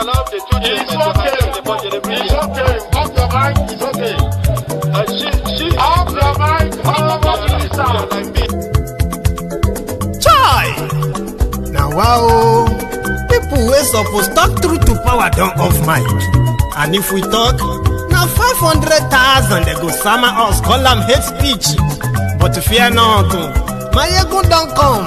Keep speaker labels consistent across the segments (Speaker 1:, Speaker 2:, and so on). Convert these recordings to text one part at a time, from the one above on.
Speaker 1: allow the two
Speaker 2: It's okay. It's okay. Off your mind. It's okay. Off your mind.
Speaker 3: Chai! Now wow, people wey suppose talk truth to power don't off mic. And if we talk, now 500,000 they go summer us, call them hate speech. But fear not, my ego don't come.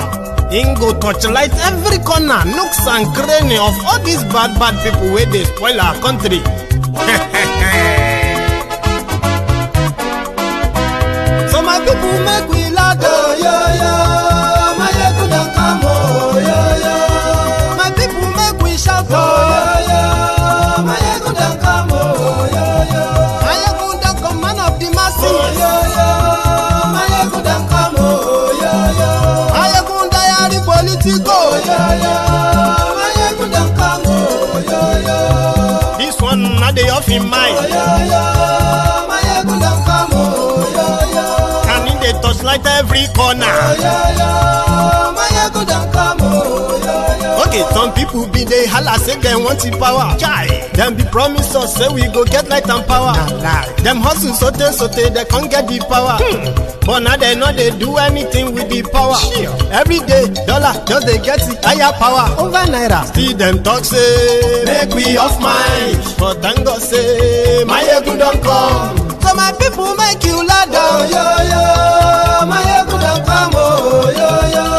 Speaker 3: Him go torchlight every corner, nooks and cranny of all these bad people where they spoil our country. So my people make we laugh, oh, yo, yo. My ego don't come, oh, yo, yo. My people make we shout, oh, yo, yo. My ego don't come, oh, yo, yo. My ego don't come, man of the masses, oh, yo, yo. My ego don't come, oh, yo, yo. My ego diary politico, oh, yo, yo. My ego don't come, oh, yo, yo. This one not the off in mind, oh, yo, yo. My ego don't come, oh, yo, yo. Can in the touchlight every corner, oh, yo, yo. My ego don't come, oh, yo, yo. Okay, some people be they holla say they want the power. Chai, them be promise us say we go get light and power. Nah. Them hustle sote they can't get the power. But now they know they do anything with the power. Sure. Every day, dollar just they get the higher power over naira. Still them talk say make we off mind. But thank God say my ego don't come. So my people make you laugh, oh, yo, yo. My ego don't come, oh, yo, yo.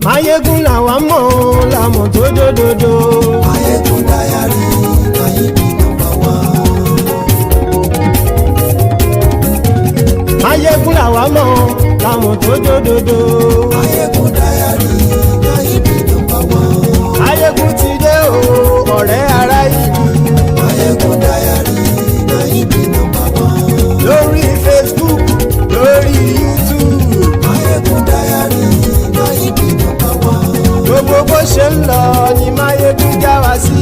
Speaker 3: Mayegun làwa mọ̀ la mọ̀ tó dòdòdò. Mayegun diary Mayegun number one. Mayegun làwa mọ̀ la mọ̀ tó dòdòdò. Mayegun diary Mayegun number one. Mayegun ti dé o ọ̀rẹ́ ara ìlú. Mayegun diary Mayegun number one. Lórí Facebook lórí YouTube. Mayegun diary Mayegun number one. Gbogbo bó ṣe ń lọ ni Mayegun já wa sí.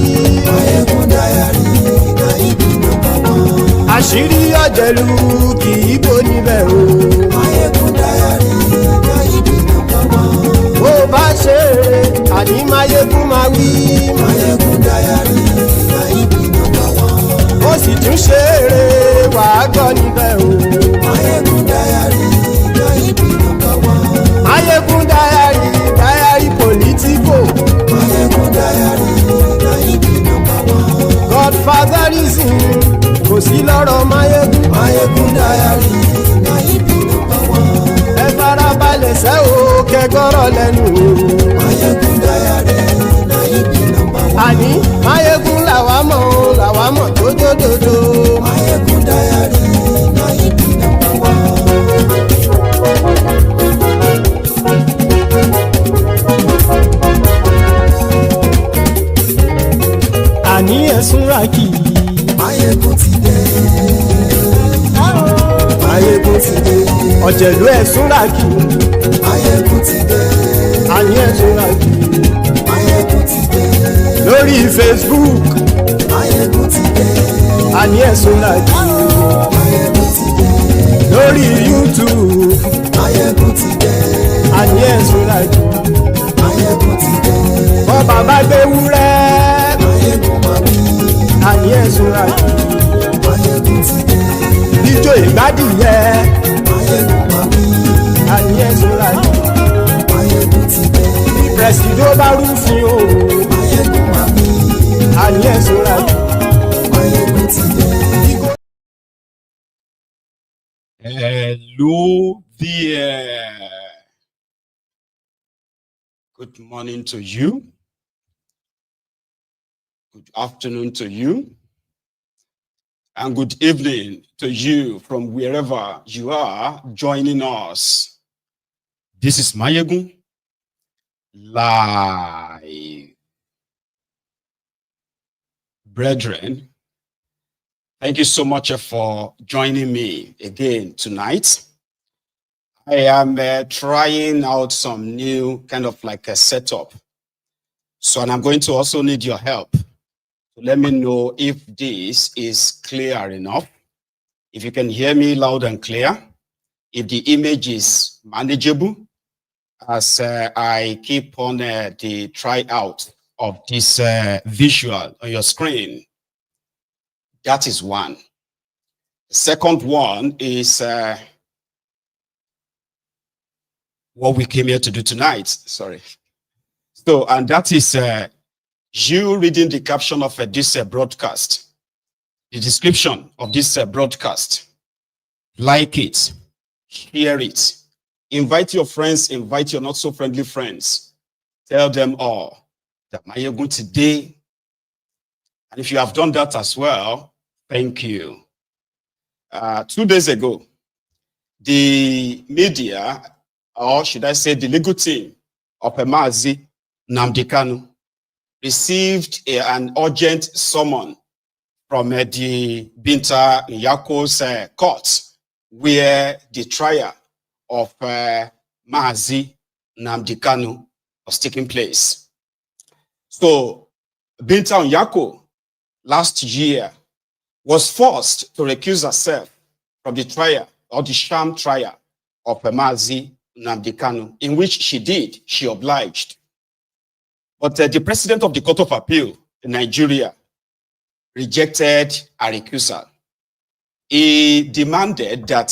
Speaker 3: Mayegun diary Mayegun number one. Àṣírí ọ̀jẹ̀lú kì í bò níbẹ̀ o. Mayegun diary Mayegun number one. Bó bá ṣe eré àní Mayegun máa wí. Mayegun diary Mayegun number one. Ó sì tún ṣe eré wàá gbọ́ níbẹ̀ o. Mayegun diary Mayegun number one. Mayegun diary politico. Mayegun diary Mayegun number one. Godfatherism kò sí lọ́rọ̀ Mayegun. Mayegun diary Mayegun number one. Ẹ farabalẹ̀ sẹ́ o kẹgọ́rọ̀ lẹ́nu o. Mayegun diary Mayegun number one. Àní Mayegun làwa mọ̀ tó dòdòdò. Mayegun diary Mayegun number one. Àní ẹ̀sùn rákì. Mayegun ti dé. Mayegun ti dé. Ọ̀jẹ̀lú ẹ̀sùn rákì. Mayegun ti dé. Àní ẹ̀sùn rákì. Mayegun ti dé. Lórí Facebook. Mayegun ti dé. Àní ẹ̀sùn rákì. Mayegun ti dé. Lórí YouTube. Mayegun ti dé. Àní ẹ̀sùn rákì. Mayegun ti dé. Bọ́ bàbá gbé wúrẹ́. Àní ẹ̀sùn rákì. Mayegun ti dé. Ijó ìgbádìyẹ. Mayegun máa wí. Àní ẹ̀sùn rákì. Mayegun ti dé. Bí pẹ̀sìdó bá rúfin o. Mayegun máa wí. Àní ẹ̀sùn rákì. Mayegun ti dé.
Speaker 4: Hello there. Good morning to you. Good afternoon to you, and good evening to you from wherever you are joining us. This is Mayegun live. Brethren, thank you so much for joining me again tonight. I am trying out some new kind of like a setup So, and I'm going to also need your help. So let me know if this is clear enough. If you can hear me loud and clear. If the image is manageable, as I keep on the tryout of this visual on your screen. That is one. The second one is what we came here to do tonight. Sorry. So, and that is you reading the caption of this broadcast, the description of this broadcast. Like it, share it, invite your friends, invite your not so friendly friends. Tell them all that Mayegun today. And if you have done that as well, thank you. 2 days ago, the media, or should I say the legal team of Mazi Nnamdi Kanu, received an urgent summon from the Binta Nyako's court, where the trial of Mazi Nnamdi Kanu was taking place. So Binta Nyako last year was forced to recuse herself from the trial, or the sham trial of Mazi Nnamdi Kanu, in which she obliged. But the president of the Court of Appeal in Nigeria rejected her recusal. He demanded that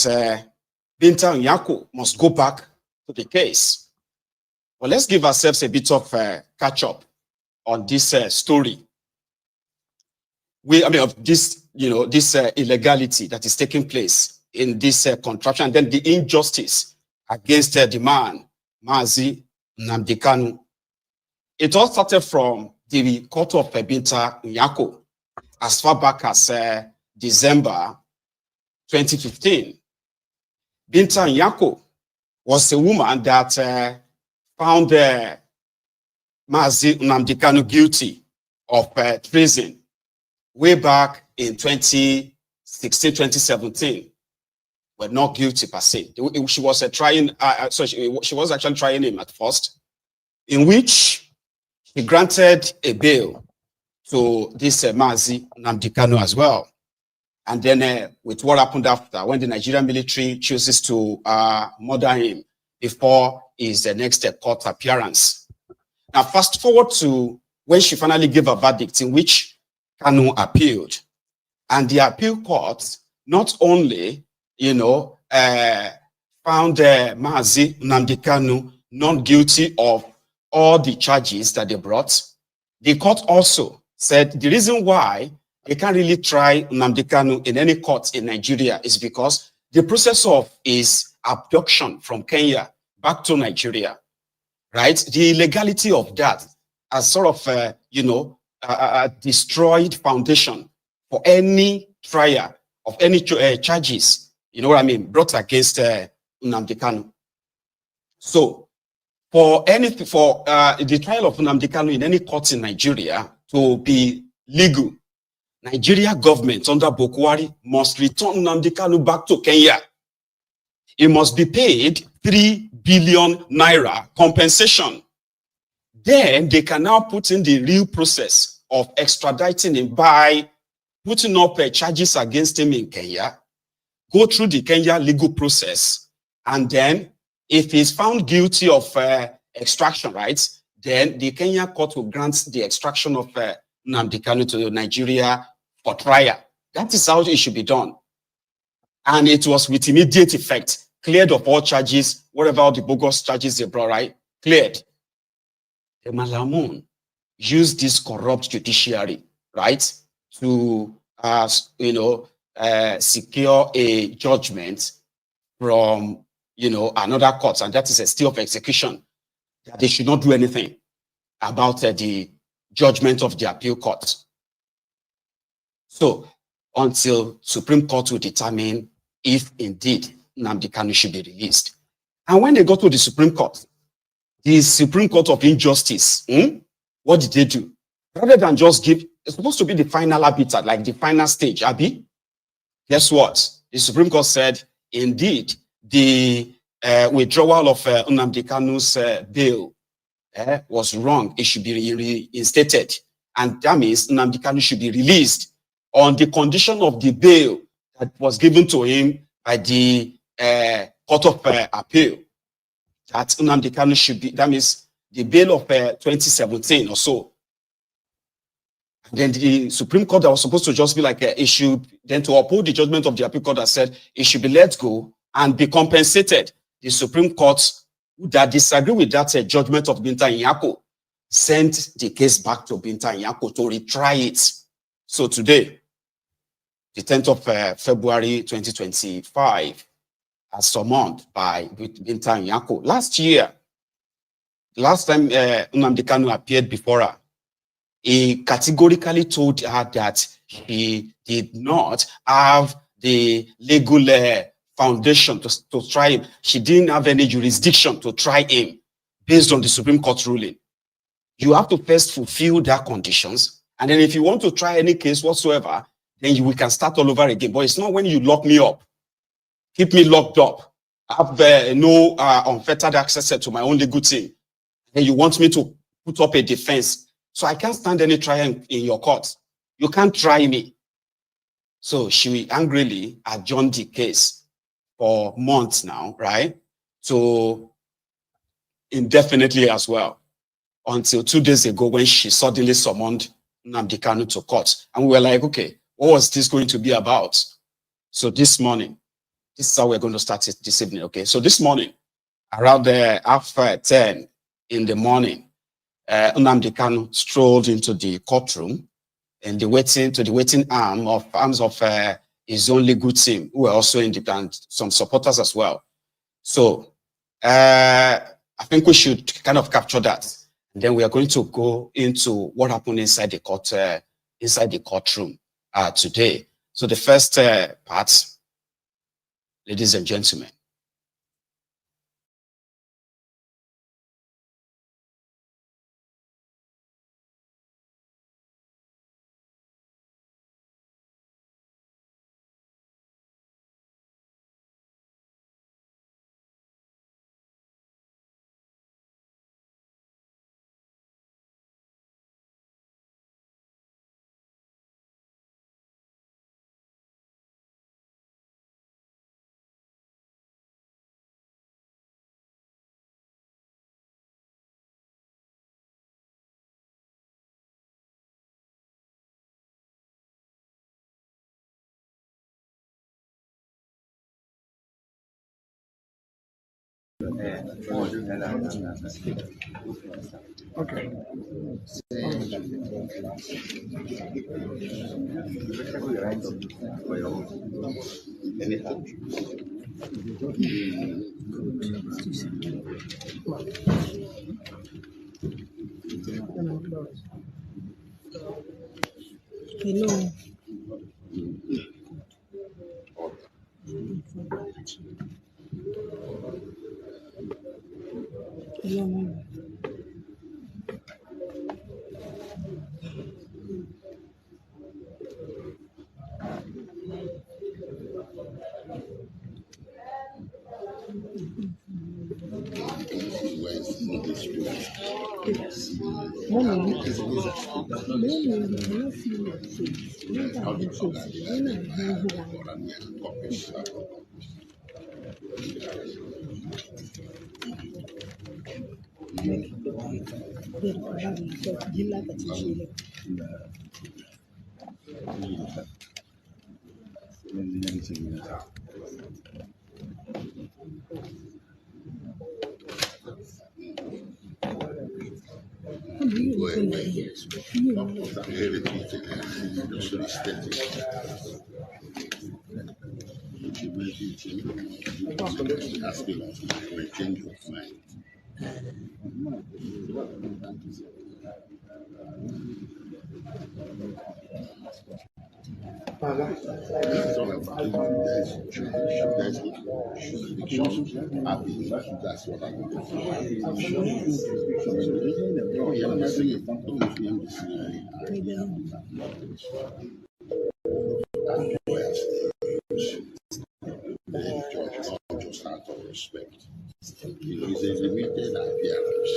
Speaker 4: Binta Nyako must go back to the case. Well, let's give ourselves a bit of catch up on this story. Of this, this illegality that is taking place in this contraption, and then the injustice against the man, Mazi Nnamdi Kanu. It all started from the court of Binta Nyako as far back as December 2015. Binta Nyako was a woman that found Mazi Nnamdi Kanu guilty of treason way back in 2016, 2017. But not guilty per se. She was she was actually trying him at first, in which he granted a bail to this Mazi Nnamdi Kanu as well. And then with what happened after, when the Nigerian military chooses to murder him before his next court appearance. Now, fast forward to when she finally gave a verdict in which Kanu appealed. And the appeal court not only, found Mazi Nnamdi Kanu not guilty of all the charges that they brought. The court also said the reason why they can't really try Nnamdi Kanu in any court in Nigeria is because the process of his abduction from Kenya back to Nigeria, right? The illegality of that has sort of, destroyed foundation for any trial of any charges, brought against Nnamdi Kanu. So, for the trial of Nnamdi Kanu in any court in Nigeria to be legal, Nigeria government under Buhari must return Nnamdi Kanu back to Kenya. He must be paid 3 billion naira compensation. Then they can now put in the real process of extraditing him by putting up charges against him in Kenya, go through the Kenya legal process, and then if he's found guilty of extraction rights, then the Kenya court will grant the extraction of Nnamdi Kanu to Nigeria for trial. That is how it should be done. And it was with immediate effect, cleared of all charges, whatever all the bogus charges they brought, right? Cleared. The Malamun used this corrupt judiciary, right, to, secure a judgment from, another court, and that is a stay of execution, that they should not do anything about the judgment of the appeal court. So, until Supreme Court will determine if indeed Nnamdi Kanu should be released. And when they go to the Supreme Court of Injustice, what did they do? Rather than just give, it's supposed to be the final arbiter, like the final stage, Abi. Guess what? The Supreme Court said, indeed, the withdrawal of Nnamdi Kanu's bail was wrong. It should be reinstated. And that means Nnamdi Kanu should be released on the condition of the bail that was given to him by the Court of Appeal. That Nnamdi Kanu should be, that means the bail of 2017 or so. And then the Supreme Court that was supposed to just be like an issue, then to uphold the judgment of the Appeal Court that said it should be let go and be compensated. The Supreme Court that disagree with that judgment of Binta Nyako sent the case back to Binta Nyako to retry it. So today, the 10th of February 2025, as summoned by Binta Nyako. Last time Nnamdi Kanu appeared before her, he categorically told her that he did not have the legal foundation to try him. She didn't have any jurisdiction to try him based on the Supreme Court ruling. You have to first fulfill their conditions. And then if you want to try any case whatsoever, then we can start all over again. But it's not when you lock me up, keep me locked up, have no unfettered access to my own legal team, and you want me to put up a defense. So I can't stand any trial in your court. You can't try me. So she angrily adjourned the case for months now, right? So indefinitely as well, until 2 days ago when she suddenly summoned Nnamdi Kanu to court. And we were like, okay, what was this going to be about? So this morning, this is how we're going to start it this evening, okay? So this morning, around after 10 in the morning, Nnamdi Kanu strolled into the courtroom and the waiting arms of his own legal team, who were also in the and some supporters as well. So I think we should kind of capture that. And then we are going to go into what happened inside the court, inside the courtroom today. So the first part, ladies and gentlemen.
Speaker 3: Okay. Hello. Hello.
Speaker 2: That's what I'm going the judge, not just out of respect. It is a limited appearance.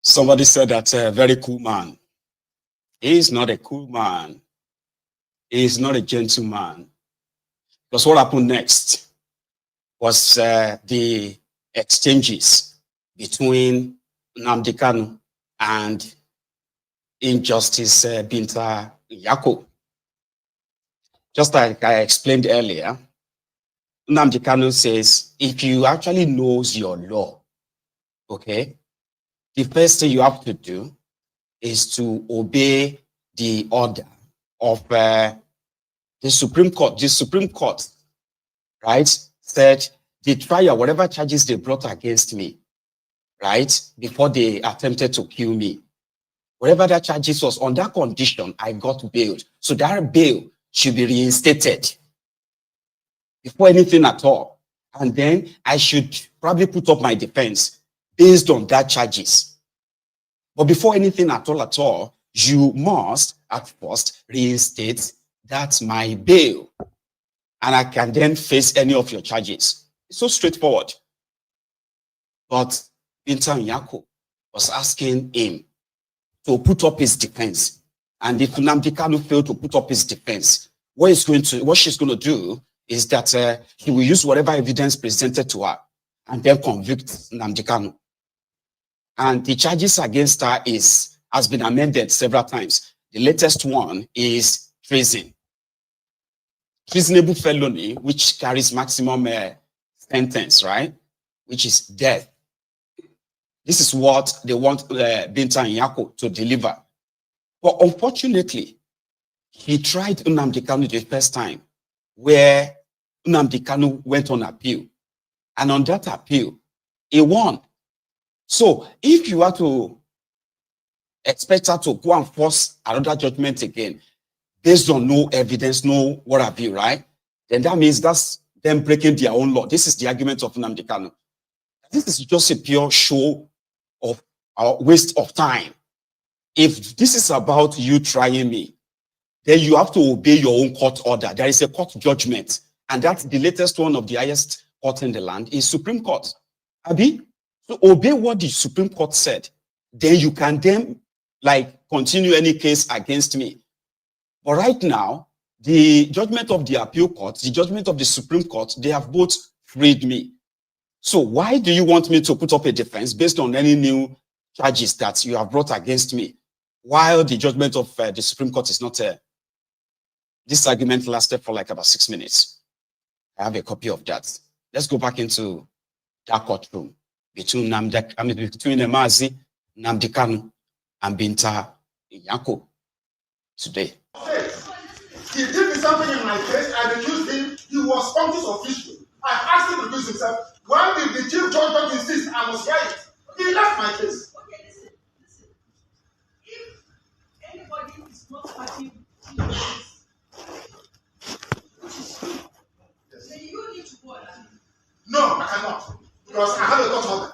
Speaker 4: Somebody said that a very cool man. He is not a cool man. He is not a gentleman. Because what happened next was the exchanges between Nnamdi Kanu and Injustice Binta Nyako. Just like I explained earlier, Nnamdi Kanu says, if you actually knows your law, okay, the first thing you have to do is to obey the order of the Supreme Court. The Supreme Court, right, said the trial, whatever charges they brought against me, right, before they attempted to kill me, whatever that charges was, on that condition, I got bailed. So that bail should be reinstated before anything at all. And then I should probably put up my defense based on that charges. But before anything at all, you must at first reinstate that's my bail. And I can then face any of your charges. It's so straightforward. But Binta Nyako was asking him to put up his defense. And if Nnamdi Kanu failed to put up his defense, what she's going to do is that he will use whatever evidence presented to her and then convict Nnamdi Kanu. And the charges against her has been amended several times. The latest one is treason. Treasonable felony, which carries maximum sentence, right? Which is death. This is what they want Binta Nyako to deliver. But unfortunately, he tried Nnamdi Kanu the first time, where Nnamdi Kanu went on appeal. And on that appeal, he won. So if you are to expect her to go and force another judgment again, based on no evidence, no what have you, right? Then that means that's them breaking their own law. This is the argument of Nnamdi Kanu. This is just a pure show of waste of time. If this is about you trying me, then you have to obey your own court order. There is a court judgment, and that's the latest one of the highest court in the land is Supreme Court. Abi? So obey what the Supreme Court said. Then you can then continue any case against me. But right now, the judgment of the appeal court, the judgment of the Supreme Court, they have both freed me. So why do you want me to put up a defense based on any new charges that you have brought against me? While the judgment of the Supreme Court is not this argument lasted for like about 6 minutes. I have a copy of that. Let's go back into that courtroom between Mazi Nnamdi Kanu and Binta Nyako today.
Speaker 2: He did me something in my case. I accused him. He was conscious official. I asked him to recuse himself. Why did the chief judge not insist I must write it? He left my case.
Speaker 1: Okay, listen. If anybody is not happy with the case, which is true, then you need to go and
Speaker 2: No, I cannot. Because I have a court order.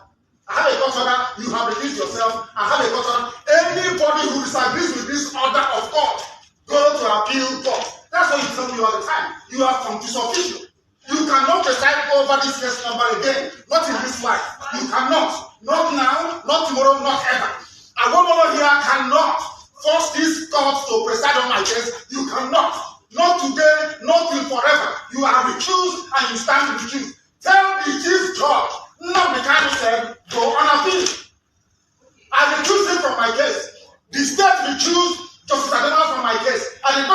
Speaker 2: I have a court order. You have recused yourself. I have a court order. Anybody who disagrees with this order of court, go to appeal court. That's what you tell me all the time. You have conscious official. You cannot preside over this case number again. Not in this life. You cannot. Not now, not tomorrow, not ever. A woman here cannot force this court to preside on my case. You cannot. Not today, not till forever. You are recused and you stand recused. Tell the chief judge, Nnamdi Kanu said, go on appeal. I recused him from my case. The state recused Justice Adema from my case. I did not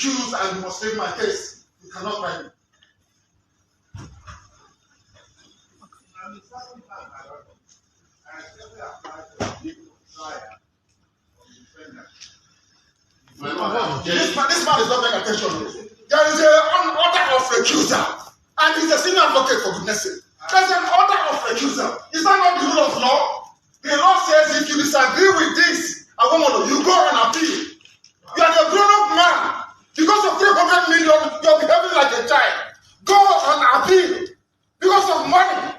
Speaker 2: recused and you must take my case. You cannot try me. This man is not paying attention. There is an order of recusal, and he's a senior advocate, for goodness sake. There's an order of recusal. Is that not the rule of law? The law says if you disagree with this, you go and appeal. You are a grown-up man. Because of 300 million, you're behaving like a child. Go and appeal. Because of money.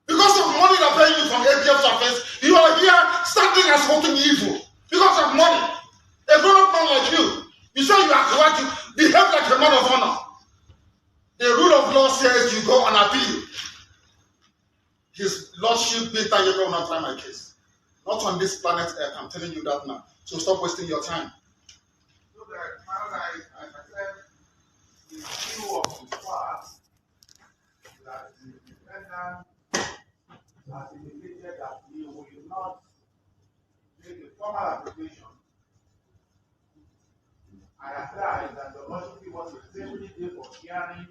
Speaker 2: Because of money they're paying you from APF surface, you are here standing and smoking evil. Because of money. A grown-up man like you say you have to behave like a man of honor. The rule of law says you go and appeal. His Lordship Binta Nyako will not try my case. Not on this planet Earth, I'm telling you that now. So stop wasting your time.
Speaker 5: So that, as I said, the view of the part that the defendant has indicated that he will not make a formal application. I apply that the Lordship was a 70-day for hearing.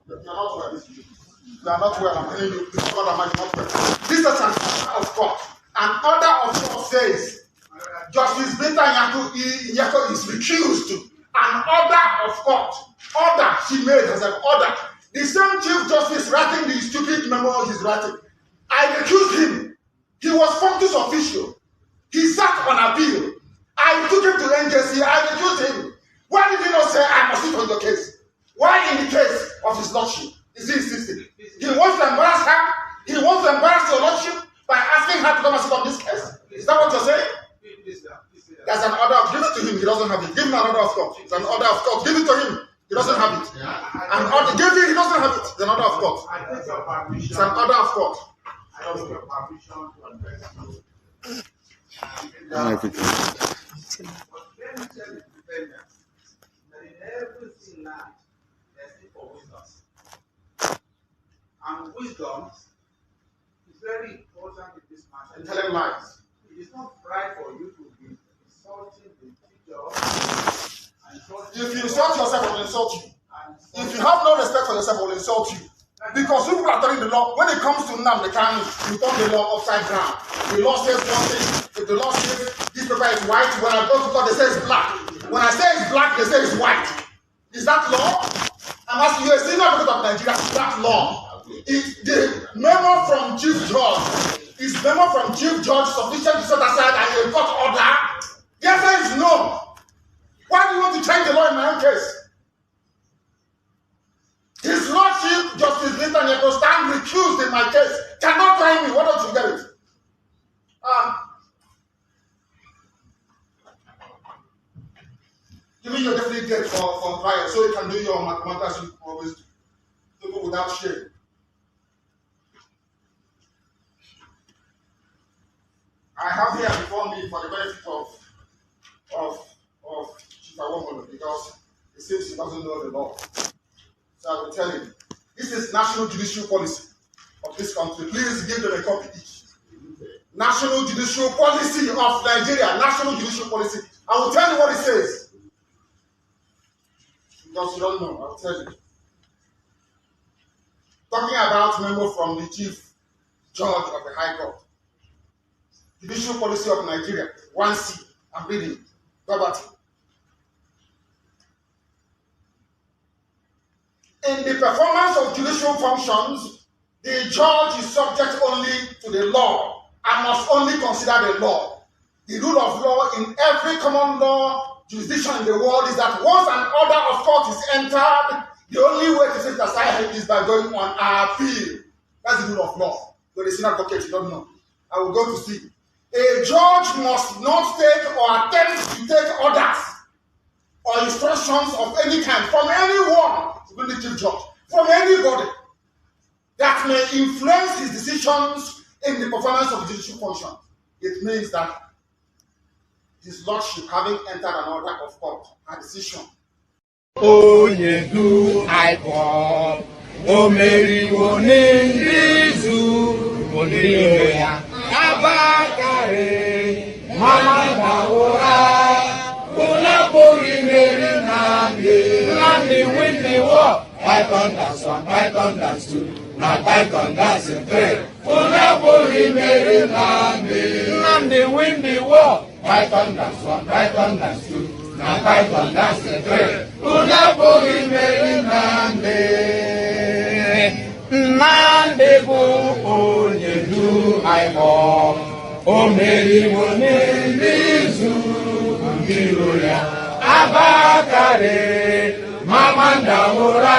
Speaker 2: You are not well. You are not well. I'm telling you, this is what I'm not well. This is an order of court. An order of court says Justice Binta Nyako is recused. An order of court. Order she made as an order. The same Chief Justice writing the stupid memo he's writing. I recused him. He was functus official. He sat on appeal. I took him to NJC. I recused him. Why did he not say I must sit on your case? Why in the case of his lordship is he insisting? He wants to embarrass her. He wants to embarrass your lordship by asking her to come and sit on this case. Is that what you're saying? There's an order. Give it to him. He doesn't have it. Give him an order of court. It's an order of court. Give it to him. He doesn't have it. An order. Give it. He doesn't have it. It's an order of court. It's an order of court.
Speaker 5: I ask your permission to address you.
Speaker 6: Everything.
Speaker 5: But let me tell the defendant that in everything now, there's need for wisdom. And wisdom is very important in this matter.
Speaker 2: And telling lies.
Speaker 5: It is not right for you to be insulting the teacher.
Speaker 2: If you insult yourself, I will insult you. If you have no respect for yourself, I will insult you. Because people are telling the law, when it comes to Nnamdi Kanu, you turn the law upside down. The law says one thing. If the law says this paper is white, when I go to court, they say it's black. When I say it's black, they say it's white. Is that law? I'm asking you, a senior advocate of Nigeria, is that law? Is the memo from Chief Judge, is memo from Chief Judge sufficient to set aside and a court order? The answer is no. Why do you want to change the law in my own case? His Lordship, Justice Binta Nyako, stand recused in my case. Cannot try me. Why don't you get it? Give me your definite date for trial so you can do your mathematics you always do. People without shame. I have here before me for the benefit of Chief Awomolo because it seems he doesn't know the law. So I will tell him, this is national judicial policy of this country. Please give them a copy each. National judicial policy of Nigeria. National judicial policy. I will tell you what it says. Because you don't know, I will tell you. Talking about memo from the Chief Judge of the High Court. Judicial policy of Nigeria. 1C. I'm reading. Verbatim. In the performance of judicial functions, the judge is subject only to the law and must only consider the law. The rule of law in every common law jurisdiction in the world is that once an order of court is entered, the only way to set aside is by going on appeal. That's the rule of law. You're a senior advocate, you don't know. I will go to see. A judge must not take or attempt to take orders or instructions of any kind from anyone, even the chief judge, from anybody that may influence his decisions in the performance of judicial function. It means that his lordship, having entered an order of court, a decision.
Speaker 3: Onye du IPOB, o meriwo n'izu, onye ya abakare, mama na ụra, ụlọ pụrụ imeri na mbịa.
Speaker 5: Nnamdi win the war. Python dance 1, Python dance 2. Now Python dance 3. Unaboli Mary Nnamdi. Nnamdi win the war. Python dance 1, Python dance 2. Now Python dance 3. Unaboli Mary Nnamdi. Nnamdi bu onye du aimo. O Mary wone nizu mbiro ya. Abakare Mamanda Mura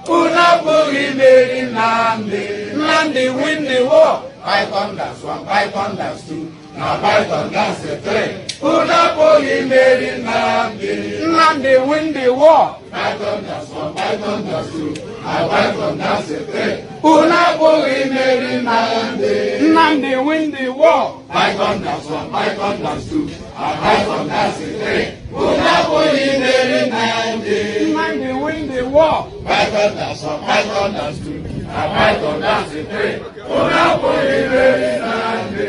Speaker 5: Unaboli Mary Nnamdi. Nnamdi win the war. Python dance 1, Python dance 2. Now Python dance 3. Unaboli Mary Nnamdi. Nnamdi win the war. Python dance 1, Python dance 2. Now Python dance 3. Unaboli Mary Nnamdi. Nnamdi win the war. Python dance 1, Python dance 2. Now Python dance 3. Unaboli Mary Nnamdi. Nnamdi win the war. Python dance 1, Python dance 2. Now Python dance 3. Unaboli Mary Nnamdi.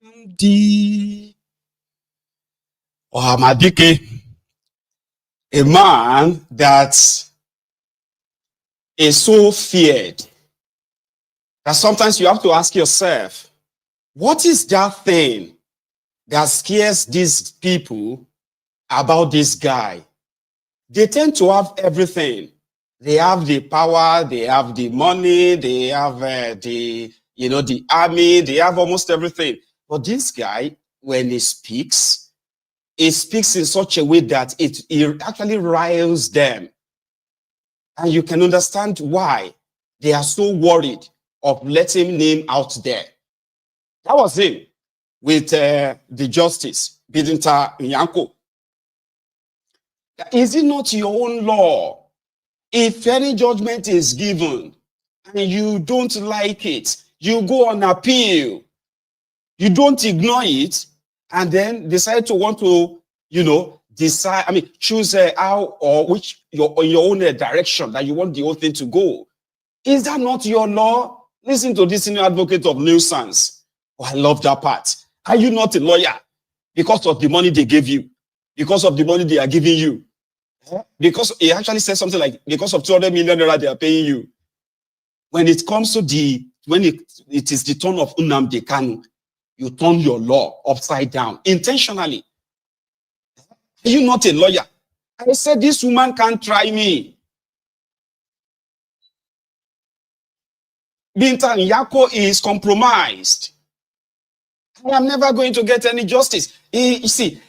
Speaker 4: Nnamdi Ohamadike, a man that is so feared that sometimes you have to ask yourself, what is that thing that scares these people about this guy? They tend to have everything. They have the power, they have the money, they have the army, they have almost everything. But this guy, when he speaks in such a way that it actually riles them. And you can understand why they are so worried of letting him out there. That was him with the justice, Binta Nyako. Is it not your own law? If any judgment is given and you don't like it, you go on appeal. You don't ignore it and then decide to want to, choose how or which your own direction that you want the whole thing to go. Is that not your law? Listen to this senior advocate of nuisance. Oh, I love that part. Are you not a lawyer? Because of the money they gave you, because of the money they are giving you. Because he actually said something like, because of 200 million naira they are paying you. When it comes to it is the turn of Nnamdi Kanu, you turn your law upside down intentionally. Are you not a lawyer? I said, this woman can't try me. Binta Nyako is compromised. I am never going to get any justice. You see,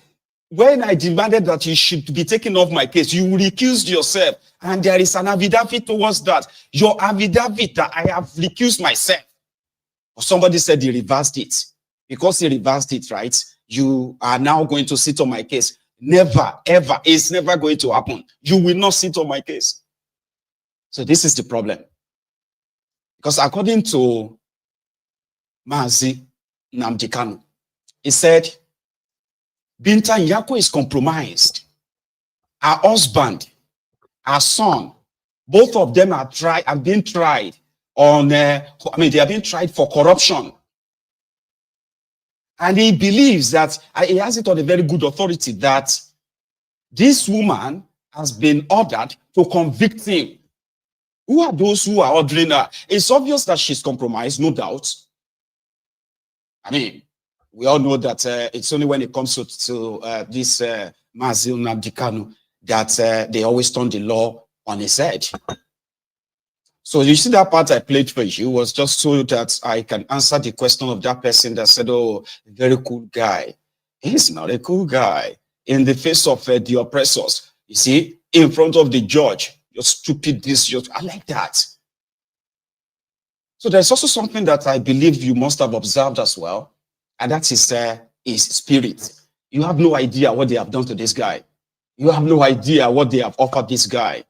Speaker 4: when I demanded that you should be taken off my case, you recused yourself. And there is an affidavit towards that. Your affidavit that I have recused myself. Or somebody said he reversed it. Because he reversed it, right? You are now going to sit on my case. Never, ever. It's never going to happen. You will not sit on my case. So this is the problem. Because according to Mazi Nnamdi Kanu, he said, Binta Nyako is compromised. Her husband, her son, both of them are being tried on, they are being tried for corruption. And he believes that, he has it on a very good authority, that this woman has been ordered to convict him. Who are those who are ordering her? It's obvious that she's compromised, no doubt. We all know that it's only when it comes to this Mazi Nnamdi Kanu that they always turn the law on its head. So you see that part I played for you was just so that I can answer the question of that person that said, oh, very cool guy. He's not a cool guy. In the face of the oppressors, you see, in front of the judge, you're stupid this, I like that. So there's also something that I believe you must have observed as well, and that is his spirit. You have no idea what they have done to this guy. You have no idea what they have offered this guy.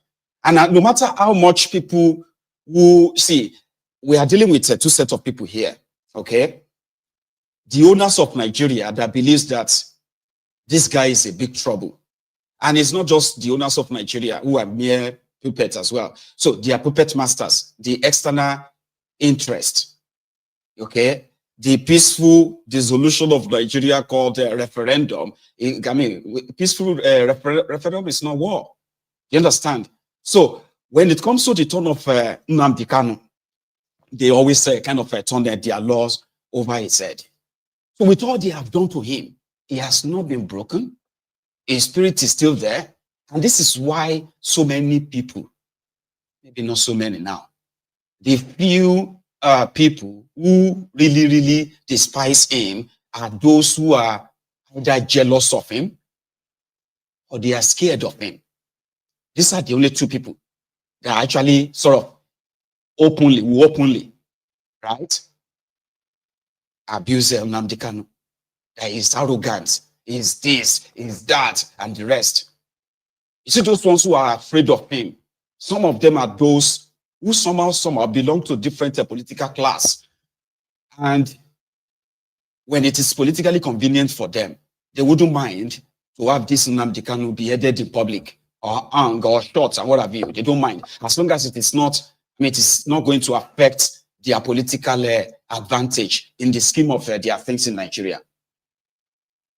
Speaker 4: And no matter how much people who see, we are dealing with two sets of people here, okay? The owners of Nigeria that believes that this guy is a big trouble. And it's not just the owners of Nigeria who are mere puppets as well. So they are puppet masters, the external interest, okay? The peaceful dissolution of Nigeria called referendum. Peaceful referendum is not war. You understand? So when it comes to the turn of Nnamdi Kanu, they always kind of turn their laws over his head. So with all they have done to him, he has not been broken. His spirit is still there. And this is why so many people, maybe not so many now, the few people who really, really despise him are those who are either jealous of him or they are scared of him. These are the only two people that actually sort of openly, right, abuse Nnamdi Kanu. That is arrogant, is this, is that, and the rest. You see those ones who are afraid of him. Some of them are those who somehow belong to different political class. And when it is politically convenient for them, they wouldn't mind to have this Nnamdi Kanu beheaded in public or hung or shot and what have you. They don't mind. As long as it is not, it is not going to affect their political advantage in the scheme of their things in Nigeria.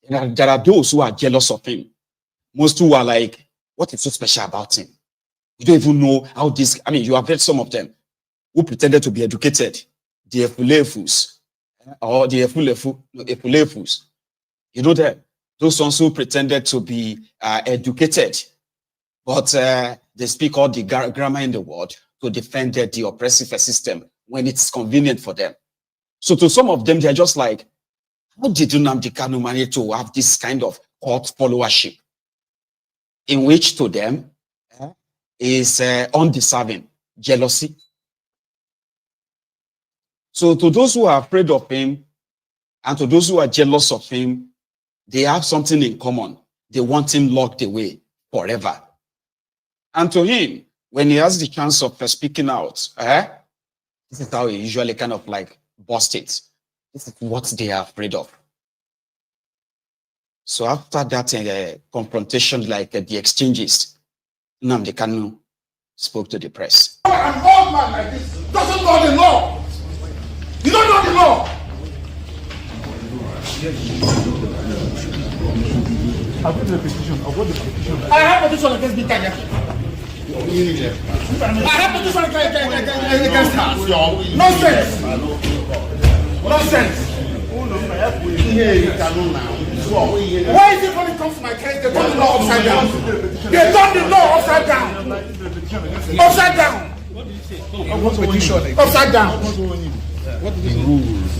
Speaker 4: There are those who are jealous of him. Most who are like, what is so special about him? You don't even know how this, you have heard some of them who pretended to be educated, the Efulefus, or the Efulefus. You know that those ones who pretended to be educated, but they speak all the grammar in the world to defend the oppressive system when it's convenient for them. So to some of them, they're just like, how did Nnamdi Kanu manage to have this kind of court followership? In which to them is undeserving jealousy. So to those who are afraid of him and to those who are jealous of him, they have something in common. They want him locked away forever. And to him, when he has the chance of speaking out, this is how he usually kind of like bust it. This is what they are afraid of. So after that confrontation, like the exchanges, Nnamdi Kanu spoke to the press.
Speaker 2: An old man like this doesn't know the law. You don't know the law.
Speaker 5: I've got the petition.
Speaker 2: I have a petition against Binta Nyako. I have a petition against her. Nonsense. Why is it when it comes to my case, they turn the law upside down? They turn the law upside down. Upside down. Upside down.
Speaker 5: What is the rules?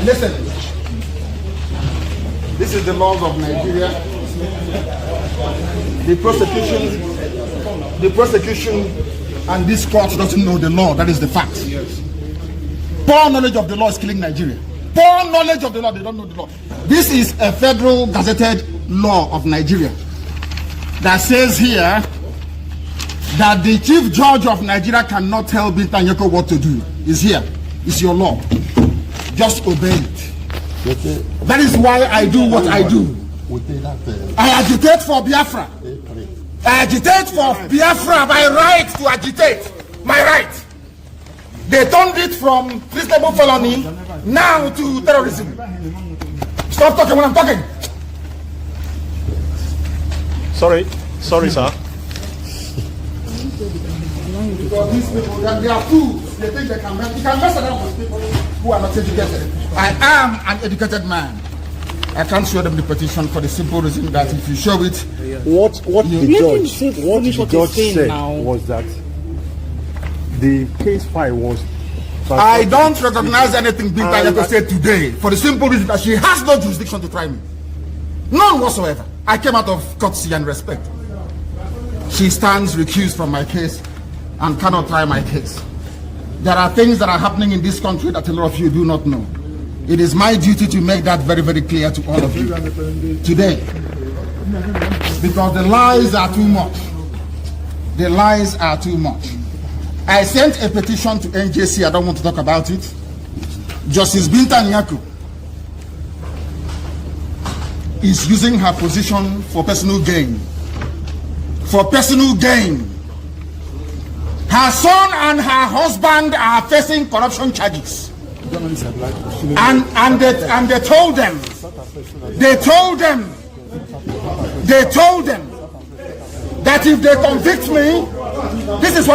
Speaker 2: Listen. This is the laws of Nigeria. The prosecution and this court doesn't know the law. That is the fact. Poor knowledge of the law is killing Nigeria. Poor knowledge of the law, they don't know the law. This is a federal gazetted law of Nigeria that says here that the chief judge of Nigeria cannot tell Binta Nyako what to do. It's here. It's your law. Just obey it. That is why I do what I do. I agitate for Biafra. I agitate for Biafra. My right to agitate. My right. They turned it from treasonable felony now to terrorism. Stop talking when I'm talking.
Speaker 5: Sorry, sir.
Speaker 2: Because these people, they are fools. They think they can mess around with people who are not educated. I am an educated man. I can't show them the petition for the simple reason that if you show it,
Speaker 5: What the judge said was that the case file was.
Speaker 2: I don't recognize anything Binta Nyako said today for the simple reason that she has no jurisdiction to try me. None whatsoever. I came out of courtesy and respect. She stands recused from my case and cannot try my case. There are things that are happening in this country that a lot of you do not know. It is my duty to make that very, very clear to all of you today. Because the lies are too much. The lies are too much. I sent a petition to NJC. I don't want to talk about it. Justice Binta Nyako is using her position for personal gain. For personal gain. Her son and her husband are facing corruption charges. And they told them that if they convict me, this is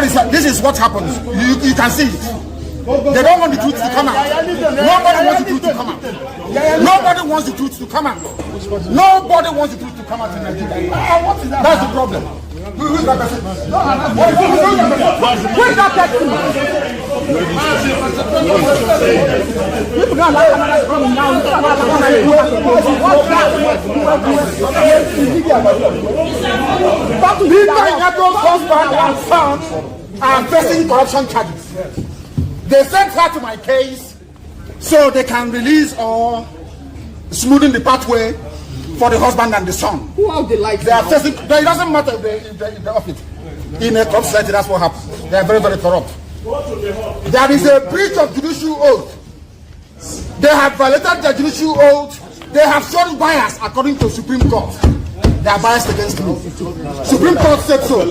Speaker 2: what happens. You can see it. They don't want the truth to come out. Nobody wants the truth to come out. Nobody wants the truth to come out. Nobody wants the truth to come out in Nigeria. That's the problem. Who is that person? Who is that person? Binta Nyako's husband and son are facing corruption charges. They sent her to my case so they can release or smoothen the pathway for the husband and the son.
Speaker 1: Who are the lights?
Speaker 2: They are facing. It doesn't matter if they off it. In a corrupt society, that's what happens. They are very, very corrupt. There is a breach of judicial oath. They have violated the judicial oath. They have shown bias according to Supreme Court. They are biased against me. Supreme Court said so.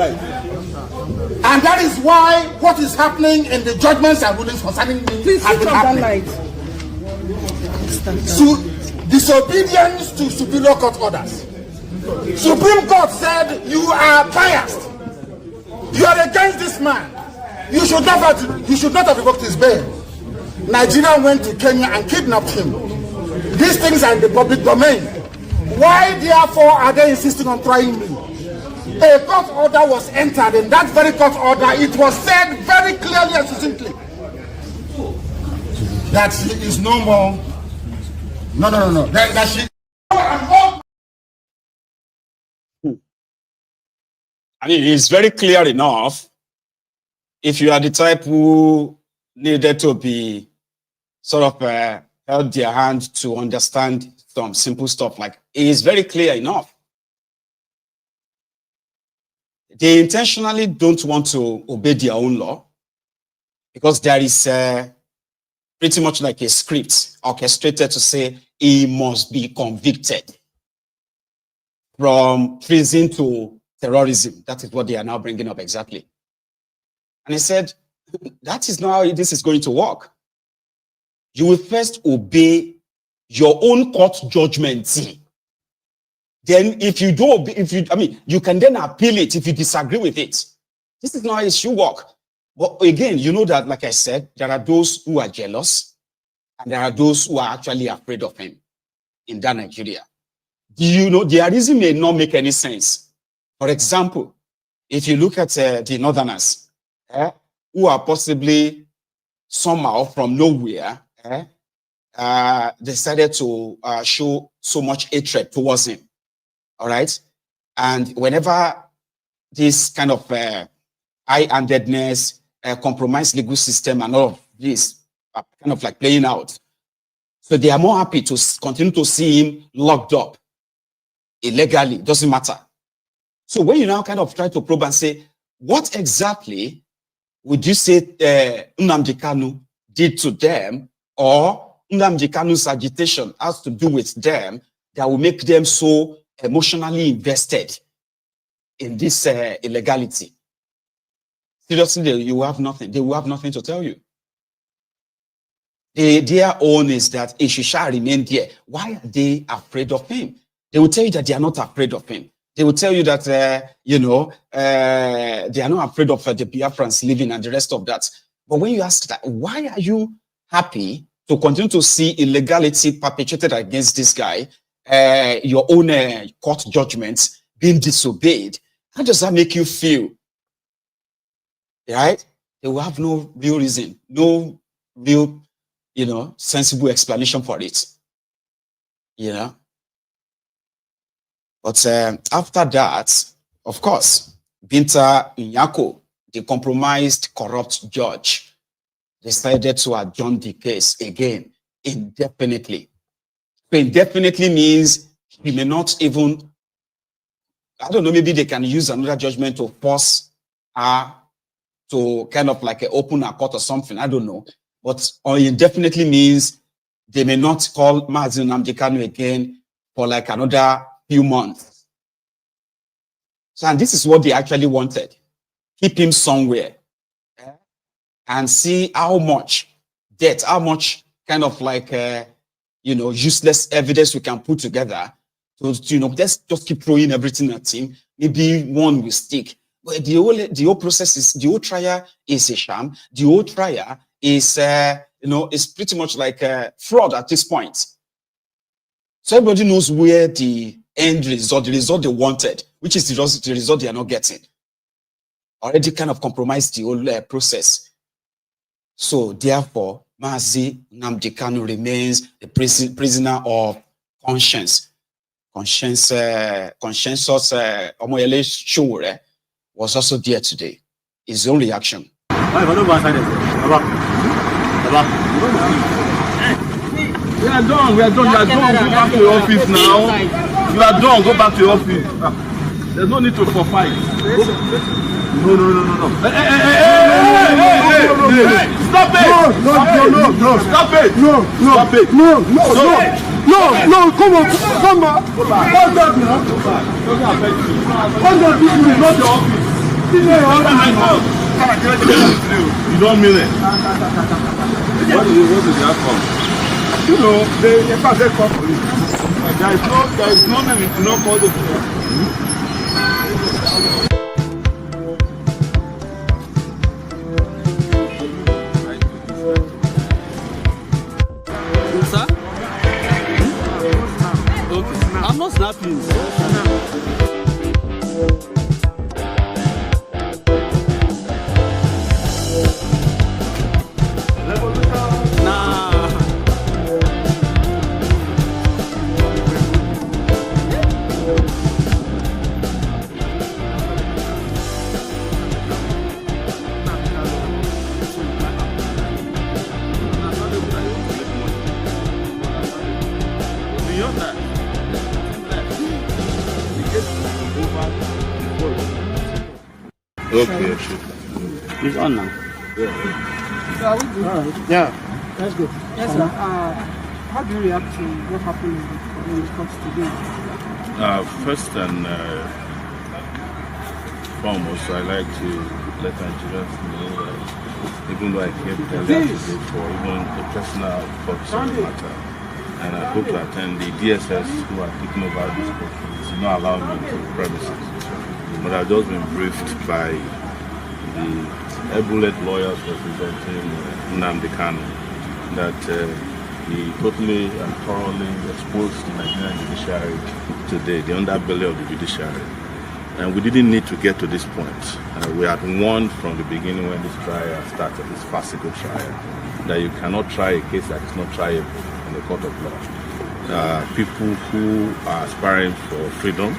Speaker 2: And that is why what is happening in the judgments and rulings concerning me has been happening. Disobedience to superior court orders. Supreme Court said you are biased. You are against this man. You should not have revoked his bail. Nigeria went to Kenya and kidnapped him. These things are in the public domain. Why therefore are they insisting on trying me? A court order was entered. In that very court order, it was said very clearly and succinctly that she is no more. No. That she.
Speaker 4: I mean, it's very clear enough. If you are the type who needed to be sort of held their hand to understand some simple stuff, like it is very clear enough. They intentionally don't want to obey their own law because there is pretty much like a script orchestrated to say he must be convicted from treason to terrorism. That is what they are now bringing up exactly. And he said, that is not how this is going to work. You will first obey your own court judgment. Then if you do, you can then appeal it if you disagree with it. This is not how it should work. But again, you know that, like I said, there are those who are jealous and there are those who are actually afraid of him in that Nigeria. Do you know, their reason may not make any sense. For example, if you look at the Northerners, who are possibly somehow from nowhere, decided to show so much hatred towards him. All right. And whenever this kind of high-handedness, compromised legal system and all of this are kind of like playing out, so they are more happy to continue to see him locked up illegally. Doesn't matter. So when you now kind of try to probe and say, what exactly would you say Nnamdi Kanu did to them, or Nnamdi Kanu's agitation has to do with them that will make them so emotionally invested in this illegality? Seriously, you have nothing. They will have nothing to tell you. Their own is that he shall remain there. Why are they afraid of him? They will tell you that they are not afraid of him. They will tell you that, they are not afraid of the Biafrans living and the rest of that. But when you ask that, why are you happy to continue to see illegality perpetrated against this guy, your own court judgments being disobeyed? How does that make you feel? Right? They will have no real reason, no real, sensible explanation for it. But after that, of course, Binta Nyako, the compromised, corrupt judge, decided to adjourn the case again indefinitely. So indefinitely means he may not even, I don't know, maybe they can use another judgment to force her to kind of like open a court or something. I don't know. But indefinitely means they may not call Mazi Nnamdi Kanu again for like another few months. So, and this is what they actually wanted. Keep him somewhere and see how much debt, how much kind of like, useless evidence we can put together to, let's just keep throwing everything at him maybe one will stick. But the whole process is, the whole trial is a sham. The whole trial is, is pretty much like a fraud at this point. So everybody knows where the end result, the result they wanted, which is the result they are not getting. Already kind of compromised the whole process. So therefore, Mazi Nnamdi Kanu remains the prisoner of conscience. Consciensus Omoyele Showore was also there today. His own reaction.
Speaker 6: We are done. Go back to your office now. You are done. Go back to your office. There's no need to for fight. No. Hey. Stop it. No. Stop it. No. Come on. Go back. Hold on now. Hold on. This is not your office. This is your office. You don't mean it. What is the outcome? You know, they can't say call police. There is no name to not call the police. Sir? Okay. I'm not snapping. Okay, it's on now.
Speaker 7: So are we good?
Speaker 6: Yeah.
Speaker 7: That's good. Yes, sir. How do you react to what happened in the court today?
Speaker 6: First and foremost, I like to let Nigerians know that even though I came today for even a personal court matter, and I hope to attend the DSS who are taking over this court, to not allow me to the premises. But I've just been briefed by the able-led lawyers representing Nnamdi Kanu that he totally and thoroughly exposed the Nigerian Judiciary today, the underbelly of the judiciary. And we didn't need to get to this point. We had warned from the beginning when this trial started, this farcical trial, that you cannot try a case that is not triable in the court of law. People who are aspiring for freedom,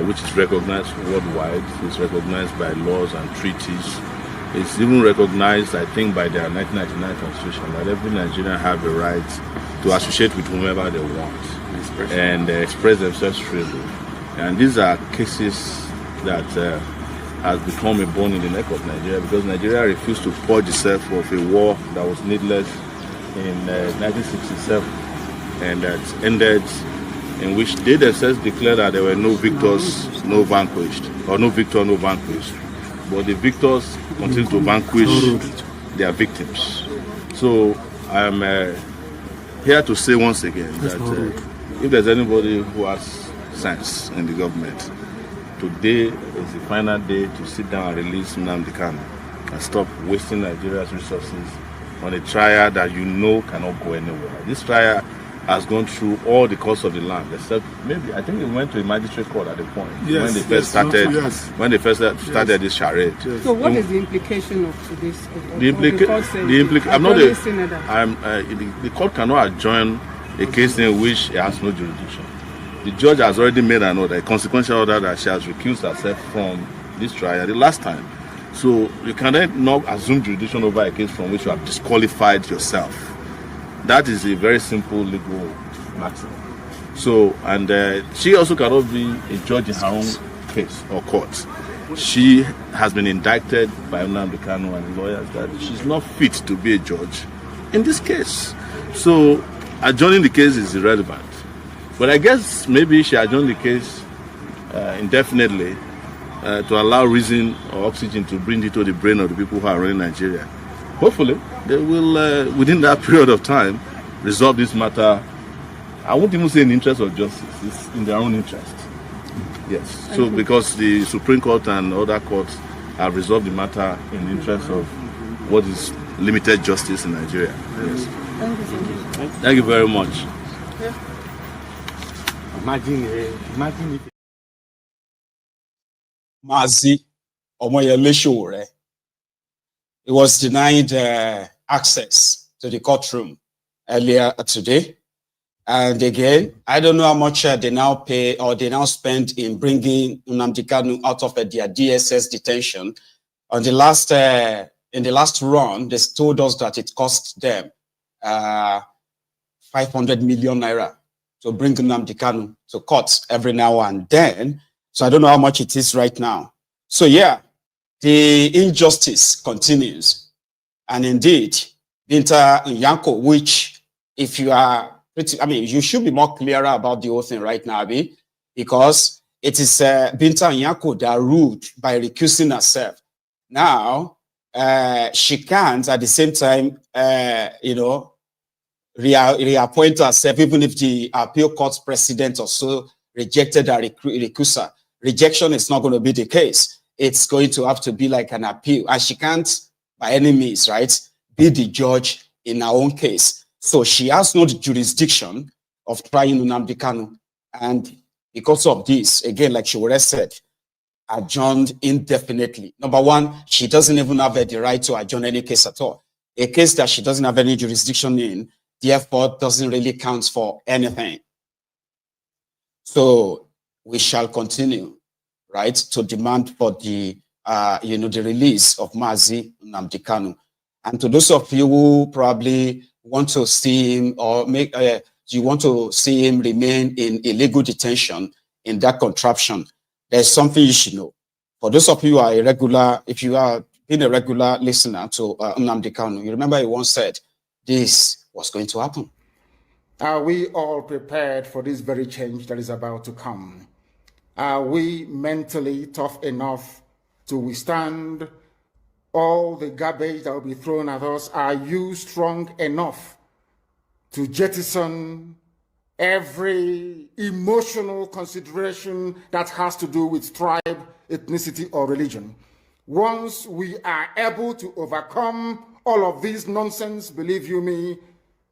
Speaker 6: which is recognized worldwide, is recognized by laws and treaties. It's even recognized, I think, by their 1999 constitution that every Nigerian have the right to associate with whomever they want and express themselves freely. And these are cases that has become a bone in the neck of Nigeria because Nigeria refused to purge itself of a war that was needless in 1967 and that ended in which they themselves declared that there were no victors, no vanquished, or no victor, no vanquished. But the victors continue to vanquish their victims. So I am here to say once again that if there's anybody who has sense in the government, today is the final day to sit down and release Nnamdi Kanu and stop wasting Nigeria's resources on a trial that you know cannot go anywhere. This trial has gone through all the courts of the land, except maybe I think it went to a magistrate court at the point when they first started this charade.
Speaker 7: Yes. So what is the implication of this?
Speaker 6: The court cannot adjourn a case in which it has no jurisdiction. The judge has already made an order, a consequential order, that she has recused herself from this trial the last time. So you cannot not assume jurisdiction over a case from which you have disqualified yourself. That is a very simple legal maximum. So, and she also cannot be a judge in her own case or court. She has been indicted by Nnamdi Kanu and the lawyers that she's not fit to be a judge in this case. So, adjourning the case is irrelevant. But I guess maybe she adjourned the case indefinitely to allow reason or oxygen to bring it to the brain of the people who are running Nigeria. Hopefully, they will, within that period of time, resolve this matter. I won't even say in the interest of justice, it's in their own interest. Yes. So because the Supreme Court and other courts have resolved the matter in the interest of what is limited justice in Nigeria. Yes.
Speaker 7: Thank you so much.
Speaker 6: Thank you very much.
Speaker 7: Yeah.
Speaker 3: Imagine if
Speaker 4: Mazi Nnamdi, he was denied access to the courtroom earlier today. And again, I don't know how much they now pay or they now spend in bringing Nnamdi Kanu out of their DSS detention. On the last, in the last run, they told us that it cost them 500 million naira to bring Nnamdi Kanu to court every now and then. So I don't know how much it is right now. So yeah, the injustice continues. And indeed, Binta Nyako, which if you are, you should be more clearer about the whole thing right now, Abi, because it is Binta Nyako that ruled by recusing herself. Now, she can't at the same time, reappoint herself, even if the appeal court president also rejected her recusal. Rejection is not going to be the case. It's going to have to be like an appeal. And she can't, by any means, right, be the judge in her own case. So she has no jurisdiction of trying Nnamdi Kanu. And because of this, again, like she already said, adjourned indefinitely. Number one, she doesn't even have the right to adjourn any case at all. A case that she doesn't have any jurisdiction in, therefore, doesn't really count for anything. So we shall continue, right, to demand for the, the release of Mazi Nnamdi Kanu. And to those of you who probably want to see him or you want to see him remain in illegal detention in that contraption, there's something you should know. For those of you who are irregular, if you are been a regular listener to Nnamdi Kanu, you remember he once said this was going to happen.
Speaker 2: Are we all prepared for this very change that is about to come? Are we mentally tough enough to withstand all the garbage that will be thrown at us? Are you strong enough to jettison every emotional consideration that has to do with tribe, ethnicity, or religion? Once we are able to overcome all of this nonsense, believe you me,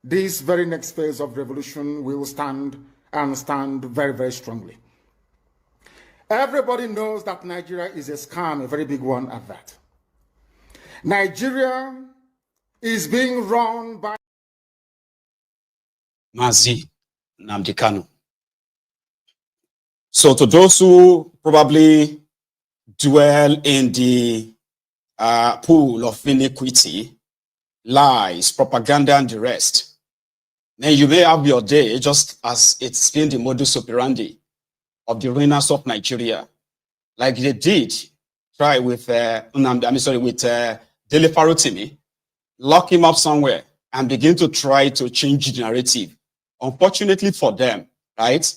Speaker 2: this very next phase of revolution will stand and stand very, very strongly. Everybody knows that Nigeria is a scam, a very big one at that. Nigeria is being run by
Speaker 4: Mazi Nnamdi Kanu. So to those who probably dwell in the pool of iniquity, lies, propaganda, and the rest, then you may have your day just as it's been the modus operandi of the ruiners of Nigeria, like they did try with Dele Farutimi, lock him up somewhere and begin to try to change the narrative. Unfortunately for them, right,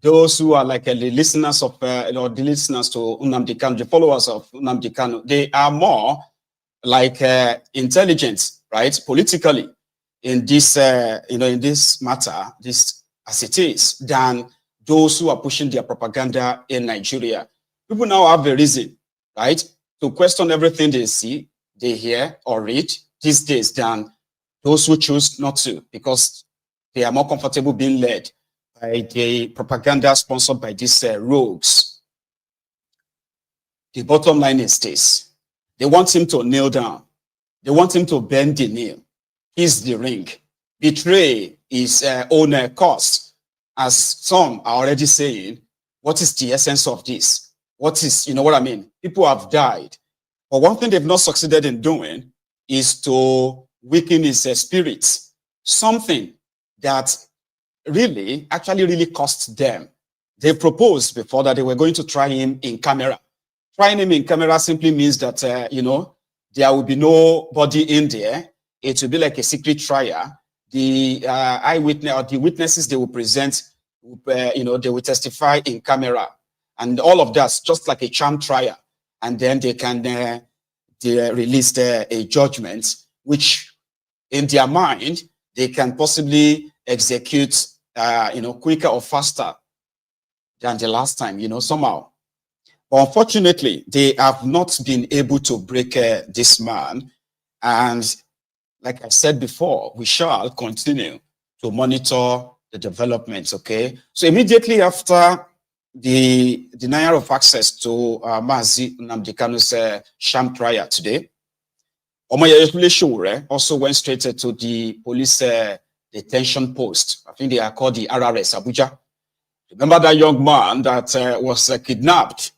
Speaker 4: those who are like the listeners of, the listeners to Nnamdi Kanu, the followers of Nnamdi Kanu, they are more like intelligent, right, politically in this, in this matter, this as it is, than those who are pushing their propaganda in Nigeria. People now have a reason, right, to question everything they see, they hear, or read these days than those who choose not to, because they are more comfortable being led by the propaganda sponsored by these rogues. The bottom line is this. They want him to kneel down. They want him to bend the knee. Kiss the ring. Betray his own cost. As some are already saying, what is the essence of this? What is, you know what I mean? People have died. But one thing they've not succeeded in doing is to weaken his spirits. Something that really cost them. They proposed before that they were going to try him in camera. Trying him in camera simply means that, there will be nobody in there. It will be like a secret trial. The eyewitness or the witnesses they will present, they will testify in camera. And all of that's just like a sham trial. And then they can release a judgment, which in their mind, they can possibly execute, quicker or faster than the last time, you know, somehow. But unfortunately, they have not been able to break this man. And like I said before, we shall continue to monitor the developments, okay? So immediately after the denial of access to Mazi Nnamdi Kanu's sham trial today, Omoyele Sowore also went straight to the police detention post. I think they are called the RRS, Abuja. Remember that young man that was kidnapped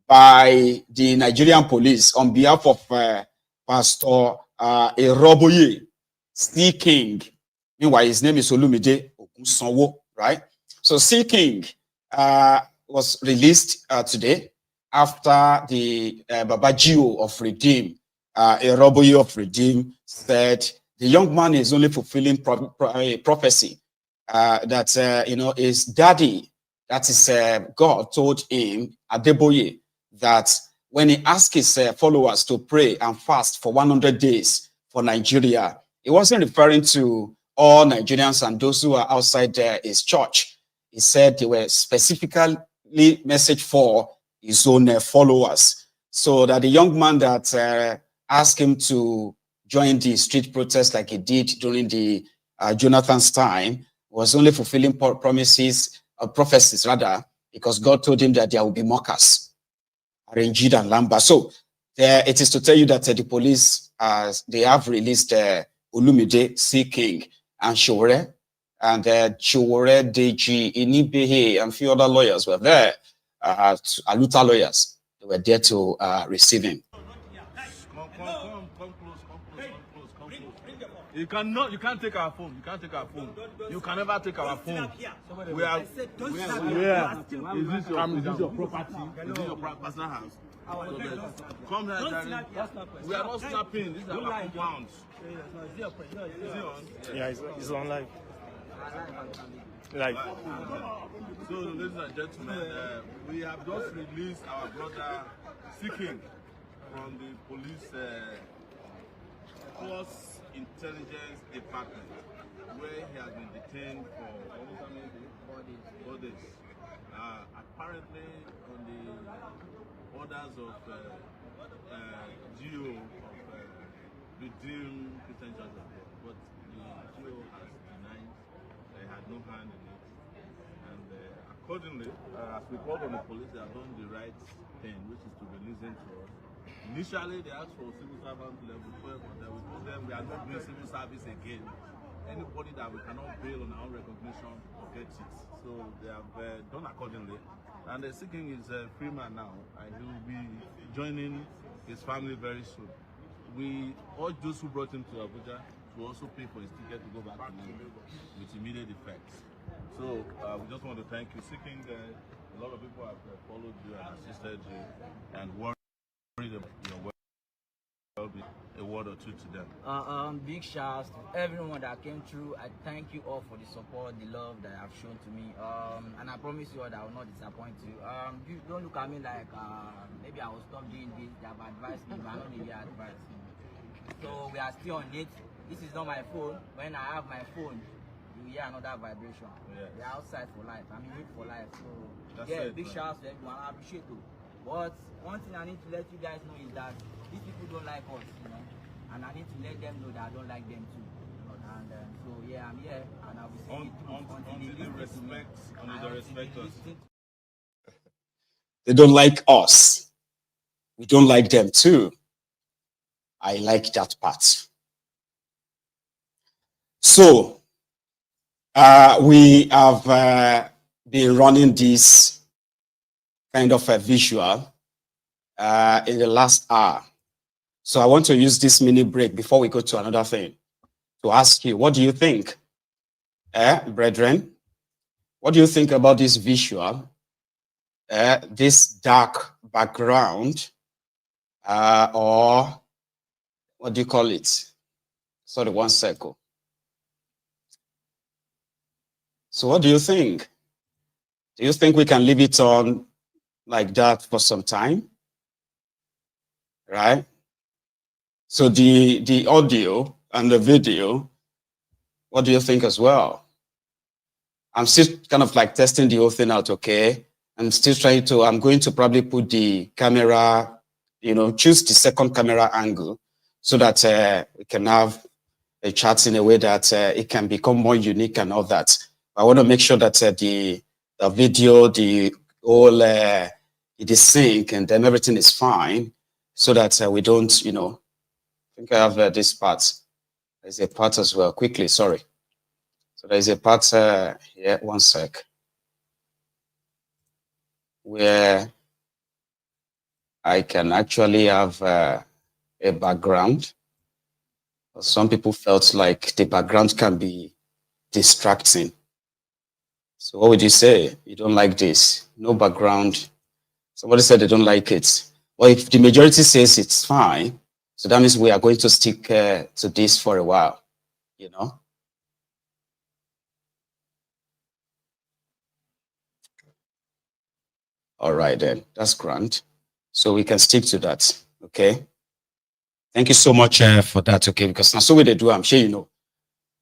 Speaker 4: by the Nigerian police on behalf of Pastor Eroboye, C. King. Meanwhile, his name is Olumide Ogunsanwo, right? So C. King was released today after the Babajio of Redeem, Eroboye of Redeem, said the young man is only fulfilling prophecy that, you know, his daddy, that is God, told him, Adeboye, that when he asked his followers to pray and fast for 100 days for Nigeria, he wasn't referring to all Nigerians and those who are outside his church. He said they were specifically message for his own followers. So that the young man that asked him to join the street protest like he did during the Jonathan's time was only fulfilling prophecies, because God told him that there will be mockers. Arranged and Lamba. So it is to tell you that the police, they have released Olumide, C. King, and Sowore, and Sowore, Deji, Inibehe, and a few other lawyers were there, Aluta lawyers. They were there to receive him.
Speaker 6: You can't take our phone. You can't take our phone. You can never take our phone. We are. Is this your property? Is this your personal house? Come here, Jerry. We are not snapping. These are our compounds.
Speaker 3: Yeah, it's on live. Live.
Speaker 6: So, ladies and gentlemen, we have just released our brother Seeking from the police force intelligence department, where he has been detained for almost 4 days. Apparently, on the orders of GO of Redeem Christian Church, but the GO has denied they had no hand in it. And accordingly, as we called on the police, they have done the right thing, which is to release him to us. Initially, they asked for civil servant level 12, but we told them we are not doing civil service again. Anybody that we cannot bail on our own recognition gets it. So they have done accordingly. And the Seeking is a free man now, and he will be joining his family very soon. We urge those who brought him to Abuja to also pay for his ticket to go back to Nigeria with immediate effect. So we just want to thank you. Seeking, a lot of people have followed you and assisted you and worked. A word or two to them.
Speaker 8: Big shouts to everyone that came through. I thank you all for the support, the love that you have shown to me. And I promise you all that I will not disappoint you. You don't look at me like maybe I will stop doing this. They have advised me, but I don't need your advice. So we are still on it. This is not my phone. When I have my phone, you hear another vibration. Yeah. They're outside for life. I'm in it for life. So that's yeah, big shouts to everyone. I appreciate it. But one thing I need to let you guys know is that these people don't like us, you know, and I need to let them know that I don't like them too. And so yeah, I'm here, and I'll be seeing
Speaker 6: they respect us.
Speaker 4: They don't like us. We don't like them too. I like that part. So we have been running this kind of a visual in the last hour. So I want to use this mini break before we go to another thing to ask you, what do you think, brethren? What do you think about this visual, this dark background, or what do you call it? Sorry, one second. So what do you think? Do you think we can leave it on like that for some time? Right? So the audio and the video, what do you think as well? I'm still kind of like testing the whole thing out, okay? I'm still trying to, I'm going to probably put the camera, choose the second camera angle so that we can have a chat in a way that it can become more unique and all that. I want to make sure that the video, the whole, it is sync and then everything is fine so that we don't, I think I have this part. There's a part as well. Quickly, sorry. So there's a part here, one sec, where I can actually have a background. Some people felt like the background can be distracting. So what would you say? You don't like this? No background. Somebody said they don't like it. Well, if the majority says it's fine, so that means we are going to stick to this for a while, All right, then. That's grand. So we can stick to that, okay? Thank you so much for that, okay? Because now, so what they do, I'm sure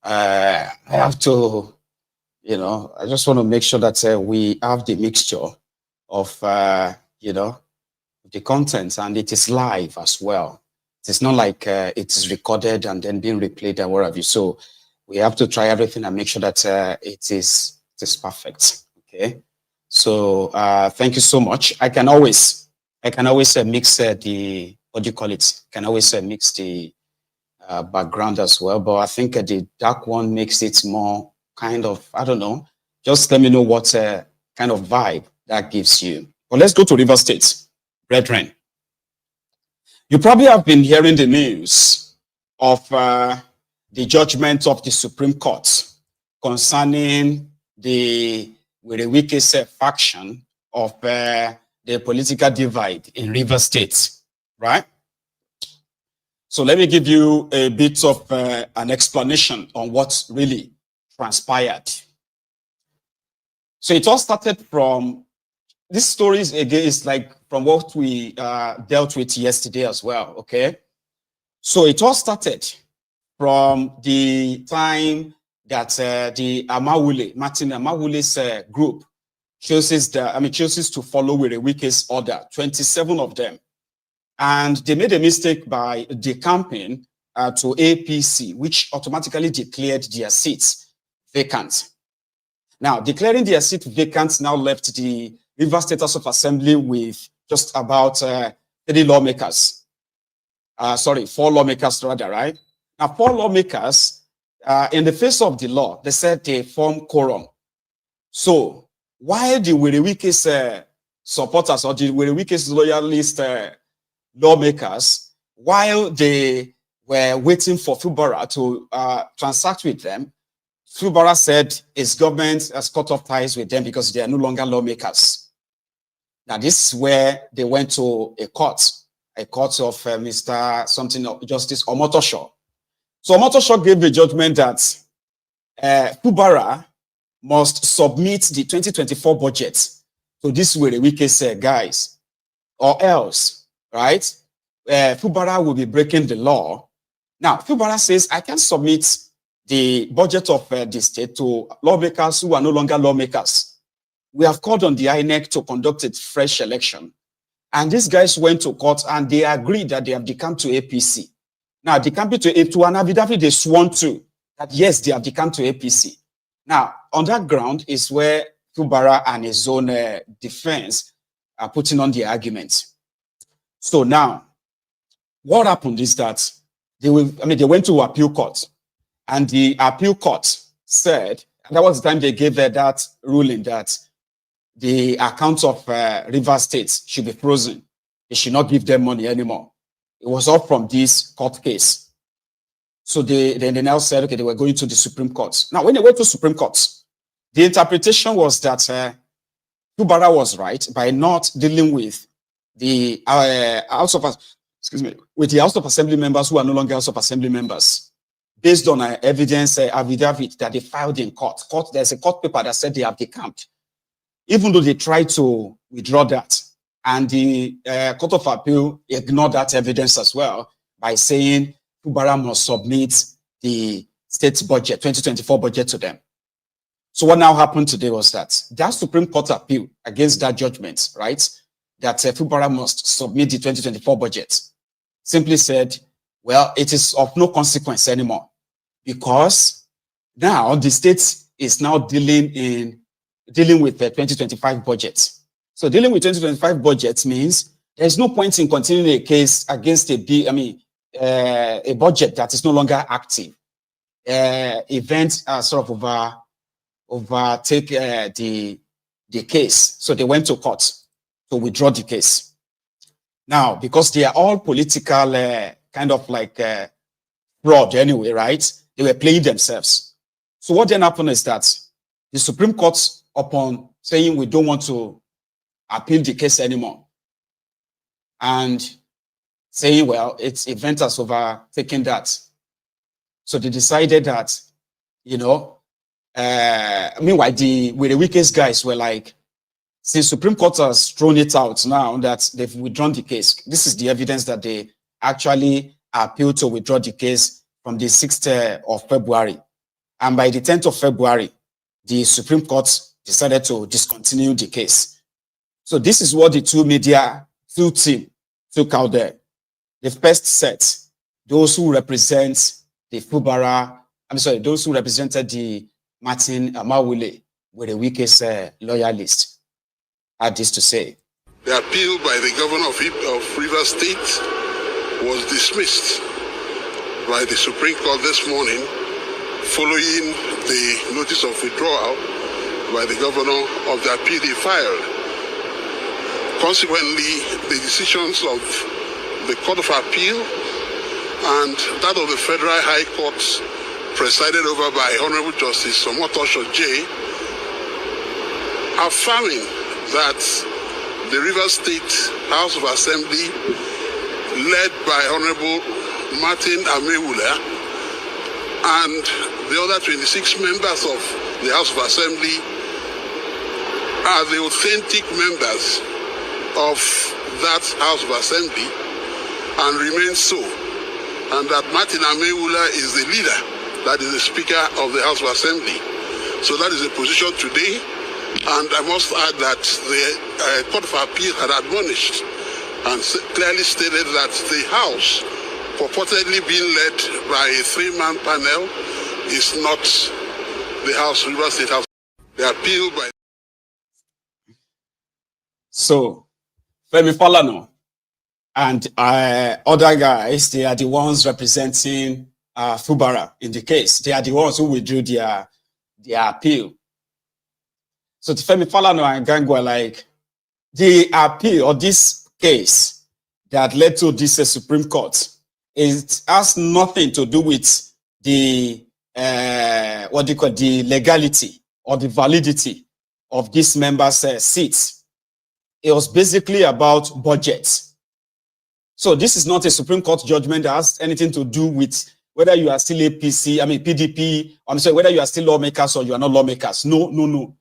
Speaker 4: I have to, I just want to make sure that we have the mixture of, the content, and it is live as well. It's not like it is recorded and then being replayed and what have you. So we have to try everything and make sure that it is perfect, okay? So thank you so much. I can always mix the, what do you call it? Can always mix the background as well. But I think the dark one makes it more kind of, I don't know. Just let me know what kind of vibe that gives you. But let's go to River State, brethren. You probably have been hearing the news of the judgment of the Supreme Court concerning the Wike's faction of the political divide in River State, right? So let me give you a bit of an explanation on what really transpired. So it all started from, this story is like from what we dealt with yesterday as well, okay? So it all started from the time that the Martin Amawule's group chooses to follow Wike's order, 27 of them. And they made a mistake by decamping to APC, which automatically declared their seats vacant. Now, declaring their seat vacant now left the River State House of Assembly with just about 4 lawmakers rather, right? Now, 4 lawmakers, in the face of the law, they said they form quorum. So, while the Wike's supporters or the Wike's loyalist lawmakers, while they were waiting for Fubara to transact with them, Fubara said his government has cut off ties with them because they are no longer lawmakers. Now, this is where they went to a court of Mr. Justice Omotosho. So Omotosho gave a judgment that Fubara must submit the 2024 budget to this Wike's guys, or else, right? Fubara will be breaking the law. Now, Fubara says, I can submit the budget of the state to lawmakers who are no longer lawmakers. We have called on the INEC to conduct a fresh election. And these guys went to court and they agreed that they have decamped to APC. Now, decamping to an affidavit, they sworn to that, yes, they have decamped to APC. Now, on that ground is where Fubara and his own defense are putting on the argument. So now, what happened is that they went to appeal court. And the appeal court said, that was the time they gave that ruling that the accounts of River State should be frozen. They should not give them money anymore. It was all from this court case. So they now said, okay, they were going to the Supreme Court. Now, when they went to Supreme Court, the interpretation was that Fubara was right by not dealing with the House of Assembly members who are no longer House of Assembly members. Based on evidence affidavit that they filed in court. There's a court paper that said they have decamped. Even though they tried to withdraw that, and the Court of Appeal ignored that evidence as well by saying Fubara must submit the state budget, 2024 budget to them. So what now happened today was that Supreme Court appeal against that judgment, right, that Fubara must submit the 2024 budget, simply said, well, it is of no consequence anymore because now the state is now dealing with the 2025 budget. So dealing with 2025 budget means there's no point in continuing a case against a budget that is no longer active. Events are sort of overtake the case. So they went to court to withdraw the case. Now, because they are all political kind of like fraud anyway, right? They were playing themselves. So what then happened is that the Supreme Court, upon saying we don't want to appeal the case anymore, and saying, well, it's event has overtaken that. So they decided that, you know, meanwhile, with the weakest guys were like, since Supreme Court has thrown it out now that they've withdrawn the case, this is the evidence that they actually appealed to withdraw the case from the 6th of February. And by the 10th of February, the Supreme Court decided to discontinue the case. So this is what the two team took out there. The first set, those who represent the those who represented the Martin Amawule were the weakest loyalists, had this to say.
Speaker 9: The appeal by the governor of Rivers State was dismissed by the Supreme Court this morning following the notice of withdrawal by the governor of the appeal he filed. Consequently, the decisions of the Court of Appeal and that of the Federal High Court, presided over by Honorable Justice Omotosho J, affirming that the Rivers State House of Assembly, led by Honorable Martin Amewula and the other 26 members of the House of Assembly, are the authentic members of that House of Assembly and remain so, and that Martin Amewula is the leader, that is the Speaker of the House of Assembly. So that is the position today, and I must add that the Court of Appeal had admonished and clearly stated that the House, purportedly being led by a three-man panel, is not the House, Rivers State House. The appeal by...
Speaker 4: So, Femi Falana and other guys, they are the ones representing Fubara in the case. They are the ones who withdrew their appeal. So to Femi Falana and gang were like, the appeal or this case that led to this Supreme Court, it has nothing to do with the the legality or the validity of this member's seats. It was basically about budget. So this is not a Supreme Court judgment that has anything to do with whether you are still PDP, I'm sorry, whether you are still lawmakers or you are not lawmakers. No.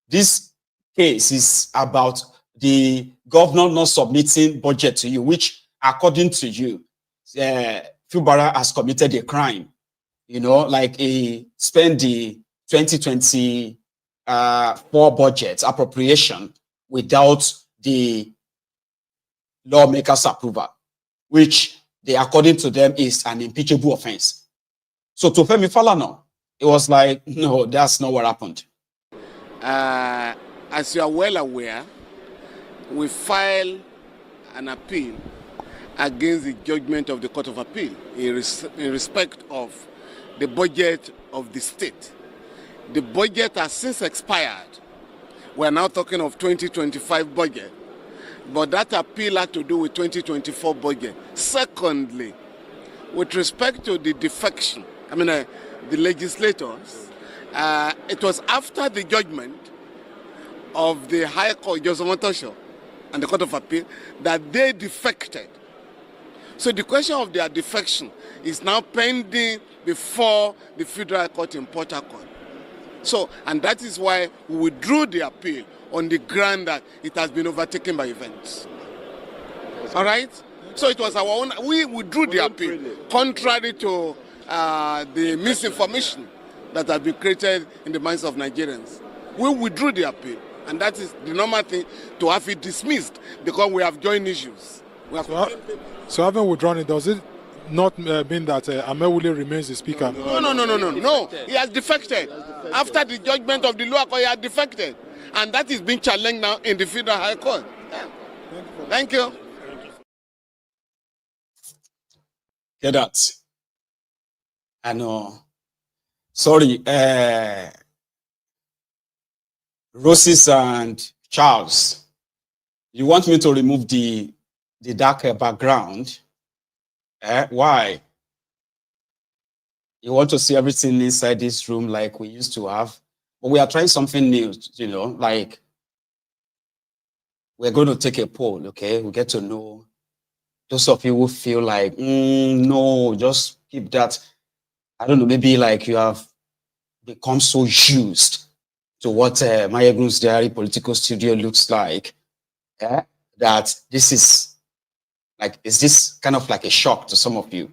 Speaker 4: This case is about the governor not submitting budget to you, which according to you, Fubara has committed a crime. You know, like he spent the 2024 budget appropriation without the lawmakers' approval, which they, according to them, is an impeachable offense. So to Femi Falana, it was like, no, that's not what happened.
Speaker 10: As you are well aware, we filed an appeal against the judgment of the Court of Appeal in respect of the budget of the state. The budget has since expired. We are now talking of 2025 budget, but that appeal had to do with 2024 budget. Secondly, with respect to the defection, the legislators, it was after the judgment of the High Court, Judge Omotosho, and the Court of Appeal, that they defected. So the question of their defection is now pending before the Federal Court in Port Harcourt. So, and that is why we withdrew the appeal on the ground that it has been overtaken by events. All right? So it was our own, we withdrew the appeal, contrary to the misinformation that has been created in the minds of Nigerians. We withdrew the appeal, and that is the normal thing, to have it dismissed because we have joint issues.
Speaker 11: So having withdrawn it, does it not mean that Amewule remains the speaker?
Speaker 10: No. He has defected. After the judgment of the lower court, he has defected. And that is being challenged now in the Federal High Court. Thank you.
Speaker 4: Hear that? I know. Sorry, Roses and Charles, you want me to remove the dark background? Why? You want to see everything inside this room like we used to have? But we are trying something new, you know, like we're going to take a poll, okay? We get to know those of you who feel like, no, just keep that. I don't know, maybe like you have become so used to what Mayegun's Diary Political Studio looks like, that this is like, is this kind of like a shock to some of you?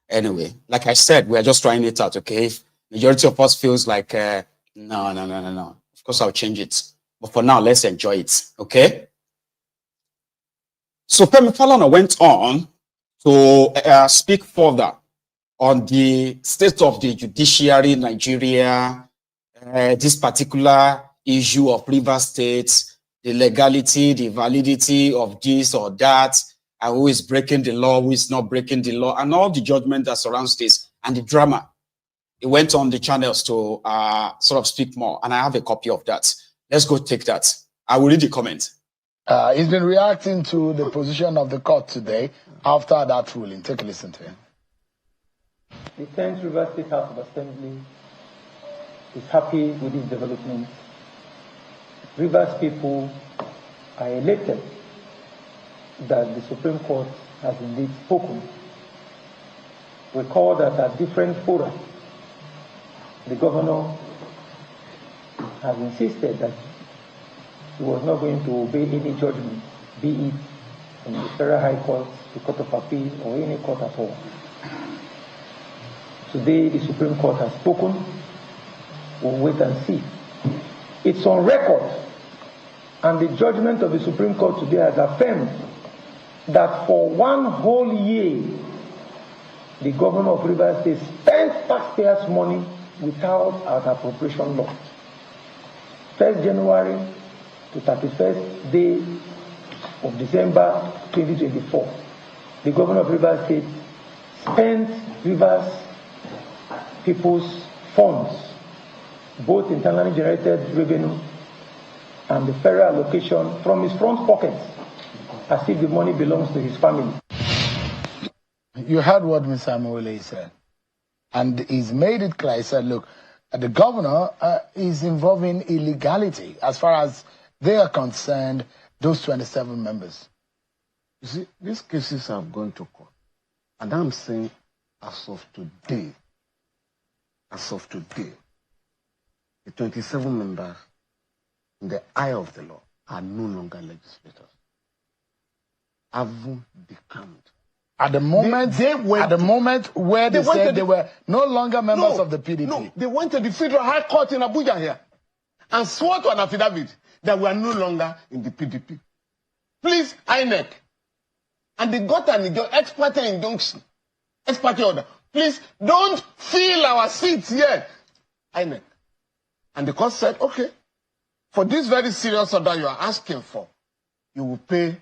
Speaker 4: Anyway, like I said, we're just trying it out, okay? If majority of us feels like, no. Of course, I'll change it. But for now, let's enjoy it, okay? So Femi Falana went on to speak further on the state of the judiciary in Nigeria, this particular issue of Rivers State, the legality, the validity of this or that, and who is breaking the law, who is not breaking the law, and all the judgment that surrounds this, and the drama. He went on the channels to sort of speak more, and I have a copy of that. Let's go take that. I will read the comment.
Speaker 12: He's been reacting to the position of the court today after that ruling. Take a listen to him.
Speaker 13: The 10th Rivers State House of Assembly is happy with this development. Rivers people are elated that the Supreme Court has indeed spoken. We call that at different fora. The governor has insisted that he was not going to obey any judgment, be it from the Federal High Court, the Court of Appeal, or any court at all. Today, the Supreme Court has spoken. We'll wait and see. It's on record, and the judgment of the Supreme Court today has affirmed that for one whole year, the governor of Rivers State spent taxpayers' money without an appropriation law. 1st January to 31st day of December 2024, the governor of Rivers State spent Rivers people's funds, both internally generated revenue and the federal allocation, from his front pockets, as if the money belongs to his family.
Speaker 12: You heard what Mr. Amewule said. And he's made it clear. He said, look, the governor is involving illegality as far as they are concerned, those 27 members.
Speaker 14: You see, these cases have gone to court. And I'm saying, as of today, the 27 members, in the eye of the law, are no longer legislators. Haven't become.
Speaker 12: At the moment, where they said they were no longer members of the PDP.
Speaker 14: No, they went to the Federal High Court in Abuja here and swore to an affidavit that we are no longer in the PDP. Please, INEC. And they got an expert injunction, expert order. Please, don't fill our seats here, INEC. And the court said, okay, for this very serious order you are asking for, you will pay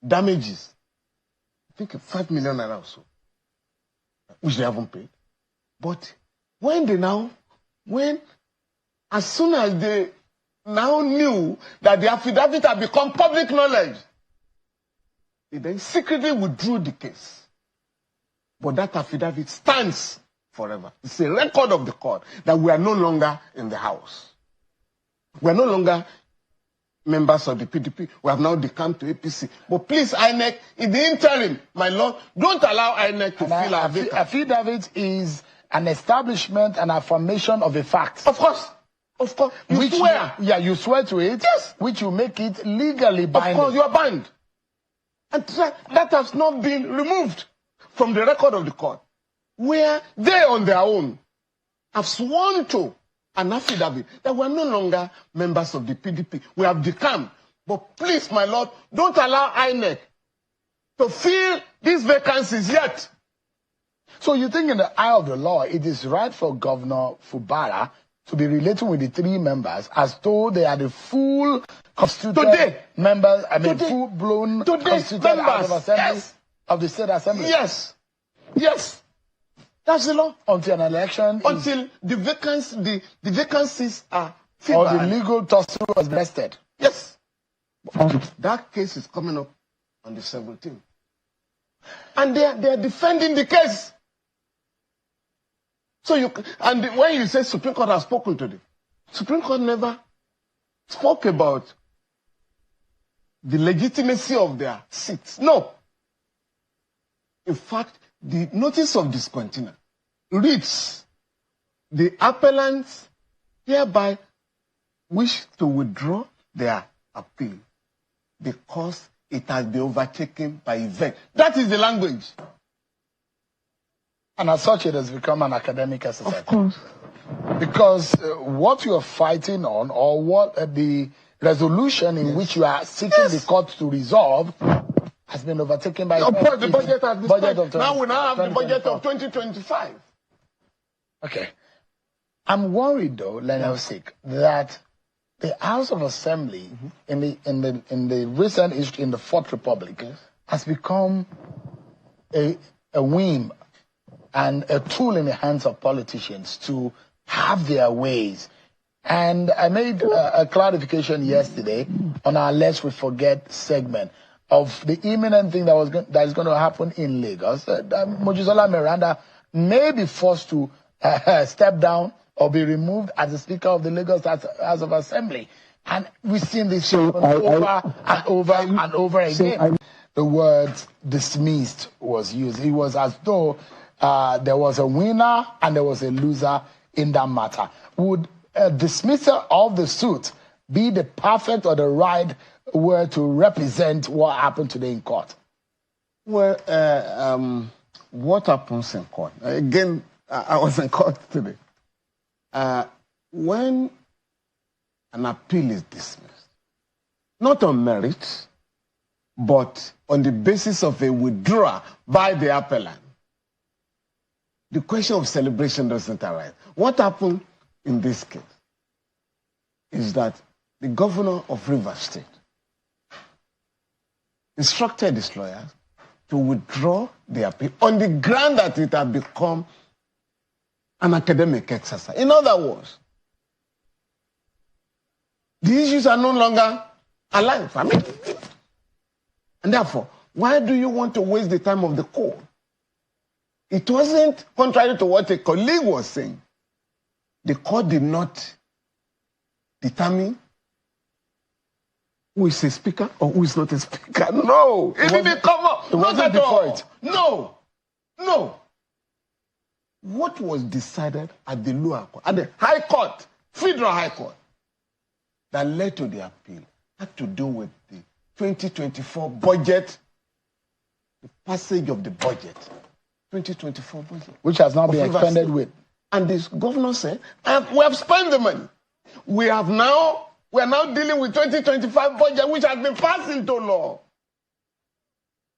Speaker 14: damages. I think 5 million naira or so, which they haven't paid. But as soon as they now knew that the affidavit had become public knowledge, they then secretly withdrew the case. But that affidavit stands forever. It's a record of the court that we are no longer in the house. We are no longer members of the PDP. We have now decamped to APC. But please, INEC, in the interim, my lord, don't allow INEC to fill our vacancy.
Speaker 12: Affidavit is an establishment, an affirmation of a fact.
Speaker 14: Of course. You swear.
Speaker 12: You swear to it.
Speaker 14: Yes.
Speaker 12: Which will make it legally binding.
Speaker 14: Of course, you are banned. And that has not been removed from the record of the court, where they on their own have sworn to an affidavit that we are no longer members of the PDP. We have decamped. But please, my Lord, don't allow INEC to fill these vacancies yet.
Speaker 12: So you think in the eye of the law, it is right for Governor Fubara to be relating with the three members as though they are the full constituted members, full-blown constituted House of Assembly of the State Assembly?
Speaker 14: Yes. Yes. That's the law.
Speaker 12: Until an election
Speaker 14: Until the vacancies are filled.
Speaker 12: Or the legal tussle was vested.
Speaker 14: Yes. That case is coming up on the 17th. And they are defending the case. So when you say Supreme Court has spoken to them, Supreme Court never spoke about the legitimacy of their seats. No. In fact, the notice of discontinuance reads, the appellants hereby wish to withdraw their appeal because it has been overtaken by event. That is the language.
Speaker 12: And as such, it has become an academic exercise.
Speaker 14: Of course.
Speaker 12: Because what you are fighting on, or what the resolution in which you are seeking the court to resolve, has been overtaken by
Speaker 14: the budget has been spent. Now we now have the budget of 2025.
Speaker 12: Okay. I'm worried though, Leonard Sick, that the House of Assembly in the recent history in the Fourth Republic has become a whim and a tool in the hands of politicians to have their ways. And I made a clarification yesterday on our Lest We Forget segment of the imminent thing that is going to happen in Lagos. Mojisola Miranda may be forced to step down or be removed as the Speaker of the Lagos House of Assembly. And we've seen this happen over and over and over again. The word dismissed was used. It was as though there was a winner and there was a loser in that matter. Would a dismissal of the suit be the perfect or the right word to represent what happened today in court?
Speaker 14: Well, what happens in court? Again, I was in court today. When an appeal is dismissed, not on merit, but on the basis of a withdrawal by the appellant, the question of celebration doesn't arise. What happened in this case is that the governor of Rivers State instructed his lawyers to withdraw the appeal on the ground that it had become an academic exercise. In other words, the issues are no longer alive. And therefore, why do you want to waste the time of the court? It wasn't contrary to what a colleague was saying. The court did not determine who is a speaker or who is not a speaker. No, it didn't come up.
Speaker 12: It wasn't before it.
Speaker 14: No. What was decided at the lower court, at the High Court, Federal High Court, that led to the appeal had to do with the 2024 budget, the passage of the budget, 2024 budget.
Speaker 12: Which has now been expanded with.
Speaker 14: And this governor said, we have spent the money. We are now dealing with 2025 budget, which has been passed into law.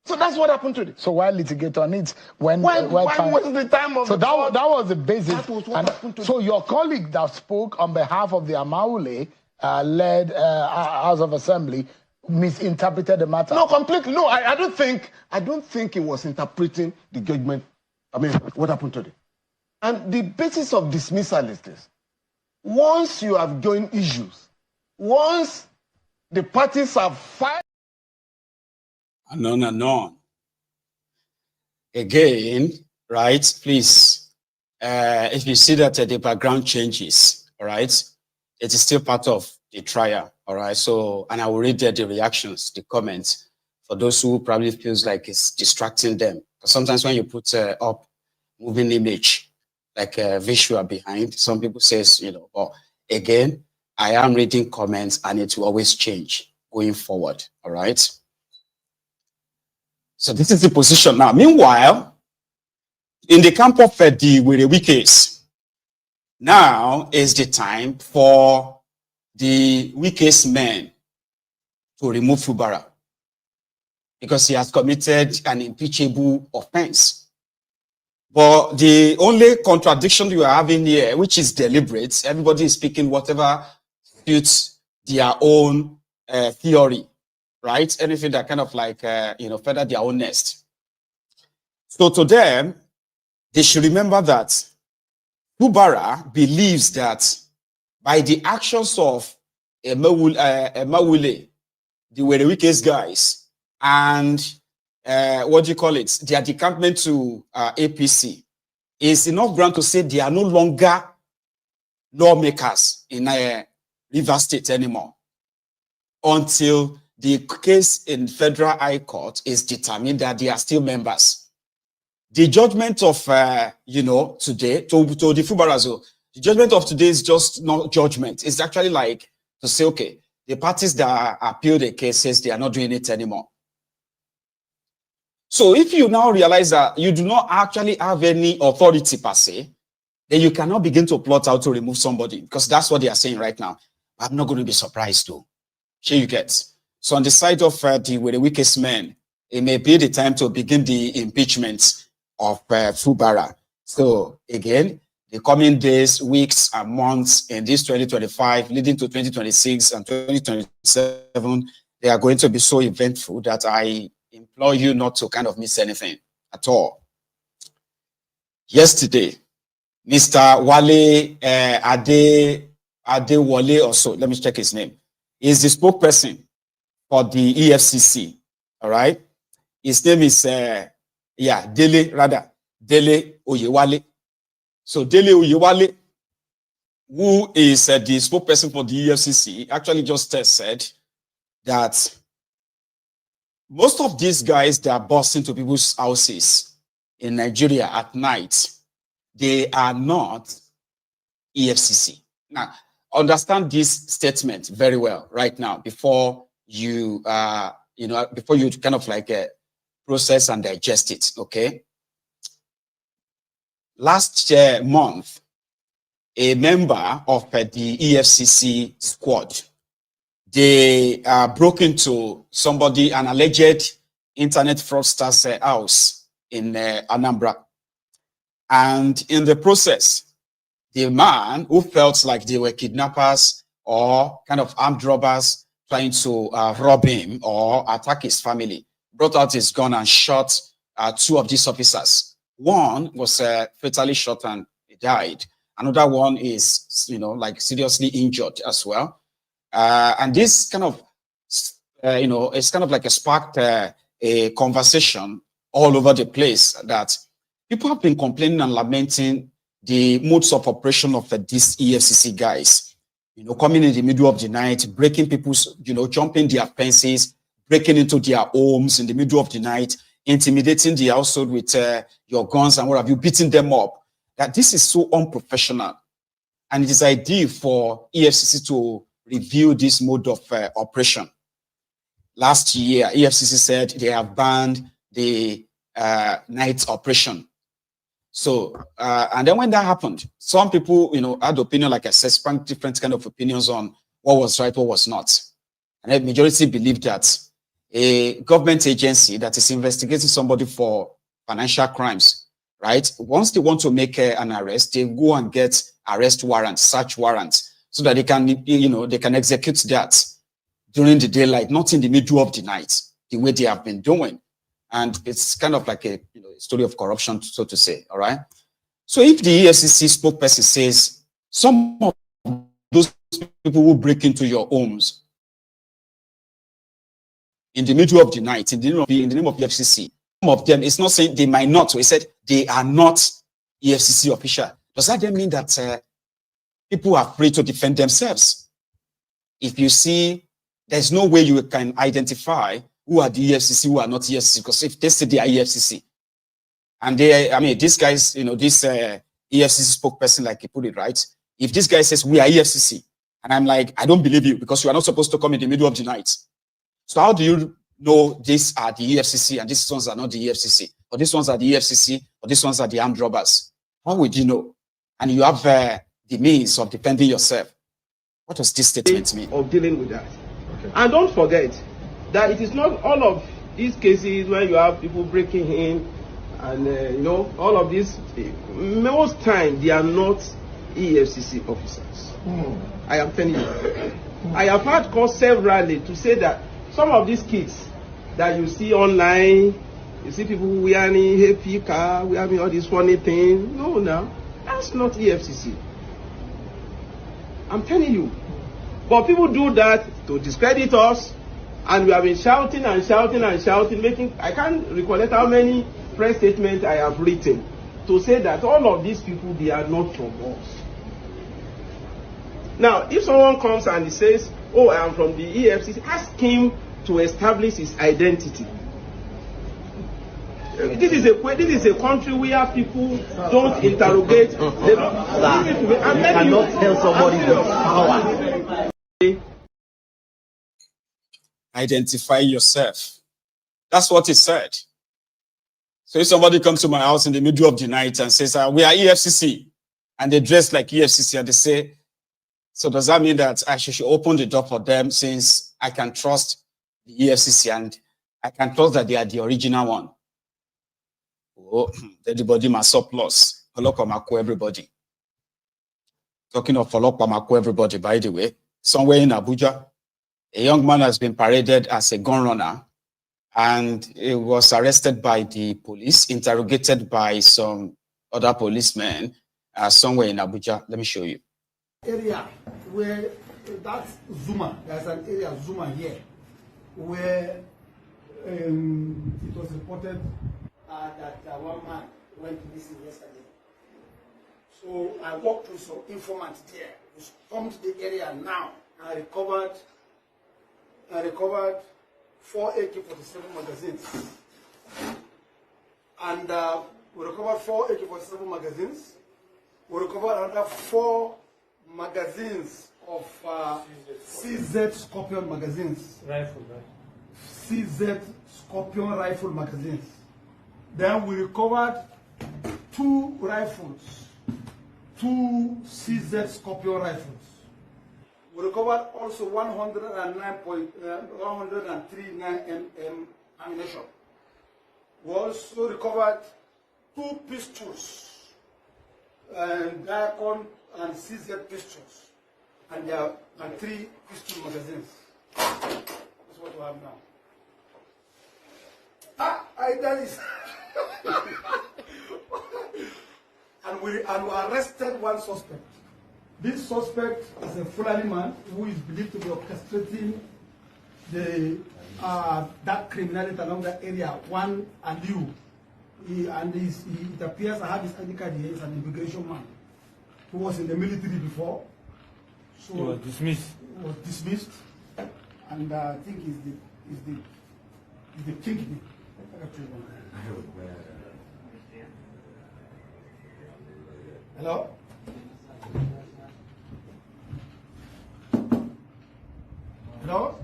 Speaker 14: So that's what happened today.
Speaker 12: So why litigate on it?
Speaker 14: Why was the time of
Speaker 12: so that was the basis.
Speaker 14: That was what happened today.
Speaker 12: So your colleague that spoke on behalf of the Amaule led House of Assembly misinterpreted the matter.
Speaker 14: No, completely. No, I don't think he was interpreting the judgment. What happened today? And the basis of dismissal is this. Once you have joined issues, once the parties have filed,
Speaker 4: and on. Again, right, please, if you see that the background changes, all right, it is still part of the trial, all right? So, and I will read the reactions, the comments, for those who probably feels like it's distracting them. But sometimes when you put up moving image, like a visual behind, some people says, but again, I am reading comments and it will always change going forward, all right? So this is the position now. Meanwhile, in the camp of the Werewi case, now is the time for the weakest men to remove Fubara because he has committed an impeachable offense. But the only contradiction you are having here, which is deliberate, everybody is speaking whatever suits their own theory, right? Anything that kind of like, feather their own nest. So to them, they should remember that Fubara believes that by the actions of Emawule, the Werewi guys, and what do you call it? Their decampment to APC is enough ground to say they are no longer lawmakers in Rivers State anymore until the case in Federal High Court is determined that they are still members. The judgment of, today, to the Fubarazo, the judgment of today is just not judgment. It's actually like to say, okay, the parties that appeal the cases, they are not doing it anymore. So if you now realize that you do not actually have any authority per se, then you cannot begin to plot how to remove somebody, because that's what they are saying right now. I'm not going to be surprised though. Here you get. So on the side of the weakest men, it may be the time to begin the impeachment of Fubara. So again, the coming days, weeks, and months in this 2025, leading to 2026 and 2027, they are going to be so eventful that I implore you not to kind of miss anything at all. Yesterday, Mr. Wale Adewale also, let me check his name, is the spokesperson for the EFCC. All right. His name is Dele Oyewale. So Dele Oyewale, who is the spokesperson for the EFCC, actually just said that most of these guys that are busting into people's houses in Nigeria at night, they are not EFCC. Now, understand this statement very well right now before you, before you kind of like process and digest it, okay? Last month, a member of the EFCC squad, they broke into somebody, an alleged internet fraudster's house in Anambra. And in the process, the man who felt like they were kidnappers or kind of armed robbers trying to rob him or attack his family, brought out his gun and shot two of these officers. One was fatally shot and he died. Another one is, seriously injured as well. And this kind of, it's kind of like a sparked a conversation all over the place that people have been complaining and lamenting the modes of operation of these EFCC guys, coming in the middle of the night, breaking people's, jumping their fences, breaking into their homes in the middle of the night, intimidating the household with your guns and what have you, beating them up. That this is so unprofessional. And it is ideal for EFCC to review this mode of operation. Last year, EFCC said they have banned the night operation. So, and then when that happened, some people, had opinion, like I said, sprang different kind of opinions on what was right, what was not. And the majority believed that a government agency that is investigating somebody for financial crimes, right? Once they want to make an arrest, they go and get arrest warrants, search warrants, so that they can, they can execute that during the daylight, not in the middle of the night, the way they have been doing. And it's kind of like a story of corruption, so to say, all right? So if the EFCC spokesperson says some of those people will break into your homes in the middle of the night, in the name of EFCC, some of them, it's not saying they might not, so he said they are not EFCC official. Does that then mean that people are free to defend themselves? If you see, there's no way you can identify who are the EFCC, who are not EFCC, because if they say they are EFCC, and they, these guys, this EFCC spokesperson, like he put it right, if this guy says we are EFCC, and I'm like, I don't believe you, because you are not supposed to come in the middle of the night. So how do you no, these are the EFCC and these ones are not the EFCC, or these ones are the EFCC, or these ones are the armed robbers? How would you know? And you have the means of defending yourself. What does this statement mean?
Speaker 15: Of dealing with that. Okay. And don't forget that it is not all of these cases where you have people breaking in and, you know, all of these, most times they are not EFCC officers. I am telling you. I have had calls severally to say that some of these kids that you see online, you see people wearing happy car, wearing all these funny things. No, that's not EFCC. I'm telling you. But people do that to discredit us, and we have been shouting and shouting and shouting, I can't recollect how many press statements I have written to say that all of these people, they are not from us. Now, if someone comes and he says, oh, I am from the EFCC, ask him to establish his identity. This is a country where people don't interrogate. They don't. You cannot tell somebody with power.
Speaker 4: Identify yourself. That's what he said. So if somebody comes to my house in the middle of the night and says, we are EFCC, and they dress like EFCC, and they say, so does that mean that I should open the door for them, since I can trust the EFCC and I can trust that they are the original one? Oh, everybody must surplus. Everybody. Talking of everybody, by the way, somewhere in Abuja, a young man has been paraded as a gun runner, and he was arrested by the police, interrogated by some other policemen somewhere in Abuja. Let me show you.
Speaker 16: Area where that's Zuma, there's an area Zuma here where it was reported that one man went missing yesterday. So I walked with some informants there who stormed the area now and recovered 4 AK-47 magazines. And we recovered 4 AK-47 magazines. We recovered another 4 magazines of CZ Scorpion magazines. Rifle, right? CZ Scorpion rifle magazines. Then we recovered 2 rifles, 2 CZ Scorpion rifles. We recovered also 103.9 mm ammunition. We also recovered 2 pistols, and Diacon and CZ pistols, and 3 pistol magazines. That's what we have now. That is. and we arrested 1 suspect. This suspect is a Fulani man who is believed to be orchestrating the dark criminality along that area. One Aliu, it appears I have his ID card here. He's an immigration man who was in the military before. So he was dismissed. He was dismissed, and I think he's the kingpin. Hello? Hello?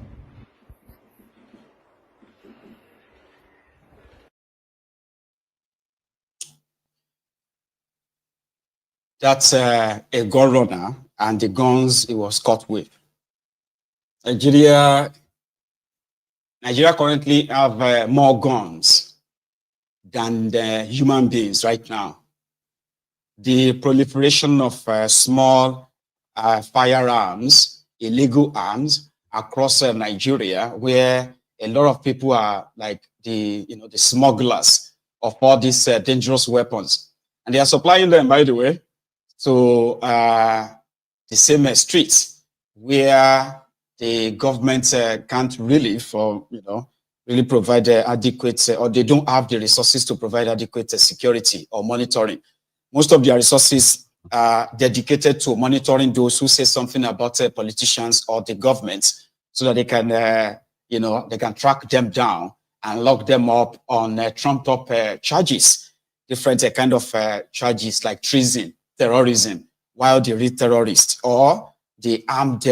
Speaker 4: That's a gun runner, and the guns he was caught with. Nigeria currently have more guns than the human beings right now. The proliferation of small firearms, illegal arms across Nigeria, where a lot of people are like the smugglers of all these dangerous weapons, and they are supplying them, by the way, to the same streets where the government can't really really provide adequate, or they don't have the resources to provide adequate security or monitoring. Most of their resources are dedicated to monitoring those who say something about politicians or the government, so that they can, they can track them down and lock them up on trumped up charges, different kind of charges like treason, terrorism, while the real terrorists or the armed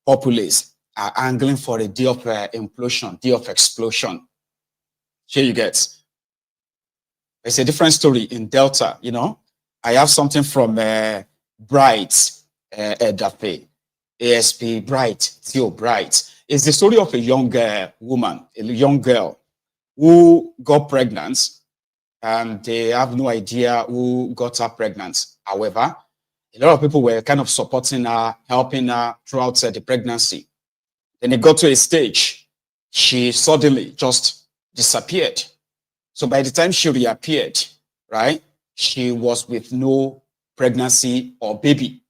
Speaker 4: populace are angling for a day of implosion, day of explosion. Here you get. It's a different story in Delta, you know. I have something from Bright, Dafe, ASP Bright, Theo Bright. It's the story of a young woman, a young girl who got pregnant, and they have no idea who got her pregnant. However, a lot of people were kind of supporting her, helping her throughout the pregnancy. Then it got to a stage, she suddenly just disappeared. So by the time she reappeared, right, she was with no pregnancy or baby.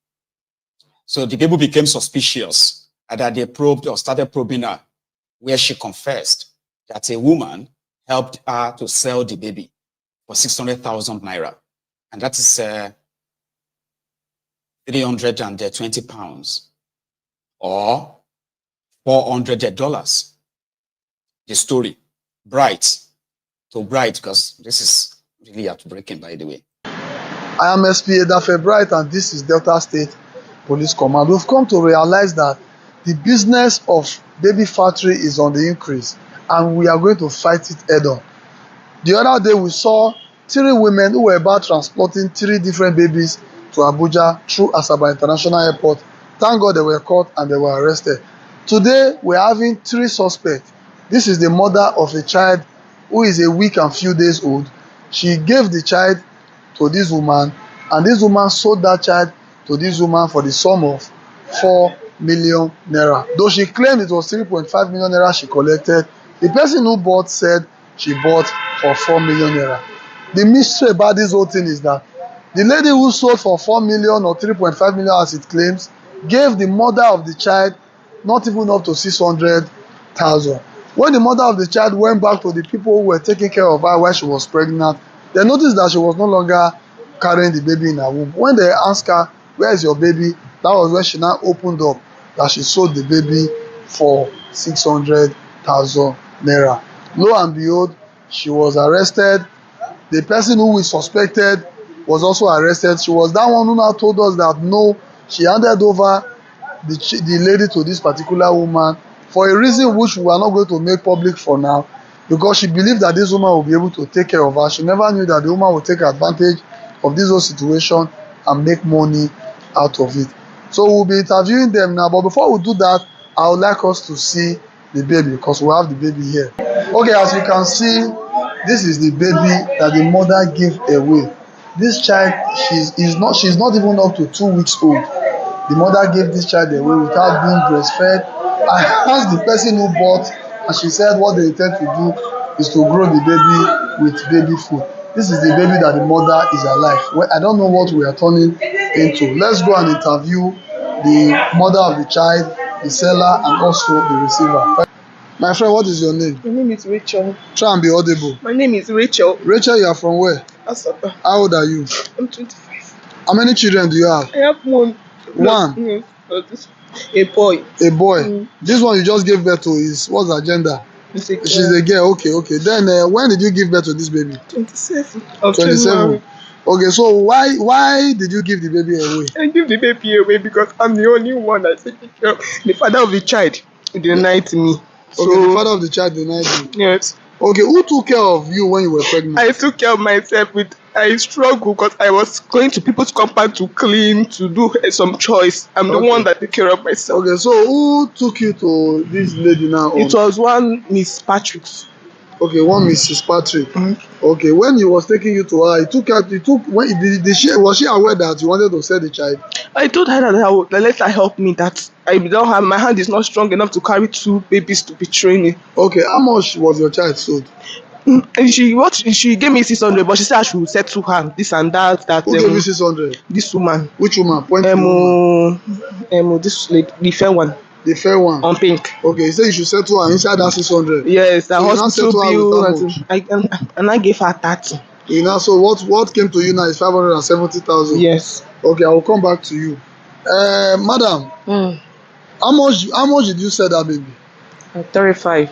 Speaker 4: So the people became suspicious, and that they probed or started probing her, where she confessed that a woman helped her to sell the baby for 600,000 naira. And that is 320 pounds or $400. The story. Bright. So Bright, because this is really heartbreaking, by the way.
Speaker 17: I am SP Edafe Bright, and this is Delta State Police Command. We've come to realize that the business of baby factory is on the increase, and we are going to fight it head on. The other day, we saw 3 women who were about transporting 3 different babies to Abuja through Asaba International Airport. Thank God they were caught and they were arrested. Today, we're having 3 suspects. This is the mother of a child who is a week and few days old. She gave the child to this woman, and this woman sold that child to this woman for the sum of 4 million naira. Though she claimed it was 3.5 million naira she collected, the person who bought said she bought for 4 million naira. The mystery about this whole thing is that the lady who sold for 4 million or 3.5 million as it claims gave the mother of the child not even up to 600,000. When the mother of the child went back to the people who were taking care of her while she was pregnant, they noticed that she was no longer carrying the baby in her womb. When they asked her, "Where is your baby?" that was when she now opened up that she sold the baby for 600,000 naira. Lo and behold, she was arrested. The person who we suspected was also arrested. She was that one who now told us that no, she handed over the lady to this particular woman for a reason which we are not going to make public for now, because she believed that this woman will be able to take care of her. She never knew that the woman would take advantage of this whole situation and make money out of it. So we'll be interviewing them now, but before we do that, I would like us to see the baby, because we have the baby here. Okay, as you can see, this is the baby that the mother gave away. This child, she's not even up to 2 weeks old. The mother gave this child away without being breastfed. I asked the person who bought, and she said what they intend to do is to grow the baby with baby food. This is the baby that the mother is alive. Well, I don't know what we are turning into. Let's go and interview the mother of the child, the seller, and also the receiver. My friend, what is your name?
Speaker 18: My name is Rachel.
Speaker 17: Try and be audible.
Speaker 18: My name is Rachel.
Speaker 17: Rachel, you are from where?
Speaker 18: Asaba.
Speaker 17: How old are you?
Speaker 18: I'm 25.
Speaker 17: How many children do you have?
Speaker 18: I have one.
Speaker 17: One?
Speaker 18: A boy.
Speaker 17: A boy. This one you just gave birth to is, what's her gender? She's a girl. Okay. Then when did you give birth to this baby?
Speaker 18: 27.
Speaker 17: 27. Okay, so why did you give the baby away?
Speaker 18: I give the baby away because I'm the only one that takes care of the father of the child. Denied me.
Speaker 17: So, okay, the father of the child denied you.
Speaker 18: Yes.
Speaker 17: Okay, who took care of you when you were pregnant?
Speaker 18: I took care of myself. I struggled because I was going to people's compound to clean, to do some chores. I'm the one that took care of myself.
Speaker 17: Okay, so who took you to this lady now?
Speaker 18: It was one Miss Patrick.
Speaker 17: Okay, one Mrs. Patrick. Okay, when he was taking you to her, was she aware that you wanted to sell the child?
Speaker 18: I told her that let her help me, that I don't have, my hand is not strong enough to carry 2 babies to be training.
Speaker 17: Okay, how much was your child sold?
Speaker 18: And she gave me 600, but she said I should settle her this and that.
Speaker 17: Who gave you 600?
Speaker 18: This woman.
Speaker 17: Which woman? Point to
Speaker 18: this lady, the fair one.
Speaker 17: The fair one.
Speaker 18: On pink.
Speaker 17: Okay, you say you should settle her inside that 600.
Speaker 18: Yes, the
Speaker 17: so
Speaker 18: hospital bill. And I gave her 30.
Speaker 17: You know, so what came to you now is 570,000.
Speaker 18: Yes.
Speaker 17: Okay, I will come back to you. Madam. How much did you sell that baby?
Speaker 18: 35.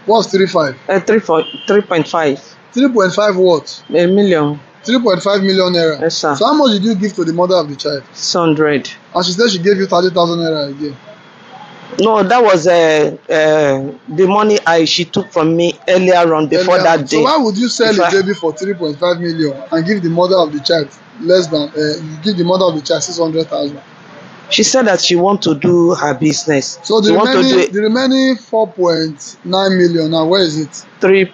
Speaker 17: What's 35?
Speaker 18: 3.5.
Speaker 17: 3.5 what?
Speaker 18: A million.
Speaker 17: 3.5 million naira.
Speaker 18: Yes, sir.
Speaker 17: So how much did you give to the mother of the child?
Speaker 18: 600.
Speaker 17: And she said she gave you 30,000 naira again.
Speaker 19: No, that was the money she took from me earlier on before that day.
Speaker 17: So why would you sell
Speaker 19: If
Speaker 17: a baby for 3.5 million and give the mother of the child less than you give the mother of the child 600,000?
Speaker 19: She said that she want to do her business.
Speaker 17: So the remaining 4.9 million now, where is it? 3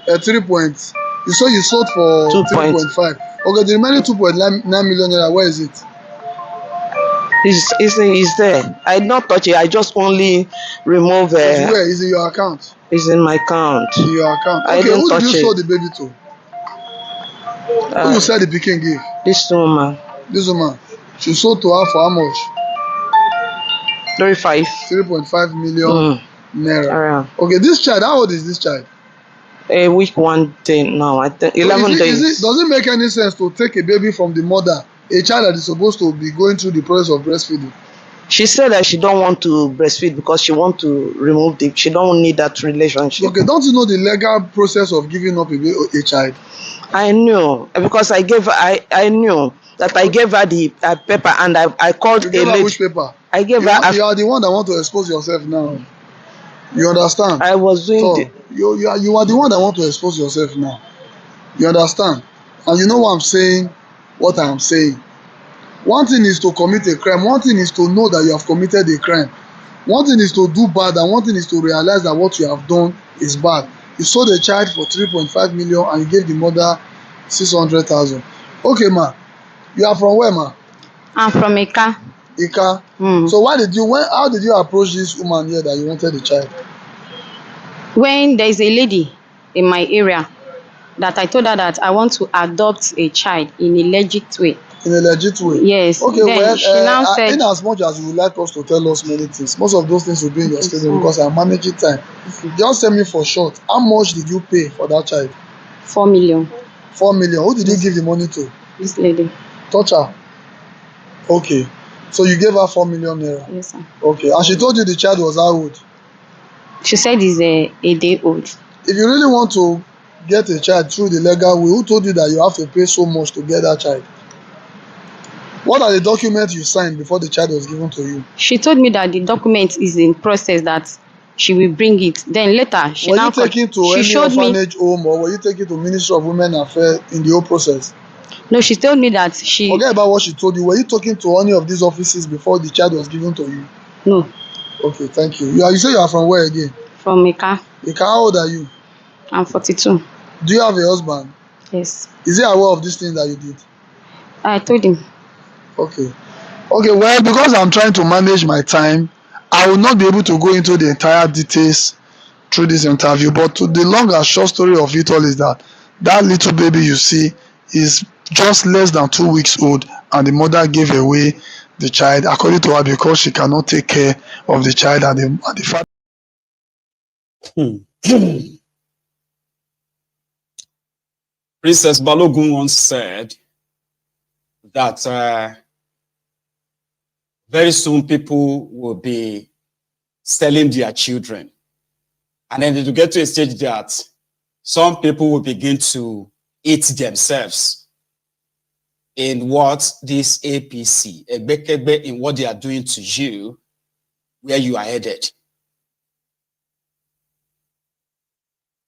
Speaker 17: point. You sold for 3.5. Okay, the remaining 2.9 million naira, where is it?
Speaker 19: It's there. I did not touch it. I just only remove.
Speaker 17: Where is it in your account?
Speaker 19: It's in my account.
Speaker 17: In your account.
Speaker 19: I
Speaker 17: Okay,
Speaker 19: didn't
Speaker 17: who
Speaker 19: touch
Speaker 17: did you
Speaker 19: it.
Speaker 17: sold the baby to? Who you said the pikin give?
Speaker 19: This woman.
Speaker 17: This woman. She sold to her for how much? 3.5 million naira. Okay, this child, how old is this child?
Speaker 19: A week 1 day now. I think 11 days.
Speaker 17: Does it make any sense to take a baby from the mother, a child that is supposed to be going through the process of breastfeeding?
Speaker 19: She said that she don't want to breastfeed because she want to remove she don't need that relationship.
Speaker 17: Okay, don't you know the legal process of giving up a child?
Speaker 19: I knew because I gave her. I knew that I gave her the paper and I called
Speaker 17: you gave her which paper?
Speaker 19: I gave her.
Speaker 17: You are the one that want to expose yourself now. You understand?
Speaker 19: I was doing.
Speaker 17: So, you are the one that want to expose yourself now. You understand? And you know what I'm saying? What I am saying. One thing is to commit a crime. One thing is to know that you have committed a crime. One thing is to do bad, and one thing is to realize that what you have done is bad. You sold a child for 3.5 million and you gave the mother 600,000. Okay, ma. You are from where, ma?
Speaker 20: I'm from Ika.
Speaker 17: Ika. So how did you approach this woman here that you wanted the child?
Speaker 20: When there is a lady in my area that I told her that I want to adopt a child in a legit way.
Speaker 17: In a legit way?
Speaker 20: Yes.
Speaker 17: Okay,
Speaker 20: then
Speaker 17: well,
Speaker 20: she now said,
Speaker 17: in as much as you would like us to tell us many things, most of those things will be in your statement because I'm managing time. Just tell me for short, how much did you pay for that child?
Speaker 20: 4 million.
Speaker 17: 4 million. Who did you give the money to?
Speaker 20: This lady.
Speaker 17: Touch her. Okay. So you gave her 4 million naira?
Speaker 20: Yes, sir.
Speaker 17: Okay. And she told you the child was how old?
Speaker 20: She said he's a day old.
Speaker 17: If you really want to get a child through the legal way, who told you that you have to pay so much to get that child? What are the documents you signed before the child was given to you?
Speaker 20: She told me that the document is in process, that she will bring it. Then later, she
Speaker 17: were you taken to any orphanage home or were you taken to Ministry of Women Affairs in the whole process?
Speaker 20: No, she told me that she...
Speaker 17: Forget about what she told you. Were you talking to any of these offices before the child was given to you?
Speaker 20: No.
Speaker 17: Okay, thank you. You say you are from where again?
Speaker 20: From Ika.
Speaker 17: Ika, how old are you?
Speaker 20: I'm 42.
Speaker 17: Do you have a husband?
Speaker 20: Yes.
Speaker 17: Is he aware of this thing that you did?
Speaker 20: I told him.
Speaker 17: Okay. Okay, well, because I'm trying to manage my time, I will not be able to go into the entire details through this interview, but to the long and short story of it all is that little baby you see is just less than 2 weeks old, and the mother gave away the child, according to her, because she cannot take care of the child and the father.
Speaker 4: Princess Balogun once said that very soon people will be selling their children. And then to get to a stage that some people will begin to eat themselves in what this APC, in what they are doing to you, where you are headed.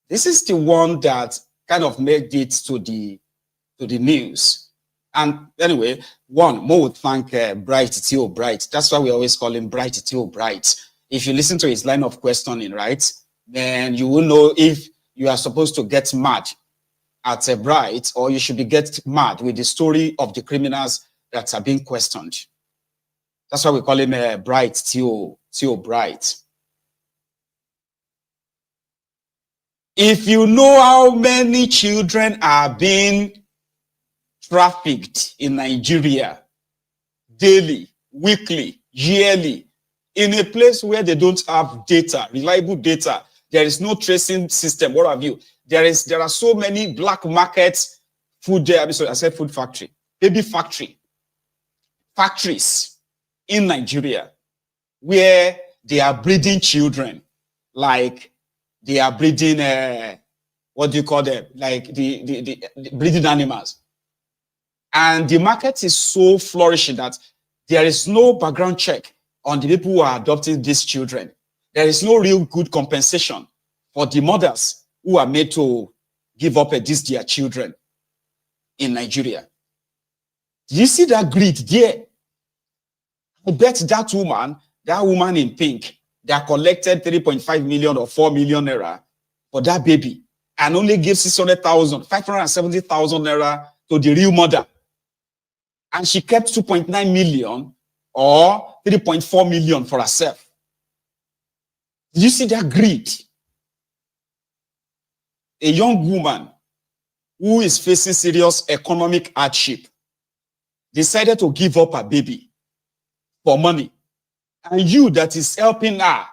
Speaker 4: This is the one that kind of made it to the news. And anyway, more would thank Bright T.O. Bright. That's why we always call him Bright T.O. Bright. If you listen to his line of questioning, right, then you will know if you are supposed to get mad at a Bright, or you should be get mad with the story of the criminals that are being questioned. That's why we call him Bright T.O. Bright. If you know how many children are being trafficked in Nigeria daily, weekly, yearly, in a place where they don't have data, reliable data, there is no tracing system, what have you. There are so many black markets, food there. I said food factory, baby factories in Nigeria where they are breeding children, like they are breeding, what do you call them? Like the breeding animals. And the market is so flourishing that there is no background check on the people who are adopting these children. there is no real good compensation for the mothers who are made to give up their children in Nigeria. Do you see that greed there? I bet that woman in pink, that collected 3.5 million or 4 million naira for that baby and only gave 600,000, 570,000 naira to the real mother. And she kept 2.9 million or 3.4 million for herself. Did you see that greed? A young woman who is facing serious economic hardship decided to give up her baby for money. And you that is helping her,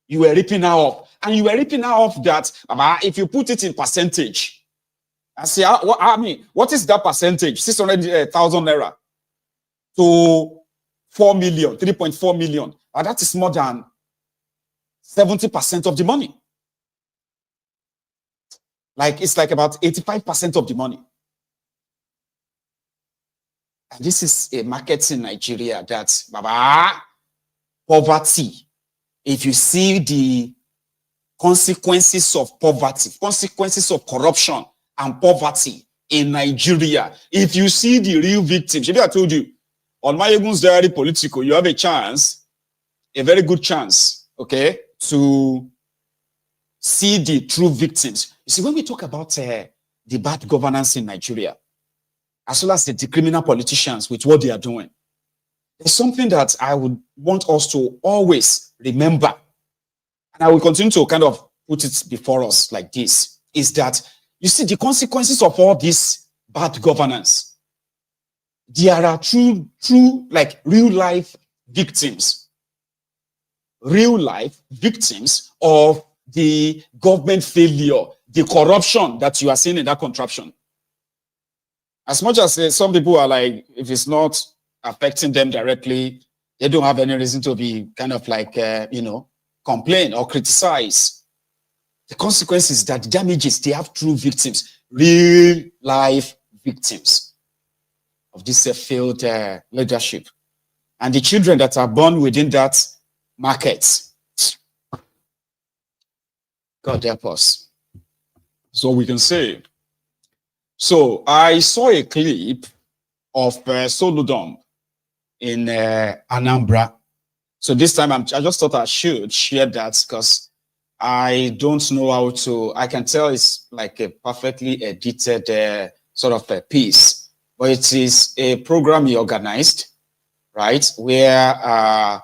Speaker 4: you were ripping her off. And you were ripping her off that, if you put it in percentage, I say, what is that percentage? 600,000 naira to 4 million, 3.4 million. That is more than 70% of the money. It's like about 85% of the money. And this is a market in Nigeria that, poverty. If you see the consequences of poverty, consequences of corruption and poverty in Nigeria, if you see the real victims, maybe I told you, on Mayegun's Diary Political, you have a chance, a very good chance, okay, to see the true victims. You see, when we talk about the bad governance in Nigeria, as well as the criminal politicians with what they are doing, there's something that I would want us to always remember, and I will continue to kind of put it before us like this, is that, you see, the consequences of all this bad governance, there are true, like real-life victims. Real-life victims of the government failure, the corruption that you are seeing in that contraption. As much as some people are like, if it's not affecting them directly, they don't have any reason to be kind of like, complain or criticize. The consequences that damages, they have true victims, real life victims of this failed leadership. And the children that are born within that market, God help us. So we can say. So I saw a clip of Soludom in Anambra. So this time I just thought I should share that because I don't know how to, I can tell it's like a perfectly edited sort of a piece, but it is a program he organized, right, where our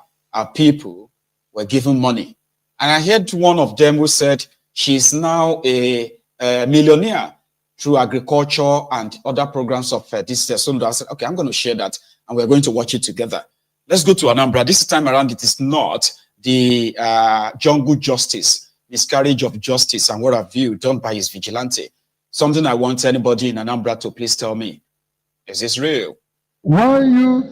Speaker 4: people were given money. And I heard one of them who said she's now a millionaire through agriculture and other programs of this. So I said, okay, I'm going to share that and we're going to watch it together. Let's go to Anambra. This time around, it is not the jungle justice, miscarriage of justice and what have you done by his vigilante. Something I want anybody in Anambra to please tell me. Is this real?
Speaker 21: One youth,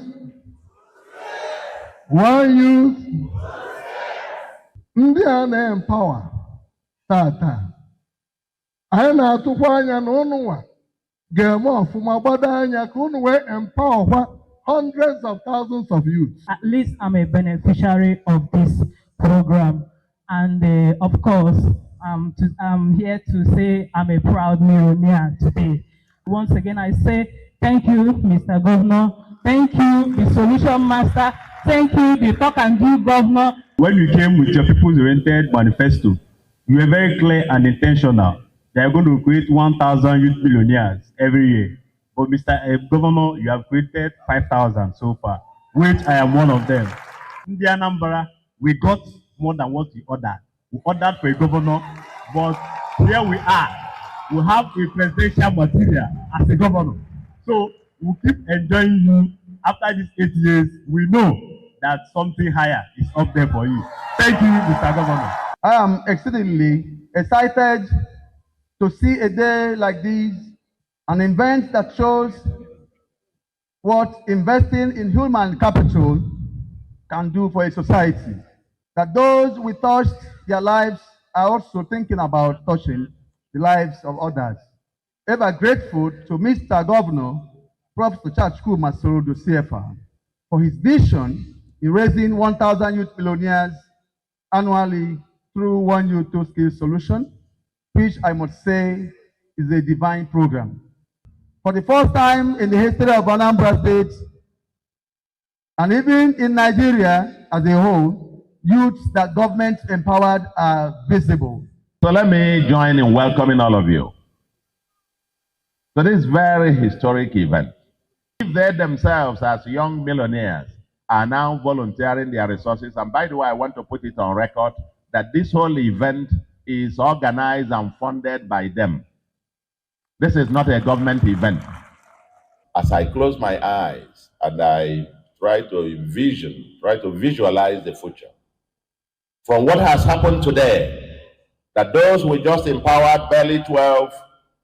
Speaker 21: ndị a na-empower tata. Anyị na-atụkwa anya na unu nwa ga-eme ọfụma gbado anya ka unu wee empower hundreds of thousands of youth.
Speaker 22: At least I'm a beneficiary of this program, and of course, I'm here to say I'm a proud millionaire today. Once again, I say thank you, Mr. Governor. Thank you, the Solution Master. Thank you, the Talk and Do Governor.
Speaker 23: When you came with your People's-Oriented Manifesto, you were very clear and intentional. They are going to create 1,000 youth millionaires every year. But Mr. Governor, you have created 5,000 so far, which I am one of them. In the Anambra, we got more than what we ordered. We ordered for a governor, but here we are. We have a presidential material as a governor. So we'll keep enjoying you. After these 8 years, we know that something higher is up there for you. Thank you, Mr. Governor.
Speaker 21: I am exceedingly excited to see a day like this, an event that shows what investing in human capital can do for a society. That those we touched their lives are also thinking about touching the lives of others. Ever grateful to Mr. Governor, Professor Ojukwu Masorodo CFR, for his vision in raising 1,000 youth millionaires annually through one youth two skills solution, which I must say is a divine program. For the first time in the history of Anambra State, and even in Nigeria as a whole, youths that government empowered are visible.
Speaker 1: So let me join in welcoming all of you to this very historic event. If they themselves as young millionaires are now volunteering their resources, and by the way, I want to put it on record that this whole event is organized and funded by them. This is not a government event. As I close my eyes and I try to visualize the future, from what has happened today, that those we just empowered barely 12,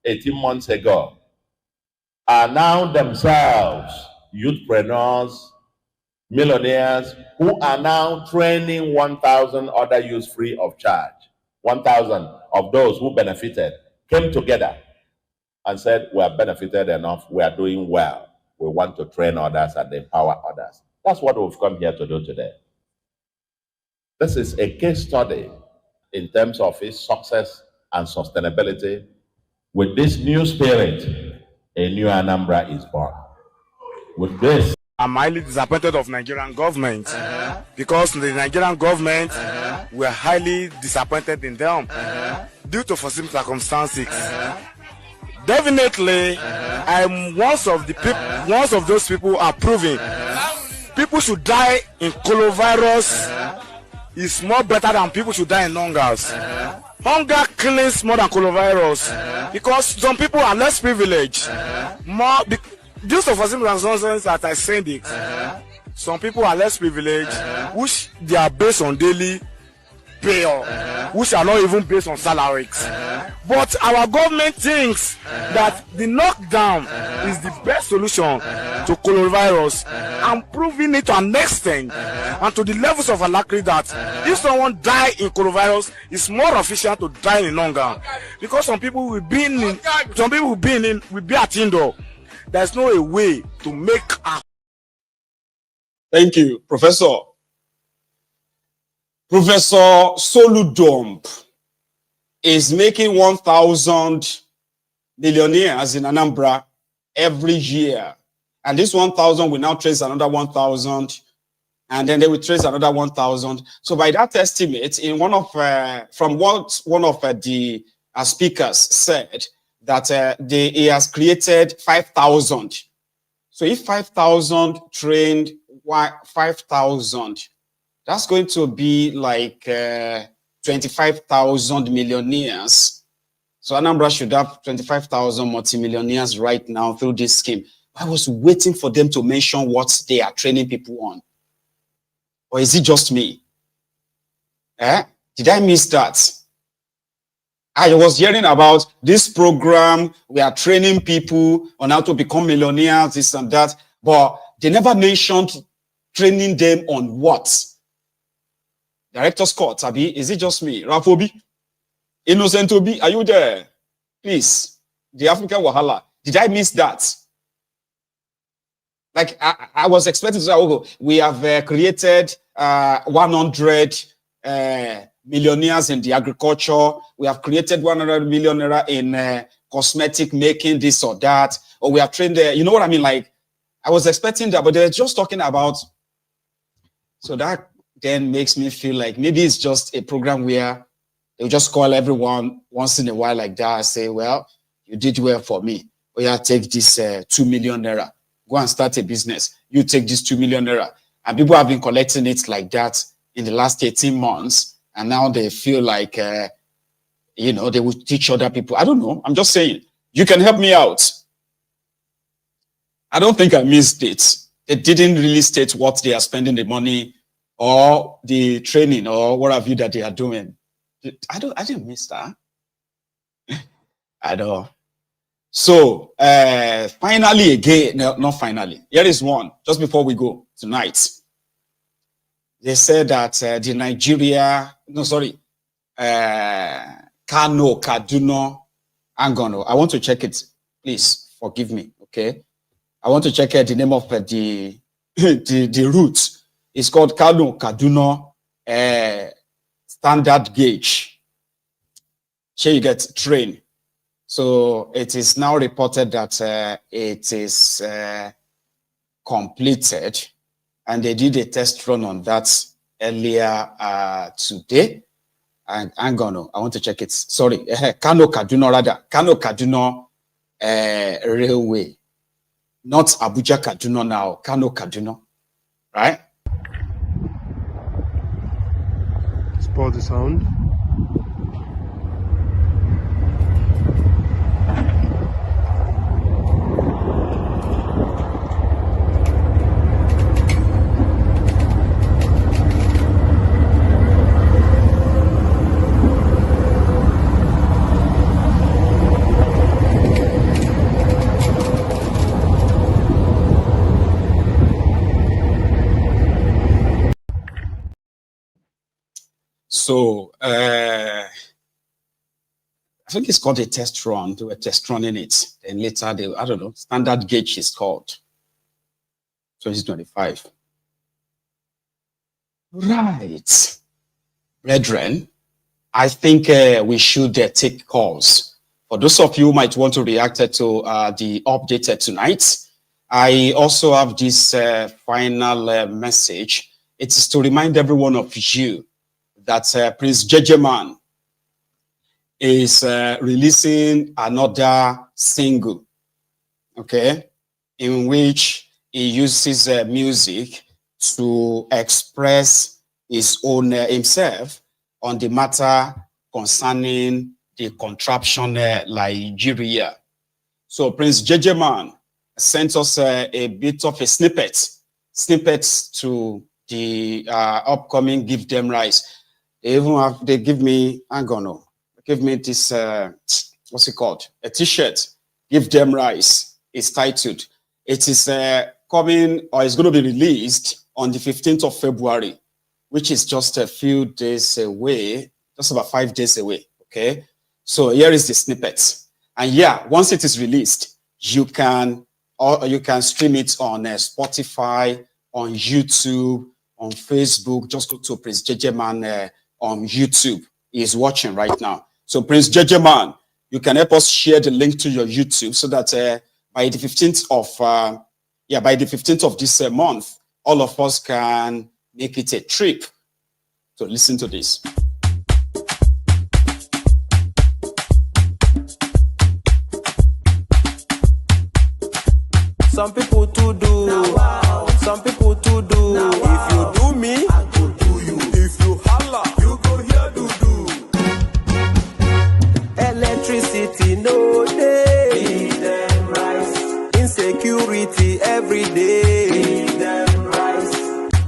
Speaker 1: 18 months ago are now themselves youthpreneurs, millionaires, who are now training 1,000 other youths free of charge. 1,000 of those who benefited came together and said, we have benefited enough, we are doing well. We want to train others and empower others. That's what we've come here to do today. This is a case study in terms of its success and sustainability. With this new spirit, a new Anambra is born. With this,
Speaker 5: I'm highly disappointed of Nigerian government because the Nigerian government were highly disappointed in them due to foreseen circumstances. Definitely, I'm one of those people are proving people should die in coronavirus is more better than people should die in hungers. Hunger kills more than coronavirus because some people are less privileged. Due to foreseen circumstances that I said it, some people are less privileged, which they are based on daily pay, which are not even based on salaries. But our government thinks that the lockdown is the best solution to coronavirus, and proving it to an extent and to the levels of alacrity that if someone die in coronavirus, it's more efficient to die in hunger, because some people will be at indoor. There's no a way to make a.
Speaker 4: Thank you, Professor. Professor Soludomp is making 1,000 millionaires in Anambra every year. And this 1,000 will now trace another 1,000, and then they will trace another 1,000. So by that estimate, in one of from what one of the speakers said, that he has created 5,000. So if 5,000 trained 5,000, that's going to be like 25,000 millionaires. So Anambra should have 25,000 multimillionaires right now through this scheme. I was waiting for them to mention what they are training people on. Or is it just me? Did I miss that? I was hearing about this program. We are training people on how to become millionaires, this and that. But they never mentioned training them on what? Director Scott, Abi, is it just me? Rafobi? Innocent Obi, are you there? Please. The African Wahala. Did I miss that? Like, I was expecting to say, oh, we have created 100 millionaires in the agriculture. We have created 100 millionaires in cosmetic making, this or that. Or we have trained, you know what I mean? Like, I was expecting that, but they're just talking about. So that then makes me feel like maybe it's just a program where they'll just call everyone once in a while like that and say, well, you did well for me. Oh yeah, take this 2 million naira. Go and start a business. You take this 2 million naira. And people have been collecting it like that in the last 18 months. And now they feel like, you know, they will teach other people. I don't know. I'm just saying, you can help me out. I don't think I missed it. They didn't really state what they are spending the money or the training or what have you that they are doing. I didn't miss that. I don't. So, finally again, no, not finally. Here is one, just before we go tonight. They said that the Nigeria, no, sorry, Kanu Kanu. I want to check it. Please forgive me, okay? I want to check the name of the route It's called Kanu Kanu standard gauge. Here you get train. So it is now reported that it is completed, and they did a test run on that earlier today. And I want to check it. Sorry, Kanu Kanu rather. Kanu Kanu railway, not Abuja Kaduna now. Kanu Kanu, right?
Speaker 2: Pause the sound.
Speaker 4: So I think it's called a test run. They were test running it. And later they, I don't know, standard gauge is called 2025. Right. Brethren, I think we should take calls. For those of you who might want to react to the update tonight, I also have this final message. It is to remind every one of you that Prince Jejeman is releasing another single, okay, in which he uses music to express his own himself on the matter concerning the contraption Nigeria. So Prince Jejeman sent us a bit of a snippets to the upcoming Give Them Rights. They give me, give me this, what's it called? A t-shirt, Give Them Rights, is titled. It is coming, or it's going to be released on the 15th of February, which is just a few days away, just about 5 days away, okay? So here is the snippet. And yeah, once it is released, you can stream it on Spotify, on YouTube, on Facebook. Just go to Prince Jejeman on YouTube. He is watching right now. So Prince Jejeman, you can help us share the link to your YouTube so that by the 15th of this month, all of us can make it a trip. So listen to this.
Speaker 3: Some people to do, some people to do. If you do me, I go do you. If you holla, you go here do. Electricity no day, Give them rights. Insecurity every day, Give them rights.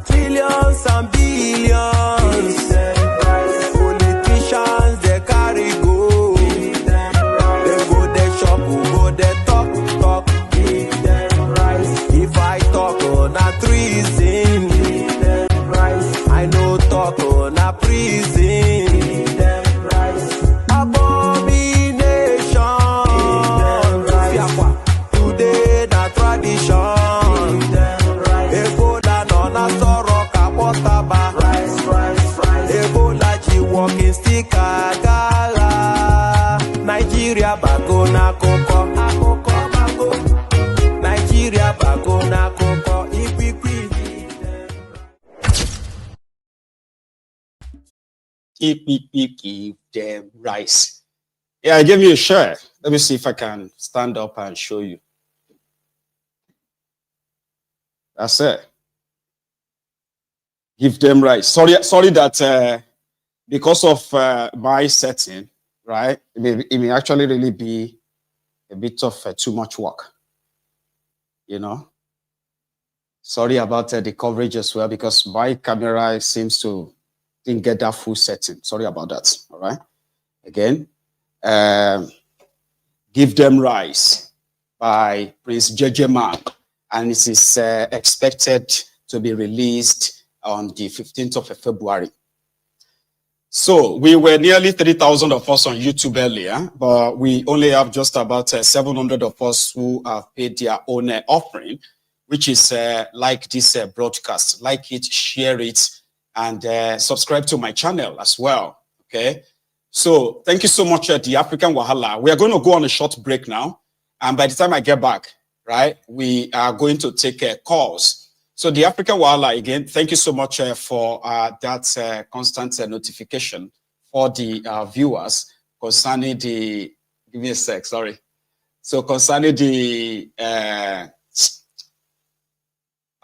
Speaker 3: Trillions and billions, Give them rights. Politicians they carry go, Give them rights. They go they shop, go they talk. If I talk on a treason, I know talk on a prison. Abomination. Today na tradition. Ebola nona soro kapotaba. Ebola ji walking stick agala. Nigeria bagona koko. Nigeria bagona koko.
Speaker 4: Give them rice. Yeah, I gave you a share. Let me see if I can stand up and show you. That's it. Give them rice. Sorry that because of my setting, right? It may actually really be a bit of too much work. You know, sorry about the coverage as well, because my camera seems to didn't get that full setting. Sorry about that. All right. Again, Give Them Rice by Prince Jejeman, and it is expected to be released on the 15th of February. So we were nearly 3,000 of us on YouTube earlier, but we only have just about 700 of us who have paid their own offering, which is like this broadcast. Like it, share it, and subscribe to my channel as well. Okay. So thank you so much, the African Wahala. We are going to go on a short break now. And by the time I get back, right, we are going to take calls. So the African Wahala, again, thank you so much for that constant notification for the viewers concerning the, give me a sec, sorry. So concerning the,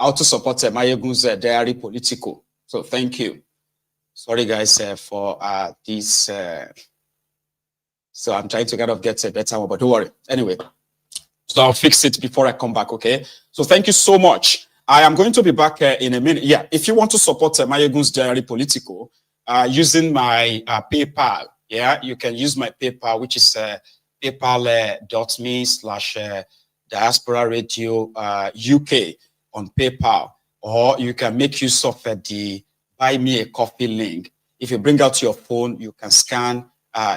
Speaker 4: how to support Mayegun's diary political. So thank you. Sorry guys for this. So I'm trying to kind of get a better one, but don't worry. Anyway, so I'll fix it before I come back, okay? So thank you so much. I am going to be back in a minute. Yeah, if you want to support Mayegun's diary political using my PayPal, yeah, you can use my PayPal, which is paypal.me/diaspora radio UK on PayPal, or you can make use of the buy me a coffee link. If you bring out your phone, you can scan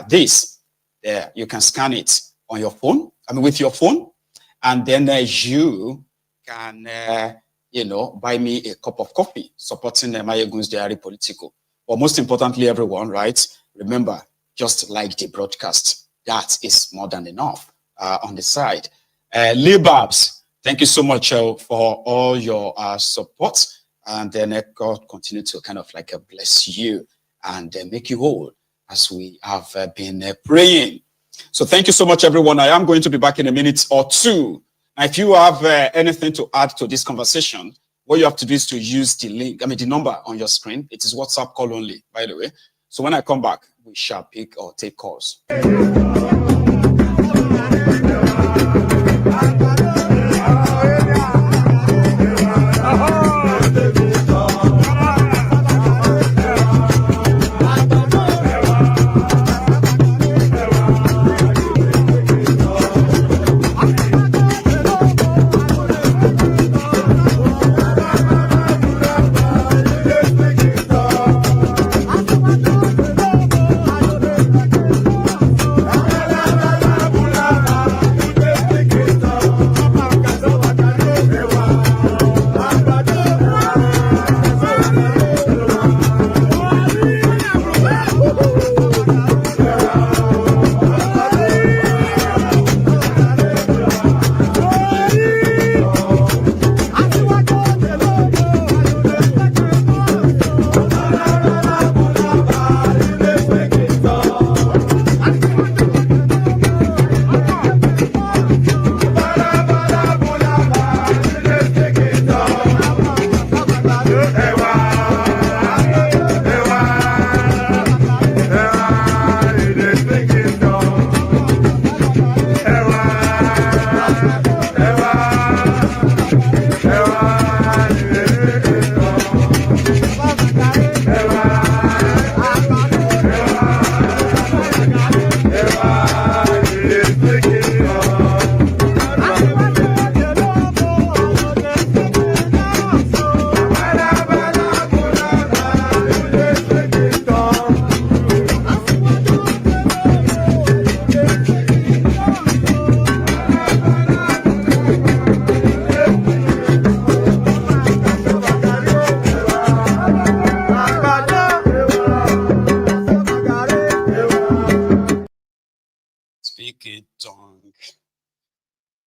Speaker 4: this. There, you can scan it on your phone. I mean, with your phone, and then you can, you know, buy me a cup of coffee, supporting Mayegun's diary political. But most importantly, everyone, right? Remember, just like the broadcast, that is more than enough on the side. Libabs, thank you so much for all your support. And then God continue to kind of like bless you and make you whole as we have been praying. So thank you so much, everyone. I am going to be back in a minute or two. Now, if you have anything to add to this conversation, what you have to do is to use the link, I mean, the number on your screen. It is WhatsApp call only, by the way. So when I come back, we shall pick or take calls.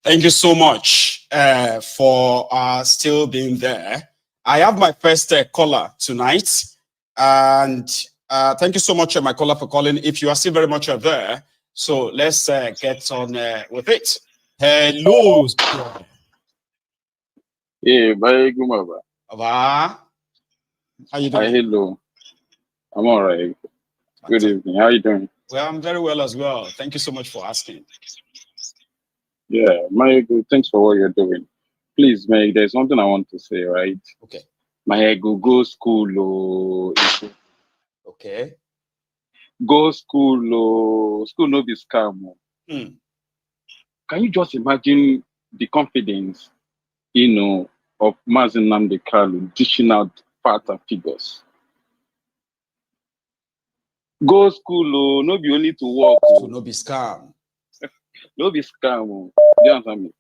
Speaker 4: Thank you so much for still being there. I have my first caller tonight, and thank you so much, my caller, for calling. If you are still very much there, so let's get on with it. Hello.
Speaker 6: Hey, bye, Gumaba.
Speaker 4: How you doing?
Speaker 6: Hello. I'm all right. Good evening. How are you doing?
Speaker 4: Well, I'm very well as well. Thank you so much for asking.
Speaker 6: Yeah, Mayego, thanks for what you're doing. Please, Meg, there's something I want to say, right?
Speaker 4: Okay.
Speaker 6: Mayego, go school.
Speaker 4: Okay.
Speaker 6: Go school. School no be scam.
Speaker 4: Hmm.
Speaker 6: Can you just imagine the confidence, you know, of Mazi Nnamdi Kanu dishing out facts and figures? Go school, no be only to work.
Speaker 4: So no be scam.
Speaker 6: No be scam. Do you understand me?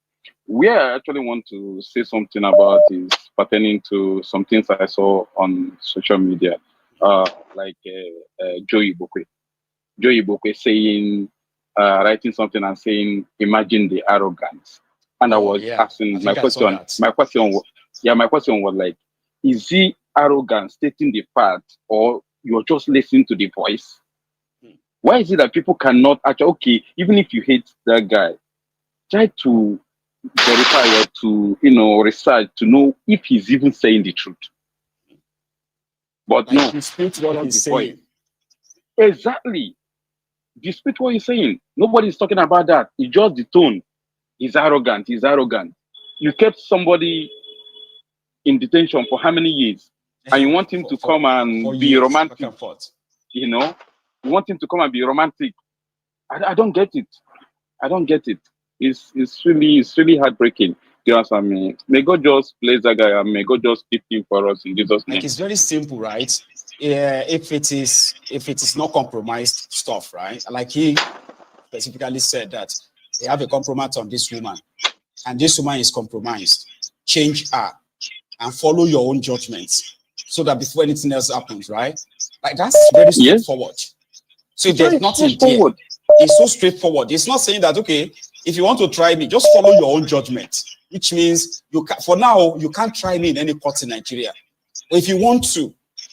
Speaker 6: where I actually want to say something about is pertaining to some things I saw on social media, like Joey Bokwe. Joey Bokwe saying, writing something and saying, "Imagine the arrogance." And I was asking my question. My question was like, is he arrogant, stating the fact, or you're just listening to the voice? Why is it that people cannot actually, okay, even if you hate that guy, try to verify or to, research to know if he's even saying the truth. But no,
Speaker 4: dispute what he's saying.
Speaker 6: Exactly. Dispute what he's saying. Nobody's talking about that. It's just the tone. He's arrogant. He's arrogant. You kept somebody in detention for how many years? And you want him to come and be romantic. You want him to come and be romantic. I don't get it. I don't get it. It's really heartbreaking. You understand me? May God just bless that guy and may God just keep him for us in Jesus' name.
Speaker 4: Like, it's very simple, right? If it is not compromised stuff, right? Like he specifically said that they have a compromise on this woman, and this woman is compromised. Change her and follow your own judgments, so that before anything else happens, right? Like, that's very straightforward. So if there's nothing there, it's so straightforward. It's not saying that, okay, if you want to try me, just follow your own judgment, which means for now, you can't try me in any court in Nigeria. But if you want to,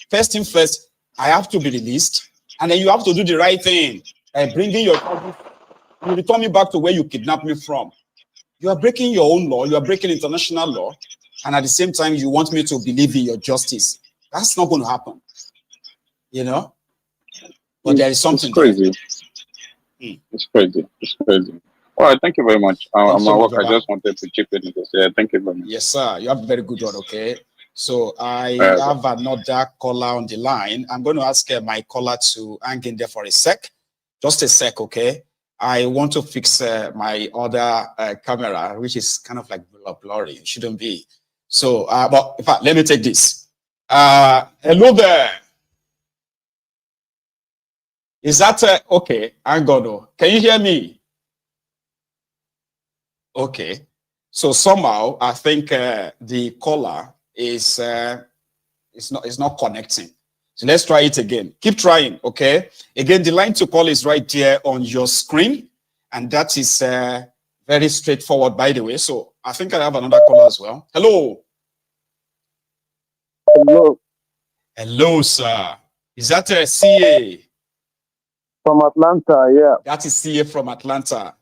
Speaker 4: first thing first, I have to be released, and then you have to do the right thing by bringing you return me back to where you kidnapped me from. You are breaking your own law, you are breaking international law, and at the same time, you want me to believe in your justice. That's not going to happen, But there is something.
Speaker 6: It's crazy. It's crazy. It's crazy. All right, thank you very much. I'm at work. I just wanted to chip in this. Yeah, thank you very much.
Speaker 4: Yes, sir. You have a very good one, okay? So I have another caller on the line. I'm going to ask my caller to hang in there for a sec. Just a sec, okay? I want to fix my other camera, which is kind of like blurry. It shouldn't be. So, but in fact, let me take this. Hello there. Is that okay? I'm gonna. Can you hear me? Okay. So somehow I think the caller is not connecting. So let's try it again. Keep trying. Okay. Again, the line to call is right there on your screen, and that is very straightforward, by the way. So I think I have another caller as well. Hello.
Speaker 7: Hello.
Speaker 4: Hello, sir. Is that a CA?
Speaker 7: From Atlanta, yeah.
Speaker 4: That is CA from Atlanta.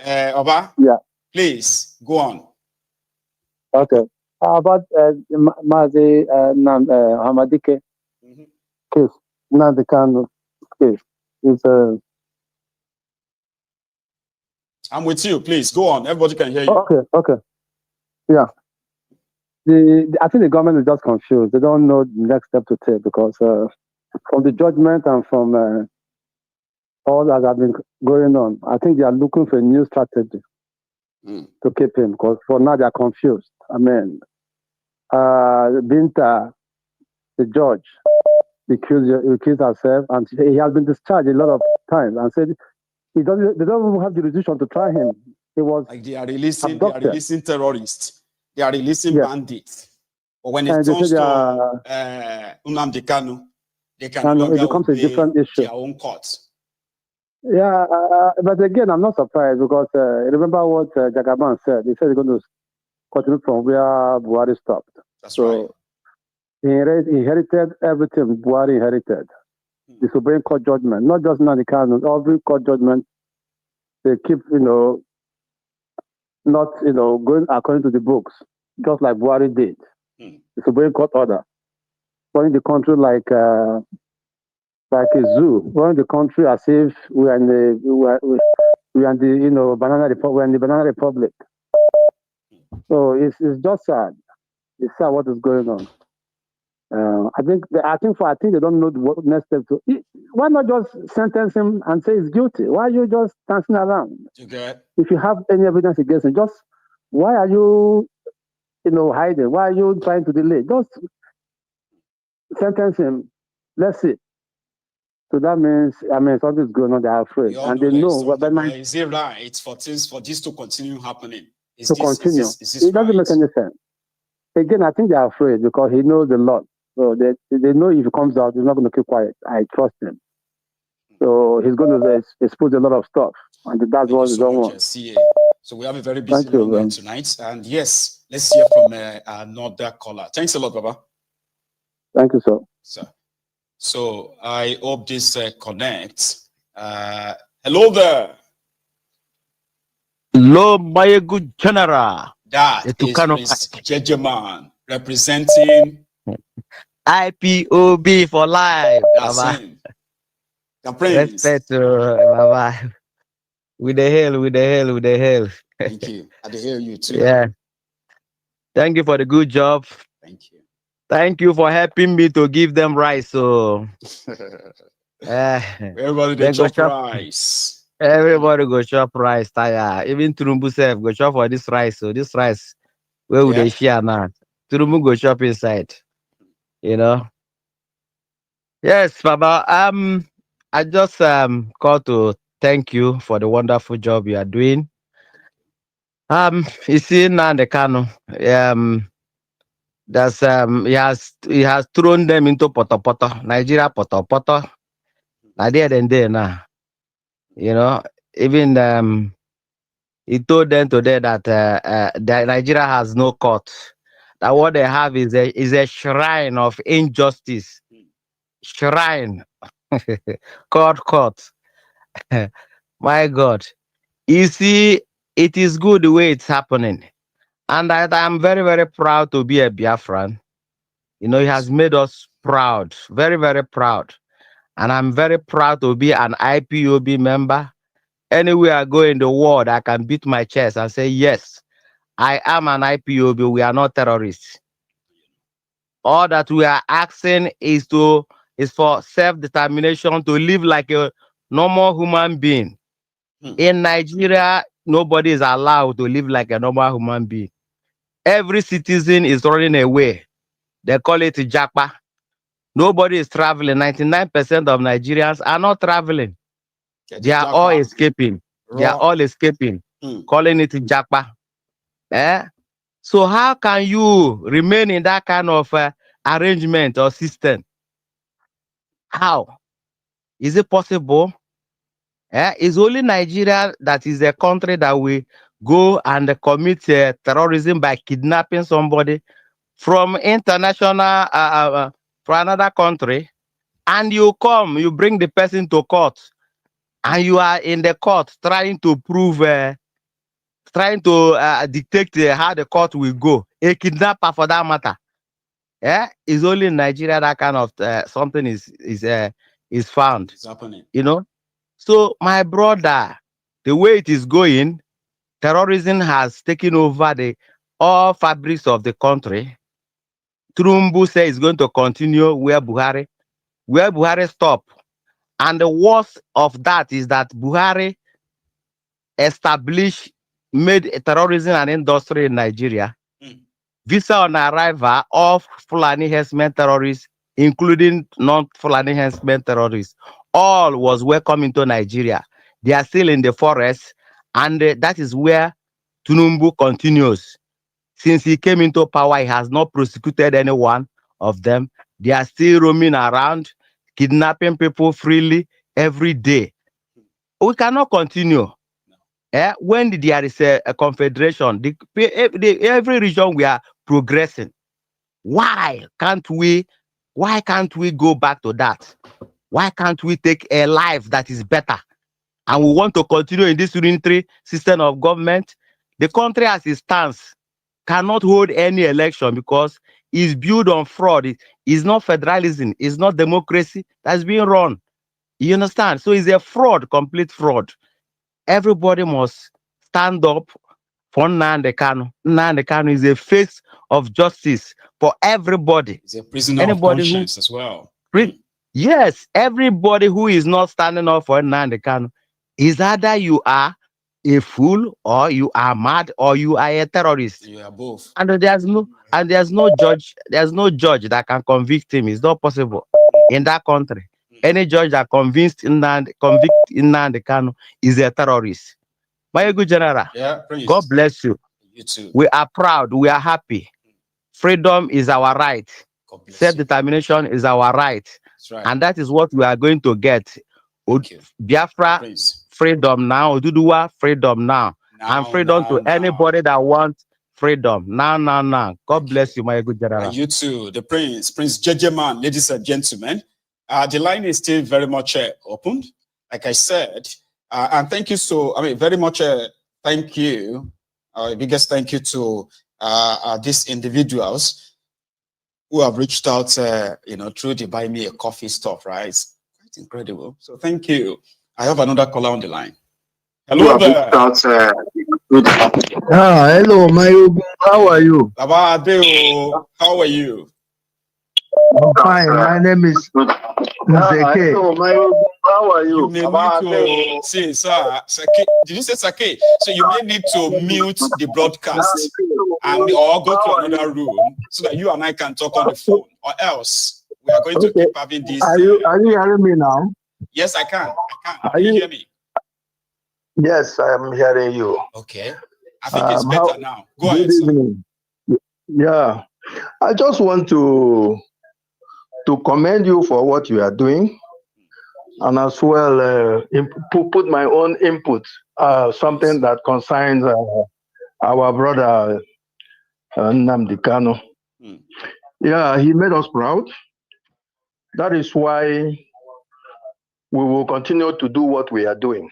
Speaker 4: Oba?
Speaker 7: Yeah.
Speaker 4: Please, go on.
Speaker 7: Okay. About Mazi Nnamdi case, Nnamdi Kanu case.
Speaker 4: I'm with you. Please, go on. Everybody can hear you.
Speaker 7: Okay. Yeah. I think the government is just confused. They don't know the next step to take because from the judgment and from all that have been going on, I think they are looking for a new strategy to keep him because for now they are confused. I mean, Binta, the judge, accused herself, and he has been discharged a lot of times and said they don't even have jurisdiction to try him. He was
Speaker 4: like they are releasing terrorists. They are releasing bandits. But when it comes to Nnamdi Kanu, they can no longer obey their own courts.
Speaker 7: Yeah, but again, I'm not surprised because remember what Jagaban said. He said he's going to continue from where Buhari stopped.
Speaker 4: That's right.
Speaker 7: He inherited everything Buhari inherited. The Supreme Court judgment, not just Nnamdi Kanu, every court judgment, they keep, not, going according to the books, just like Buhari did. The Supreme Court order. Running the country like a zoo, running the country as if we are in the banana republic. So it's just sad. It's sad what is going on. I think they don't know what next step to. Why not just sentence him and say he's guilty? Why are you just dancing around?
Speaker 4: Okay.
Speaker 7: If you have any evidence against him, just why are you, hiding? Why are you trying to delay? Just sentence him. Let's see. So that means, something's going on. They're afraid, and they know.
Speaker 4: Is it right for this to continue happening?
Speaker 7: to continue. It doesn't make any sense. Again, I think they are afraid because he knows a lot. So they know if he comes out, he's not going to keep quiet. I trust him. So he's going to expose a lot of stuff. And that's what he don't want.
Speaker 4: So we have a very busy program tonight. And yes, let's hear from another caller. Thanks a lot, Baba.
Speaker 7: Thank you, sir.
Speaker 4: So I hope this connects. Hello there.
Speaker 8: Hello, my good general.
Speaker 4: That is Jejeman representing
Speaker 8: IPOB for life.
Speaker 4: That's him.
Speaker 8: Respect to Baba. With the hell.
Speaker 4: Thank you. I hear you too.
Speaker 8: Yeah. Thank you for the good job.
Speaker 4: Thank you.
Speaker 8: Thank you for helping me to give them rice. So
Speaker 4: everybody they chop rice.
Speaker 8: Everybody go chop rice. Tire. Even Turumbu self go chop for this rice. So this rice, where would they share now? Turumbu go chop inside. You know. Yes, Baba. I just called to thank you for the wonderful job you are doing. You see Nnamdi Kanu. He has thrown them into poto. Nigeria poto. Now there now. You know, even he told them today that Nigeria has no court. That what they have is a shrine of injustice. Shrine. court. My God. You see, it is good the way it's happening. And I'm very, very proud to be a Biafran. You know, he has made us proud. Very, very proud. And I'm very proud to be an IPOB member. Anywhere I go in the world, I can beat my chest and say, yes, I am an IPOB. We are not terrorists. All that we are asking is for self-determination to live like a normal human being. In Nigeria, nobody is allowed to live like a normal human being. Every citizen is running away. They call it Japa. Nobody is traveling. 99% of Nigerians are not traveling. They are all escaping. They are all escaping, calling it Japa. So how can you remain in that kind of arrangement or system? How? Is it possible? It's only Nigeria that is a country that will go and commit terrorism by kidnapping somebody from international, from another country, and you bring the person to court, and you are in the court trying to prove, trying to dictate how the court will go. A kidnapper, for that matter. It's only in Nigeria that kind of something is found.
Speaker 4: It's happening.
Speaker 8: You know. So my brother, the way it is going, terrorism has taken over all fabrics of the country. Trumbu says it's going to continue where Buhari stopped. And the worst of that is that Buhari made terrorism an industry in Nigeria. Visa on arrival of Fulani herdsmen terrorists, including non-Fulani herdsmen terrorists, all was welcome into Nigeria. They are still in the forest, and that is where Tinubu continues. Since he came into power, he has not prosecuted any one of them. They are still roaming around, kidnapping people freely every day. We cannot continue. When there is a confederation, every region we are progressing. Why can't we go back to that? Why can't we take a life that is better? And we want to continue in this unitary system of government. The country as it stands cannot hold any election because it's built on fraud. It's not federalism. It's not democracy that's being run. You understand? So it's a fraud, complete fraud. Everybody must stand up for Nnamdi Kanu. Nnamdi Kanu is a face of justice for everybody.
Speaker 4: He's a prisoner of conscience as well.
Speaker 8: Yes, everybody who is not standing up for Nnamdi Kanu is either you are a fool or you are mad or you are a terrorist.
Speaker 4: You are both.
Speaker 8: And there's no judge that can convict him. It's not possible in that country. Any judge that convict Nnamdi Kanu is a terrorist. My good general, God bless you.
Speaker 4: You too.
Speaker 8: We are proud. We are happy. Freedom is our right. Self-determination is our right.
Speaker 4: That's right.
Speaker 8: And that is what we are going to get. Biafra, freedom now. Oduduwa, freedom now. And freedom to anybody that wants freedom. Now. God bless you, my good general.
Speaker 4: And you too, the Prince Jejeman, ladies and gentlemen. The line is still very much opened, like I said. And thank you very much. Thank you. Biggest thank you to these individuals who have reached out, through the Buy Me a Coffee stuff, right? It's quite incredible. So thank you. I have another caller on the line. Hello there.
Speaker 9: Hello, Mayogu. How are you?
Speaker 4: How are you?
Speaker 9: I'm fine. My name is Nzeke. Hello, Mayogu. How are you?
Speaker 4: You may need to see, sir. Did you say Sake? So you may need to mute the broadcast or go to another room so that you and I can talk on the phone, or else we are going to keep having this.
Speaker 9: Are you hearing me now?
Speaker 4: Yes, I can. Can you hear me?
Speaker 9: Yes, I am hearing you.
Speaker 4: Okay. I think it's better now. Go ahead, sir.
Speaker 9: Yeah. I just want to commend you for what you are doing, and as well put my own input, something that concerns our brother Nnamdi Kanu. Yeah, he made us proud. That is why we will continue to do what we are doing,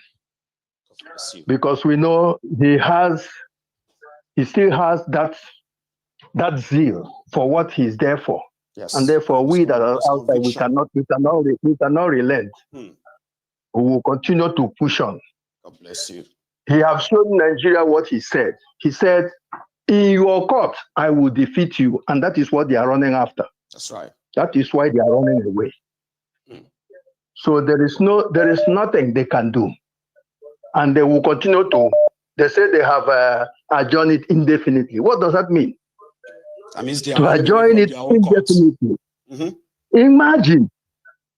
Speaker 9: because we know he still has that zeal for what he's there for. Yes. And therefore, we that are outside, we cannot relent. We will continue to push on.
Speaker 4: God bless you.
Speaker 9: He has shown Nigeria what he said. He said, in your court, I will defeat you. And that is what they are running after.
Speaker 4: That's right.
Speaker 9: That is why they are running away. So there is nothing they can do. And they will continue they say they have adjourned it indefinitely. What does that mean?
Speaker 4: That means they
Speaker 9: to adjourn it indefinitely. Imagine.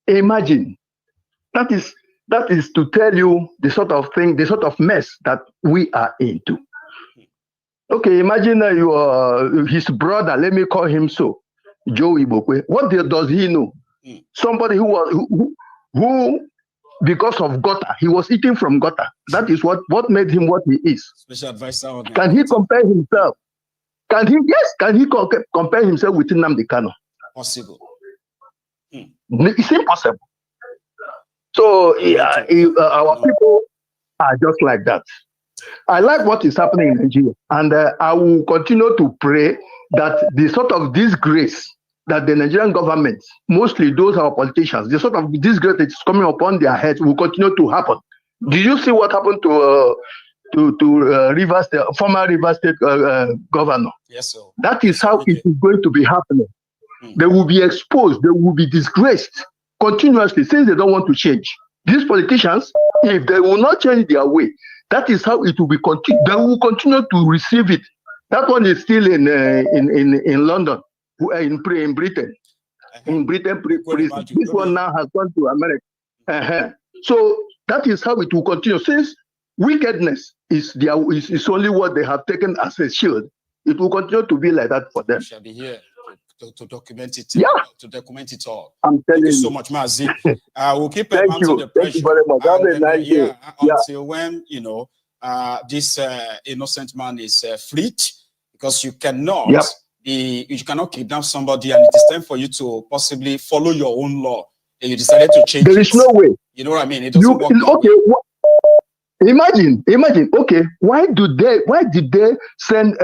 Speaker 9: That is to tell you the sort of mess that we are into. Okay, imagine you are his brother, let me call him so, Joe Ibokwe. What does he know? Somebody who because of gutter, he was eating from gutter. That is what made him what he is.
Speaker 4: Special advisor on
Speaker 9: Can he compare himself? Can he compare himself with Nnamdi Kanu?
Speaker 4: Possible.
Speaker 9: It's impossible. So our people are just like that. I like what is happening in Nigeria, and I will continue to pray that the sort of disgrace that the Nigerian government, mostly those our politicians, the sort of disgrace that is coming upon their heads will continue to happen. Do you see what happened to Rivers State, former Rivers State governor?
Speaker 4: Yes, sir.
Speaker 9: That is how it is going to be happening. They will be exposed. They will be disgraced continuously since they don't want to change. These politicians, if they will not change their way, that is how it will be continued. They will continue to receive it. That one is still in London, in Britain. In Britain, this one now has gone to America. So that is how it will continue. Since wickedness is only what they have taken as a shield, it will continue to be like that for them.
Speaker 4: We shall be here to document it.
Speaker 9: Yeah.
Speaker 4: To document it all.
Speaker 9: I'm telling
Speaker 4: you so much, Mazi. We'll keep a man under pressure.
Speaker 9: Thank you very much. Have a nice day.
Speaker 4: Until when this innocent man is freed, because you cannot you cannot kidnap somebody, and it is time for you to possibly follow your own law, and you decided to change.
Speaker 9: There is no way.
Speaker 4: You know what I mean? It doesn't work.
Speaker 9: Okay. Imagine. Okay, why did they send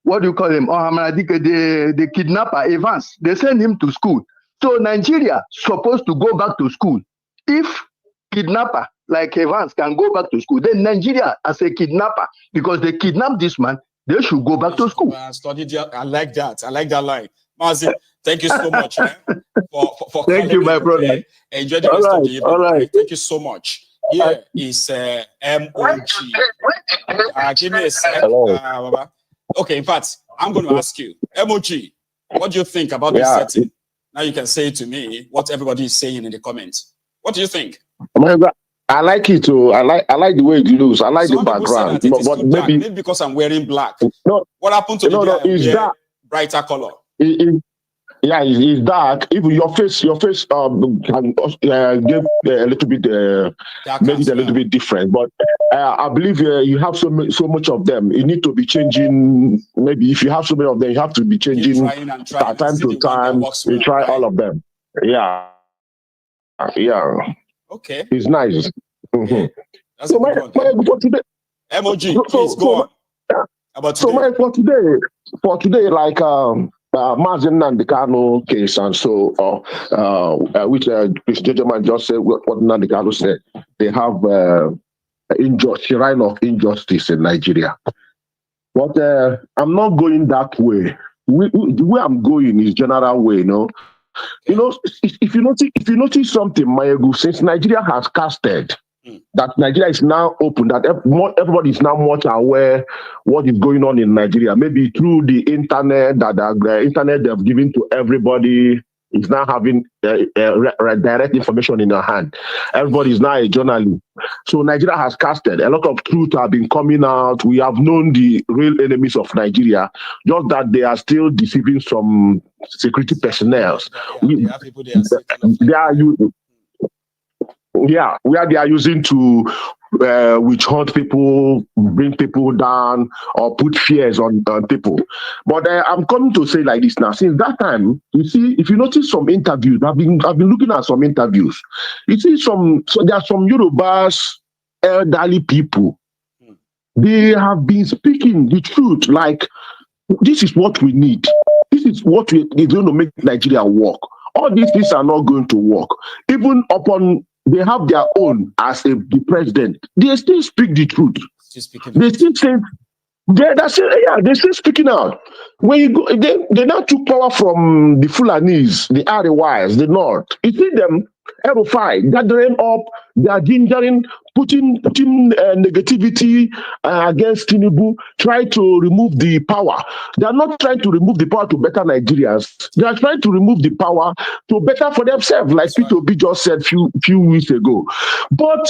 Speaker 9: what do you call him? The kidnapper Evans. They send him to school. So Nigeria supposed to go back to school. If kidnapper like Evans can go back to school, then Nigeria as a kidnapper, because they kidnapped this man, they should go back to school.
Speaker 4: I like that. I like that line. Mazi, thank you so much for
Speaker 9: thank you, my brother.
Speaker 4: Enjoy the rest of the evening. All right. Thank you so much. Here is MOG. Give me a second. Okay, in fact, I'm going to ask you, MOG, what do you think about this setting? Now you can say to me what everybody is saying in the comments. What do you think?
Speaker 10: I like it too. I like the way it looks. I like
Speaker 4: Some
Speaker 10: the
Speaker 4: people say
Speaker 10: background.
Speaker 4: that it is
Speaker 10: But
Speaker 4: too dark.
Speaker 10: maybe
Speaker 4: Maybe because I'm wearing black.
Speaker 10: no,
Speaker 4: What happened to the day I
Speaker 10: it's
Speaker 4: wear
Speaker 10: dark.
Speaker 4: brighter color?
Speaker 10: Yeah, it's dark. Even your face can give a little bit, make it a little bit different. But I believe you have so much of them. You need to be changing. Maybe if you have so many of them, you have to be changing
Speaker 4: Trying
Speaker 10: time to time. You try all of them. Yeah, yeah.
Speaker 4: Okay,
Speaker 10: it's nice.
Speaker 4: Yeah. That's
Speaker 10: So
Speaker 4: a good one.
Speaker 10: for today,
Speaker 4: MOG, please go on. About today.
Speaker 10: So for today, like Mazi Nnamdi Kanu case, and so which this gentleman just said what Nnamdi Kanu said. They have shrine of injustice in Nigeria, but I'm not going that way. The way I'm going is general way, you know. You know, if you notice something, Mayegu, since Nigeria has casted. That Nigeria is now open, that everybody is now much aware what is going on in Nigeria. Maybe through the internet, that the internet they've given to everybody is now having direct information in your hand. Everybody is now a journalist. So Nigeria has casted. A lot of truth have been coming out. We have known the real enemies of Nigeria, just that they are still deceiving some security personnel. They are using. Yeah, where they are using to witch hunt people, bring people down, or put fears on people. But I'm coming to say like this now. Since that time, you see, if you notice some interviews, I've been looking at some interviews. You see so there are some Yorubas, elderly people. They have been speaking the truth. Like, this is what we need. This is what is going to make Nigeria work. All these things are not going to work. Even upon they have their own as the president. They still speak the truth. They still say they're still speaking out. When you go, they now took power from the Fulanis, the Ariwires, the North. You see them Erufai gathering up, they are gingering, putting negativity against Tinubu, try to remove the power. They are not trying to remove the power to better Nigerians. They are trying to remove the power to better for themselves, like P2B just said few weeks ago. But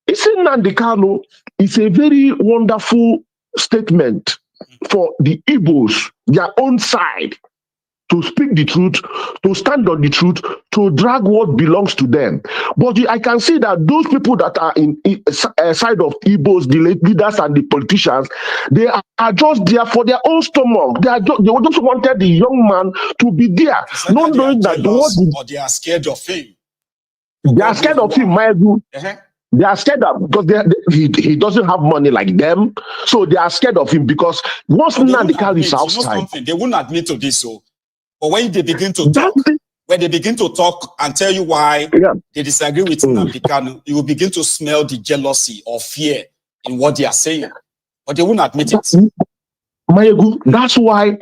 Speaker 10: Nnamdi Kanu is a very wonderful statement for the Igbos, their own side, to speak the truth, to stand on the truth, to drag what belongs to them. But I can see that those people that are in side of Igbos, the leaders and the politicians, they are just there for their own stomach. They just wanted the young man to be there, not knowing that
Speaker 4: or they are scared of him.
Speaker 10: They are scared of him, my good. They are scared of because he doesn't have money like them, so they are scared of him because once Nnamdi Kanu is outside,
Speaker 4: they won't admit to this. So, but when they begin to talk, and tell you why they disagree with Nnamdi Kanu, you will begin to smell the jealousy or fear in what they are saying, but they won't admit it.
Speaker 10: Mayegu, that's why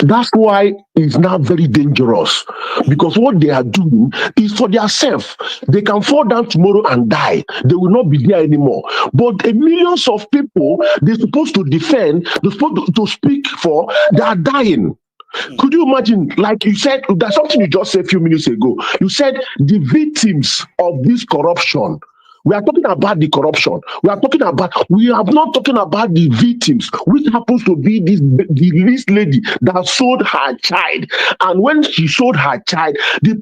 Speaker 10: it's now very dangerous, because what they are doing is for themselves. They can fall down tomorrow and die. They will not be there anymore. But millions of people they're supposed to defend, they're supposed to speak for, they are dying. Could you imagine, like you said, that's something you just said a few minutes ago. You said the victims of this corruption. We are talking about the corruption. We are not talking about the victims, which happens to be this lady that sold her child. And when she sold her child, the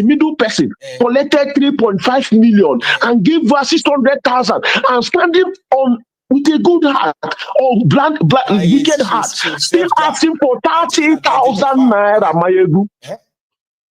Speaker 10: middle person, collected 3.5 million and gave her 600,000 and standing on with a good heart or wicked heart, still asking for 30,000 naira, Mayegu.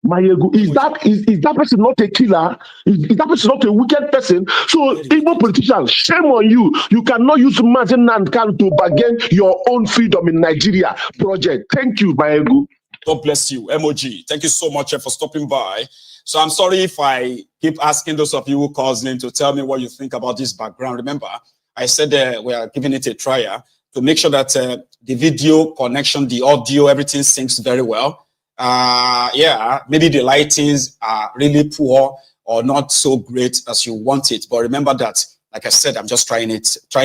Speaker 10: Mayegu, is that person not a killer? Is that person not a wicked person? So, even politicians, shame on you. You cannot use Mazi Nnamdi Kanu to bargain your own freedom in Nigeria project. Thank you, Mayegu.
Speaker 4: God bless you, MOG. Thank you so much for stopping by. So I'm sorry if I keep asking those of you who calls in to tell me what you think about this background. Remember, I said we are giving it a trial to make sure that the video connection, the audio, everything syncs very well. Maybe the lightings are really poor or not so great as you want it. But remember that, like I said, I'm just trying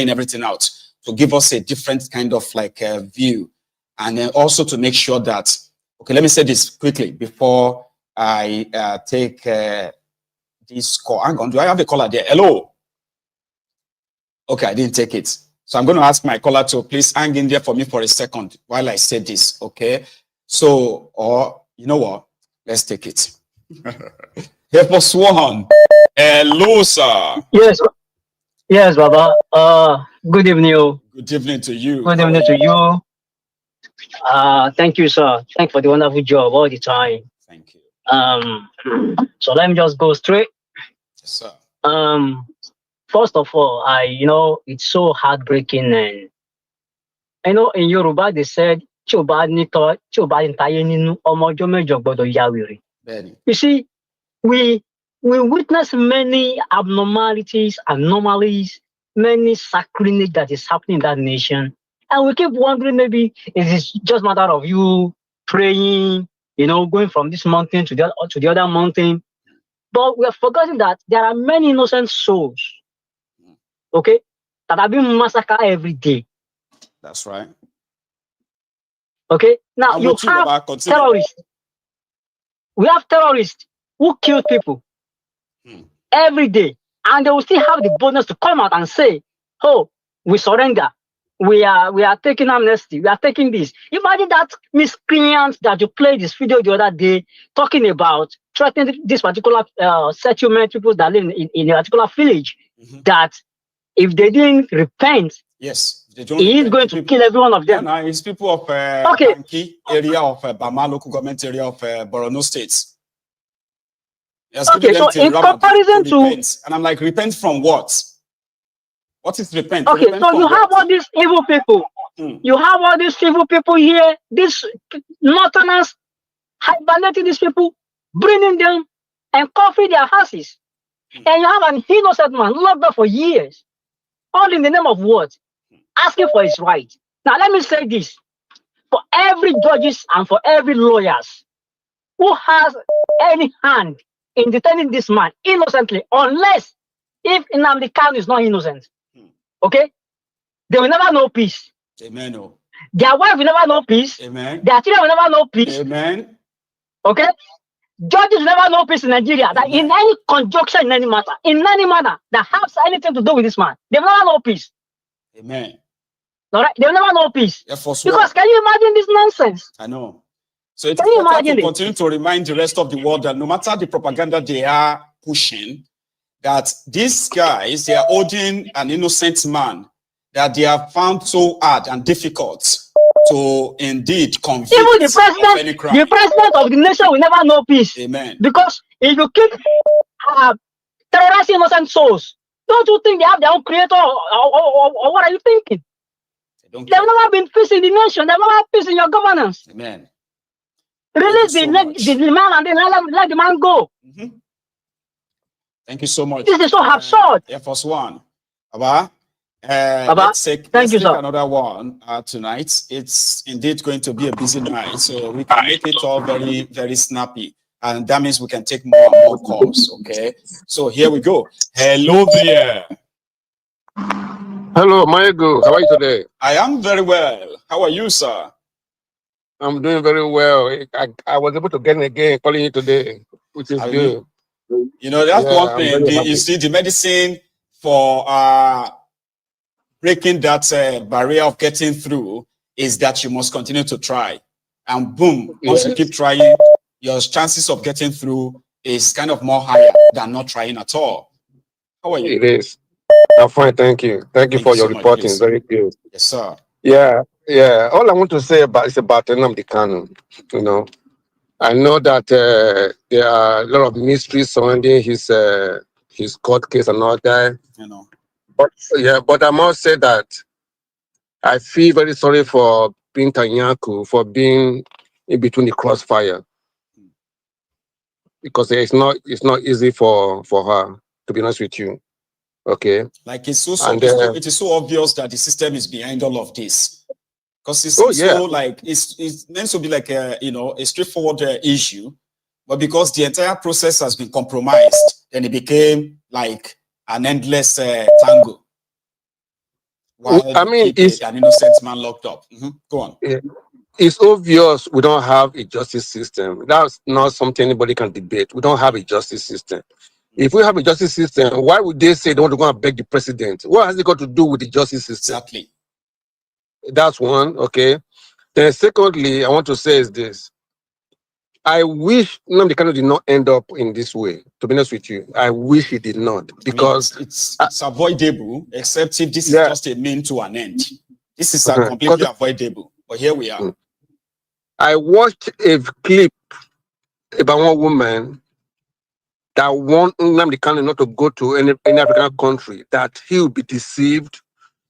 Speaker 4: everything out to give us a different kind of view. And then also to make sure that, okay, let me say this quickly before I take this call. Hang on, do I have a caller there? Hello. Okay, I didn't take it. So I'm going to ask my caller to please hang in there for me for a second while I say this, okay? So, or you know what? Let's take it. Here for Swan. Hello, sir.
Speaker 11: Yes, yes, Baba. Good evening.
Speaker 4: Good evening to you.
Speaker 11: Good evening to you. Thank you, sir. Thank you for the wonderful job all the time.
Speaker 4: Thank you.
Speaker 11: So let me just go straight.
Speaker 4: Yes, sir.
Speaker 11: First of all, it's so heartbreaking, and in Yoruba they said, you see, we witness many abnormalities, anomalies, many sacrilege that is happening in that nation. And we keep wondering, maybe it is just a matter of you praying, going from this mountain to the other mountain. But we are forgetting that there are many innocent souls, okay, that are being massacred every day.
Speaker 4: That's right.
Speaker 11: Okay, now you have terrorists. We have terrorists who kill people every day, and they will still have the boldness to come out and say, "Oh, we surrender. We are taking amnesty. We are taking this." Imagine that miscreant that you played this video the other day talking about threatening this particular settlement people that live in a particular village, that if they didn't repent,
Speaker 4: yes,
Speaker 11: he is going to kill every one of them.
Speaker 4: Yeah, it's people of Banki area of Bama local government area of Borno State.
Speaker 11: Okay, so in comparison to
Speaker 4: repent. And I'm like, repent from what? What is repent?
Speaker 11: Okay,
Speaker 4: repent
Speaker 11: so you have all these evil people. You have all these evil people here, these northerners hibernating these people, bringing them and coffee their houses. And you have an innocent man locked up for years, all in the name of what? Asking for his right. Now let me say this. For every judges and for every lawyers who has any hand in detaining this man innocently, unless if Nnamdi Kanu is not innocent, okay, they will never know peace.
Speaker 4: Amen.
Speaker 11: Their wife will never know peace.
Speaker 4: Amen.
Speaker 11: Their children will never know peace.
Speaker 4: Amen.
Speaker 11: Okay, judges will never know peace in Nigeria. That in any conjunction, in any matter that has anything to do with this man, they will never know peace.
Speaker 4: Amen.
Speaker 11: All right, they will never know peace.
Speaker 4: Yeah, for sure.
Speaker 11: Because can you imagine this nonsense?
Speaker 4: I know. So it's important to continue to remind the rest of the world that no matter the propaganda they are pushing, that these guys, they are holding an innocent man that they have found so hard and difficult to indeed convict.
Speaker 11: Even the president of the nation will never know peace.
Speaker 4: Amen.
Speaker 11: Because if you keep terrorizing innocent souls, don't you think they have their own creator, or what are you thinking? There's never been peace in the nation. There's never peace in your governance.
Speaker 4: Amen.
Speaker 11: Release the man and then let the man go.
Speaker 4: Thank you so much.
Speaker 11: This is so absurd.
Speaker 4: Air Force One. Let's take another one tonight. It's indeed going to be a busy night, so we can make it all very, very snappy. And that means we can take more and more calls, okay? So here we go. Hello there.
Speaker 10: Hello, Maego. How are you today?
Speaker 4: I am very well. How are you, sir?
Speaker 10: I'm doing very well. I was able to get in again calling you today, which is good.
Speaker 4: You know, that's one thing. You see, the medicine for breaking that barrier of getting through is that you must continue to try. And boom, once you keep trying, your chances of getting through is kind of more higher than not trying at all. How are you?
Speaker 10: It is. I'm fine, thank you. Thank you for your reporting. Very good.
Speaker 4: Yes, sir.
Speaker 10: Yeah. All I want to say is about Nnamdi Kanu. You know, I know that there are a lot of mysteries surrounding his court case and all that.
Speaker 4: You know.
Speaker 10: But I must say that I feel very sorry for Binta Nyako for being in between the crossfire, because it's not easy for her, to be honest with you. Okay.
Speaker 4: Like it is so obvious that the system is behind all of this, because it's it's meant to be like a straightforward issue, but because the entire process has been compromised, then it became like an endless tango.
Speaker 10: I mean, it's
Speaker 4: an innocent man locked up. Go on.
Speaker 10: It's obvious we don't have a justice system. That's not something anybody can debate. We don't have a justice system.
Speaker 12: If we have a justice system, why would they say they want to go and beg the president? What has it got to do with the justice system?
Speaker 4: Exactly.
Speaker 12: That's one, okay. Then secondly, I want to say is this. I wish Nnamdi Kanu did not end up in this way, to be honest with you. I wish he did not, because
Speaker 4: I mean, it's avoidable, except if this is just a mean to an end. This is completely avoidable, but here we are.
Speaker 12: I watched a clip about one woman that want Nnamdi Kanu not to go to any African country, that he will be deceived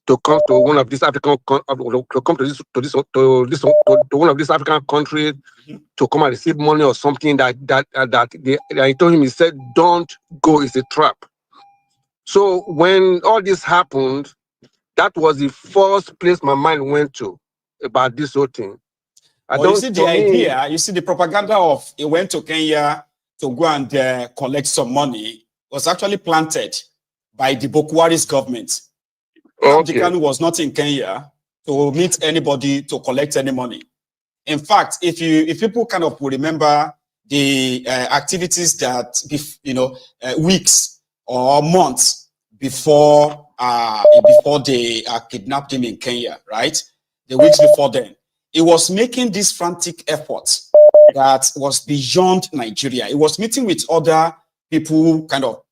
Speaker 12: to come to one of these African to come to one of these African countries to come and receive money or something that I told him, he said, don't go, it's a trap. So when all this happened, that was the first place my mind went to about this whole thing.
Speaker 4: Well, you see the idea, you see the propaganda of he went to Kenya to go and collect some money was actually planted by the Bokwari's government. Nnamdi Kanu was not in Kenya to meet anybody to collect any money. In fact, if people kind of will remember the activities that weeks or months before they kidnapped him in Kenya, right? The weeks before then, he was making this frantic effort that was beyond Nigeria. He was meeting with other people who kind of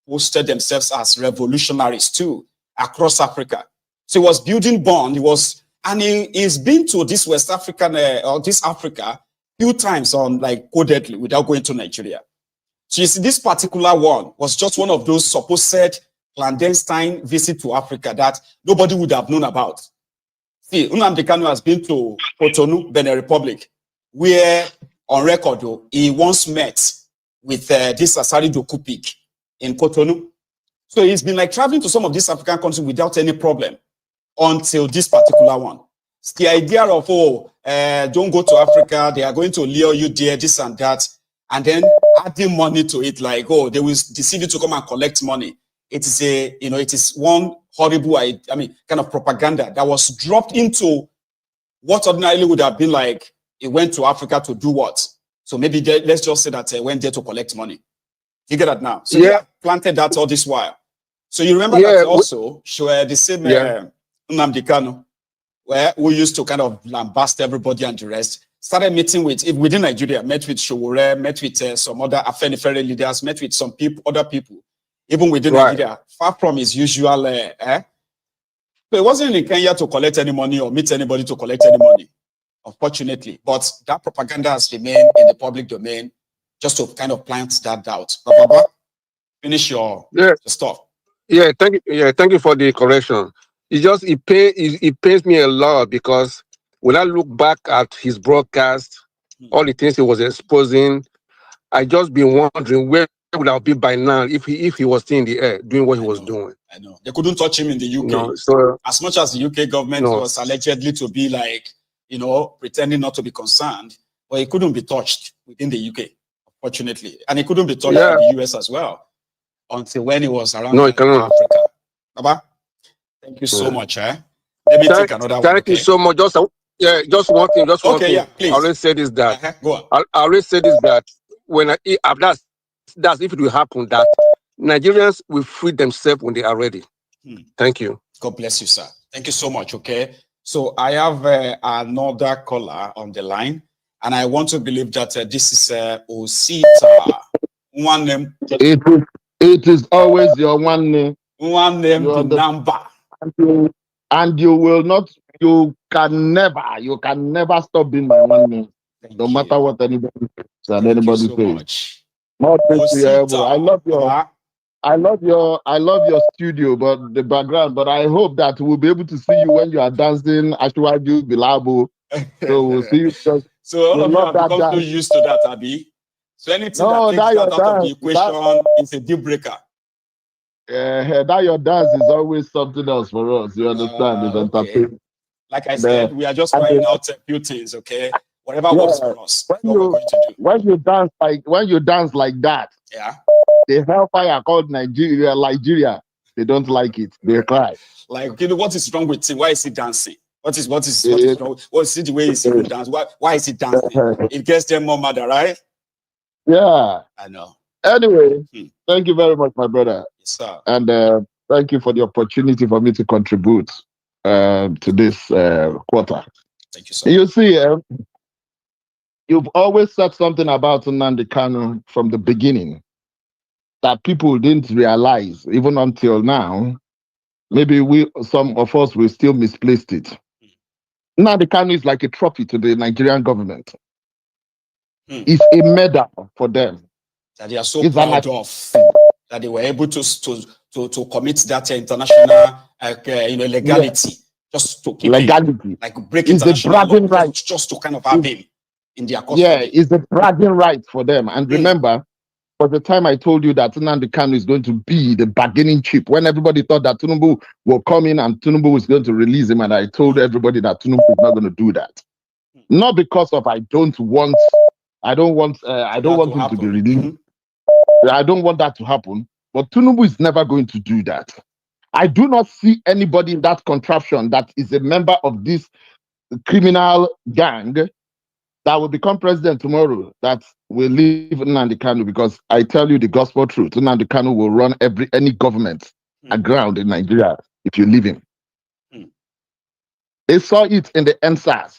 Speaker 4: posted themselves as revolutionaries too across Africa. So he was building bond. He's been to this West African or this Africa few times on like codedly without going to Nigeria. So you see, this particular one was just one of those supposed clandestine visit to Africa that nobody would have known about. See, Nnamdi Kanu has been to Cotonou, Benin Republic, where on record he once met with this Asari Dokupik in Cotonou. So he's been like traveling to some of these African countries without any problem until this particular one. It's the idea of, don't go to Africa, they are going to lure you there, this and that, and then adding money to it, like, they will deceive you to come and collect money. It is it is one horrible, kind of propaganda that was dropped into what ordinarily would have been like, he went to Africa to do what? So maybe let's just say that he went there to collect money. You get that now? So they planted that all this while. So you remember that also, the same Nnamdi Kanu, where we used to kind of lambast everybody and the rest, started meeting within Nigeria, met with Showore, met with some other Afenifere leaders, met with some people, other people, even within Nigeria, far from his usual. So it wasn't in Kenya to collect any money or meet anybody to collect any money, unfortunately. But that propaganda has remained in the public domain just to kind of plant that doubt. Baba, finish your stuff.
Speaker 12: Yeah, thank you. Yeah, thank you for the correction. It pains me a lot, because when I look back at his broadcast, all the things he was exposing, I just been wondering where would I be by now if he was still in the air doing what he was doing.
Speaker 4: I know. They couldn't touch him in the UK.
Speaker 12: No, so,
Speaker 4: as much as the UK government was allegedly to be like, pretending not to be concerned, but he couldn't be touched within the UK, unfortunately. And he couldn't be touched in the US as well until when he was around Africa. Baba, thank you so much. Let me take another one.
Speaker 12: Thank you so much. Just one thing.
Speaker 4: Yeah, please.
Speaker 12: I already said this that.
Speaker 4: Go on.
Speaker 12: I already said this that when that's if it will happen, that Nigerians will free themselves when they are ready. Thank you.
Speaker 4: God bless you, sir. Thank you so much. Okay. So I have another caller on the line, and I want to believe that this is Osita. One name.
Speaker 10: It is always your one name.
Speaker 4: One name, the number.
Speaker 10: And you can never stop being my one name. No matter what anybody says and anybody says. I love your studio, but the background. But I hope that we'll be able to see you when you are dancing Ashwaju Bilabo. So we'll see you.
Speaker 4: So all of you have become so used to that, Abi. So anything that takes that out of the equation is a deal breaker.
Speaker 10: That your dance is always something else for us. You understand? It's entertaining.
Speaker 4: Like I said, we are just trying out a few things, okay? Whatever works for us.
Speaker 10: When you dance like that, the hellfire called Nigeria, they don't like it. They cry.
Speaker 4: Like, what is wrong with him? Why is he dancing? What is wrong? What is the way he's dance? Why is he dancing? It gets them more mad, right?
Speaker 10: Yeah.
Speaker 4: I know.
Speaker 10: Anyway, thank you very much, my brother.
Speaker 4: Yes, sir.
Speaker 10: And thank you for the opportunity for me to contribute to this quarter.
Speaker 4: Thank you, sir.
Speaker 10: You see, you've always said something about Nnamdi Kanu from the beginning that people didn't realize, even until now. Maybe some of us will still misplaced it. Nnamdi Kanu is like a trophy to the Nigerian government. It's a medal for them.
Speaker 4: That they are so proud of, that they were able to commit that international legality, just to keep
Speaker 10: legality,
Speaker 4: like break
Speaker 10: it's
Speaker 4: international
Speaker 10: a bragging
Speaker 4: law,
Speaker 10: right,
Speaker 4: just to kind of have him in their custody.
Speaker 10: Yeah, it's a bragging right for them. And remember, for the time I told you that Nnamdi Kanu is going to be the bargaining chip, when everybody thought that Tinubu will come in and Tinubu was going to release him, and I told everybody that Tinubu is not going to do that. Not because of I don't want him to be released. I don't want that to happen. But Tinubu is never going to do that. I do not see anybody in that contraption that is a member of this criminal gang that will become president tomorrow that will leave Nnamdi Kanu, because I tell you the gospel truth. Nnamdi Kanu will run any government aground in Nigeria if you leave him. They saw it in the NSAS.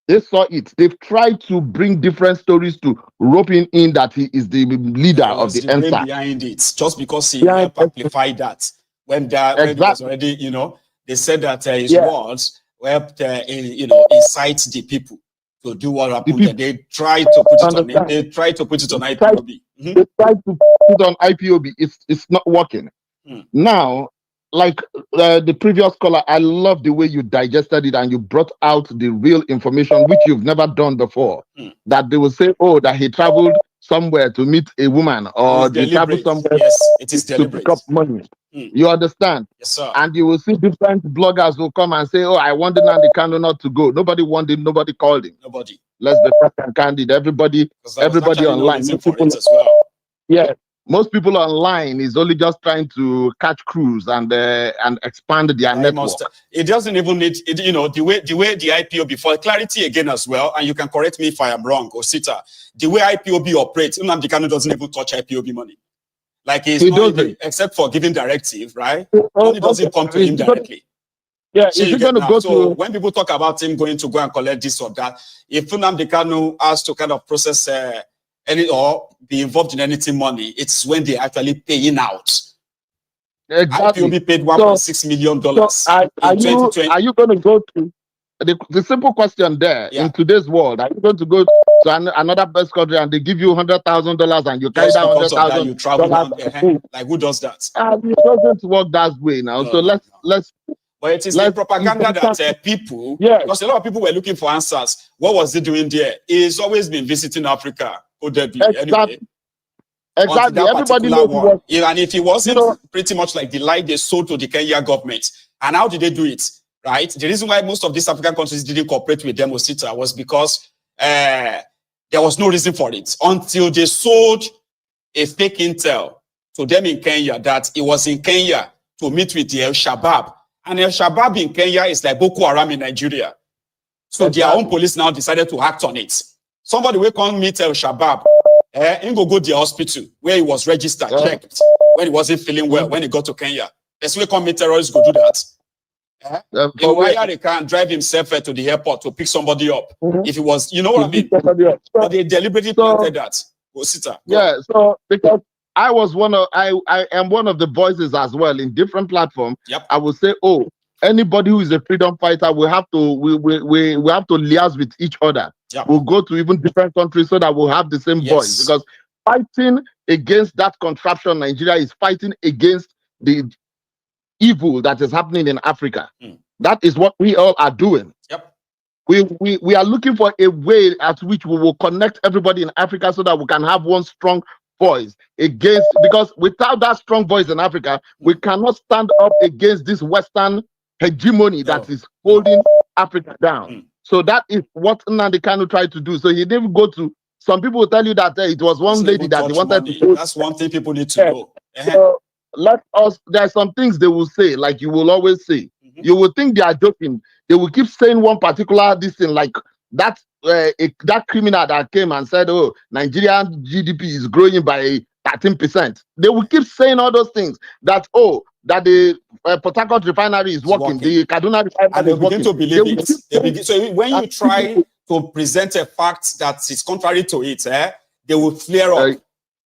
Speaker 10: They saw it. They've tried to bring different stories to rope him in that he is the leader of the NSAS.
Speaker 4: Behind it, just because he amplified that when it was already, they said that his words helped, incite the people to do what happened. They tried to put it on. They tried to put it on IPOB.
Speaker 10: They tried to put it on IPOB. It's not working. Now, like the previous caller, I love the way you digested it and you brought out the real information, which you've never done before. That they will say, oh, that he traveled somewhere to meet a woman, or they traveled somewhere to pick up money. You understand?
Speaker 4: Yes, sir.
Speaker 10: And you will see different bloggers will come and say, oh, I wanted Nnamdi Kanu not to go. Nobody wanted him, nobody called him.
Speaker 4: Nobody.
Speaker 10: Let's be frank and candid. Everybody online.
Speaker 4: As well.
Speaker 10: Yeah. Most people online is only just trying to catch crews and expand their network.
Speaker 4: It doesn't even need, the way the IPOB, for clarity again as well, and you can correct me if I am wrong, Osita, the way IPOB operates, Nnamdi Kanu doesn't even touch IPOB money. Like he's not even, except for giving directive, right? Money doesn't come to him directly.
Speaker 10: Yeah, if you're going to go
Speaker 4: to, when people talk about him going to go and collect this or that, if Nnamdi Kanu has to kind of process or be involved in anything money, it's when they actually paying out.
Speaker 10: Exactly.
Speaker 4: IPOB paid $1.6 million in 2020.
Speaker 10: Are you going to go to the simple question there in today's world? Are you going to go to another best country and they give you $100,000 and you carry down $100,000?
Speaker 4: You travel down, like who does that?
Speaker 10: It doesn't work that way now.
Speaker 4: No,
Speaker 10: so let's.
Speaker 4: But it is the propaganda that people, because a lot of people were looking for answers. What was he doing there? He's always been visiting Africa. Exactly.
Speaker 10: Everybody knows
Speaker 4: and if he wasn't pretty much like the lie they sold to the Kenya government. And how did they do it? Right? The reason why most of these African countries didn't cooperate with them, Osita, was because there was no reason for it until they sold a fake intel to them in Kenya that it was in Kenya to meet with the El Shabaab. And El Shabaab in Kenya is like Boko Haram in Nigeria. So their own police now decided to act on it. Somebody will come meet El Shabaab, and go to the hospital where he was registered, checked, when he wasn't feeling well, when he got to Kenya. Let's will come meet terrorists, go do that. He wire a car and drive himself to the airport to pick somebody up. If he was, you know what I mean? But they deliberately planted that.
Speaker 10: So because I am one of the voices as well in different platforms. I will say, oh, anybody who is a freedom fighter, we have to liaise with each other. We'll go to even different countries so that we'll have the same voice. Because fighting against that contraption, Nigeria is fighting against the evil that is happening in Africa. That is what we all are doing. We are looking for a way at which we will connect everybody in Africa so that we can have one strong voice against, because without that strong voice in Africa, we cannot stand up against this Western hegemony that is holding Africa down. So that is what Nnamdi Kanu tried to do. So he didn't go to, some people will tell you that it was one lady that he wanted to.
Speaker 4: That's one thing people need to know.
Speaker 10: So there are some things they will say, like you will always say. You will think they are joking. They will keep saying one particular this thing, like that that criminal that came and said, "Oh, Nigerian GDP is growing by 13%." They will keep saying all those things that that the Port Harcourt refinery is working, the Kaduna refinery
Speaker 4: and they
Speaker 10: is working.
Speaker 4: begin to believe it. So when you try to present a fact that is contrary to it, they will flare up.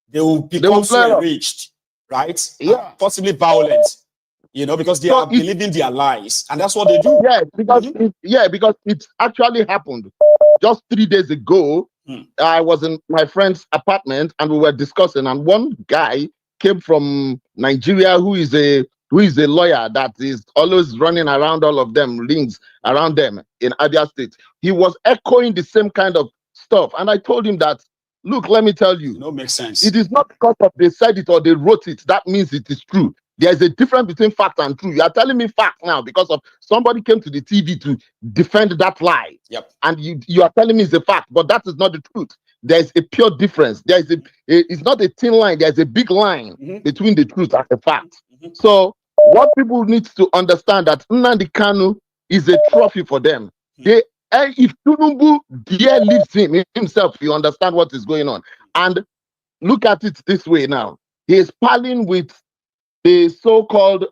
Speaker 4: They will become so enriched, right?
Speaker 10: Yeah,
Speaker 4: possibly violent. Because they are believing their lies, and that's what they do.
Speaker 10: Yeah, because it actually happened just 3 days ago. I was in my friend's apartment and we were discussing, and one guy came from Nigeria who is a lawyer that is always running around all of them, rings around them in Abia State. He was echoing the same kind of stuff, and I told him that, look, let me tell you,
Speaker 4: makes sense.
Speaker 10: It is not because of they said it or they wrote it that means it is true. There is a difference between fact and true. You are telling me fact now because of somebody came to the TV to defend that lie.
Speaker 4: Yep.
Speaker 10: And you are telling me it's a fact, but that is not the truth. There is a pure difference. There is it's not a thin line. There is a big line between the truth and the fact. So what people need to understand that Nnamdi Kanu is a trophy for them. If Tinubu dare leaves himself, you understand what is going on. And look at it this way now. He is palling with the so-called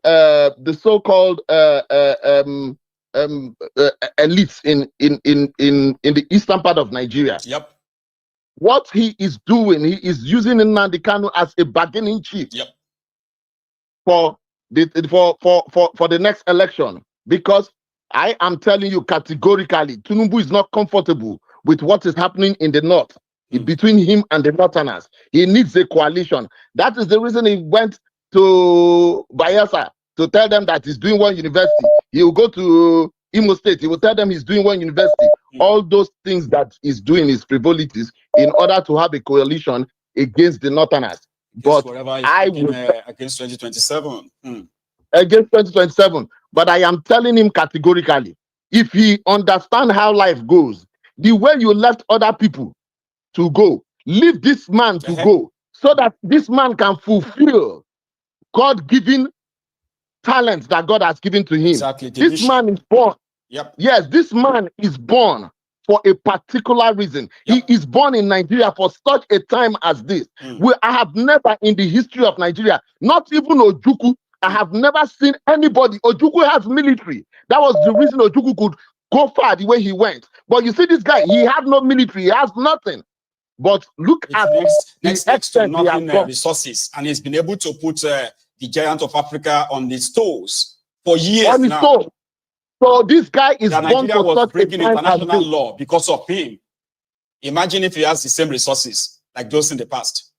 Speaker 10: elites in the eastern part of Nigeria.
Speaker 4: Yep.
Speaker 10: What he is doing, he is using Nnamdi Kanu as a bargaining chip.
Speaker 4: Yep.
Speaker 10: For the next election, because I am telling you categorically, Tinubu is not comfortable with what is happening in the north between him and the northerners. He needs a coalition. That is the reason he went to Biafra to tell them that he's doing one university. He will go to Imo State. He will tell them he's doing one university. All those things that he's doing is frivolities in order to have a coalition against the northerners. But
Speaker 4: I will against 2027.
Speaker 10: Against 2027. But I am telling him categorically, if he understands how life goes, the way you left other people to go, leave this man to go, so that this man can fulfill God-given talents that God has given to him.
Speaker 4: Exactly.
Speaker 10: This man is born.
Speaker 4: Yep.
Speaker 10: Yes, this man is born for a particular reason. He is born in Nigeria for such a time as this. I have never in the history of Nigeria, not even Ojukwu, I have never seen anybody. Ojukwu has military. That was the reason Ojukwu could go far the way he went. But you see this guy, he had no military, he has nothing. But look at
Speaker 4: next to nothing resources, and he's been able to put the giant of Africa on his toes for years now.
Speaker 10: So this guy is born
Speaker 4: Nigeria
Speaker 10: for
Speaker 4: was
Speaker 10: such
Speaker 4: breaking
Speaker 10: a time
Speaker 4: international law because of him. Imagine if he has the same resources like those in the past.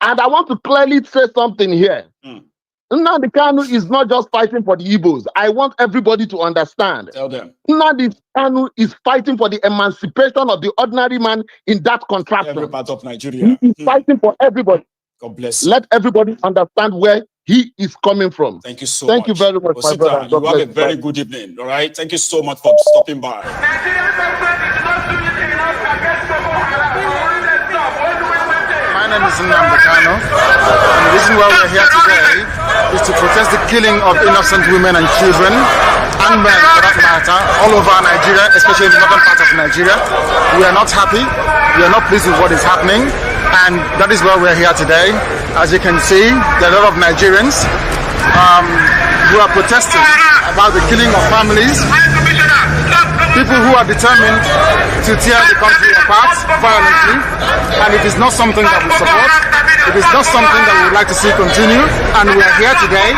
Speaker 10: And I want to clearly say something here. Nnamdi Kanu is not just fighting for the Igbos. I want everybody to understand.
Speaker 4: Tell them.
Speaker 10: Nnamdi Kanu is fighting for the emancipation of the ordinary man in that contraction.
Speaker 4: Every part of Nigeria.
Speaker 10: He is fighting for everybody.
Speaker 4: God bless you.
Speaker 10: Let everybody understand where he is coming from.
Speaker 4: Thank you so much.
Speaker 10: Thank you very much, my brother.
Speaker 4: You have a very good evening. All right. Thank you so much for stopping by.
Speaker 5: My name is Nnamdi Kanu, and the reason why we're here today is to protest the killing of innocent women and children, and men for that matter, all over Nigeria, especially in the northern part of Nigeria. We are not happy, we are not pleased with what is happening, and that is why we're here today. As you can see, there are a lot of Nigerians who are protesting about the killing of families, people who are determined to tear the country apart violently, and it is not something that we support. It is not something that we would like to see continue, and we are here today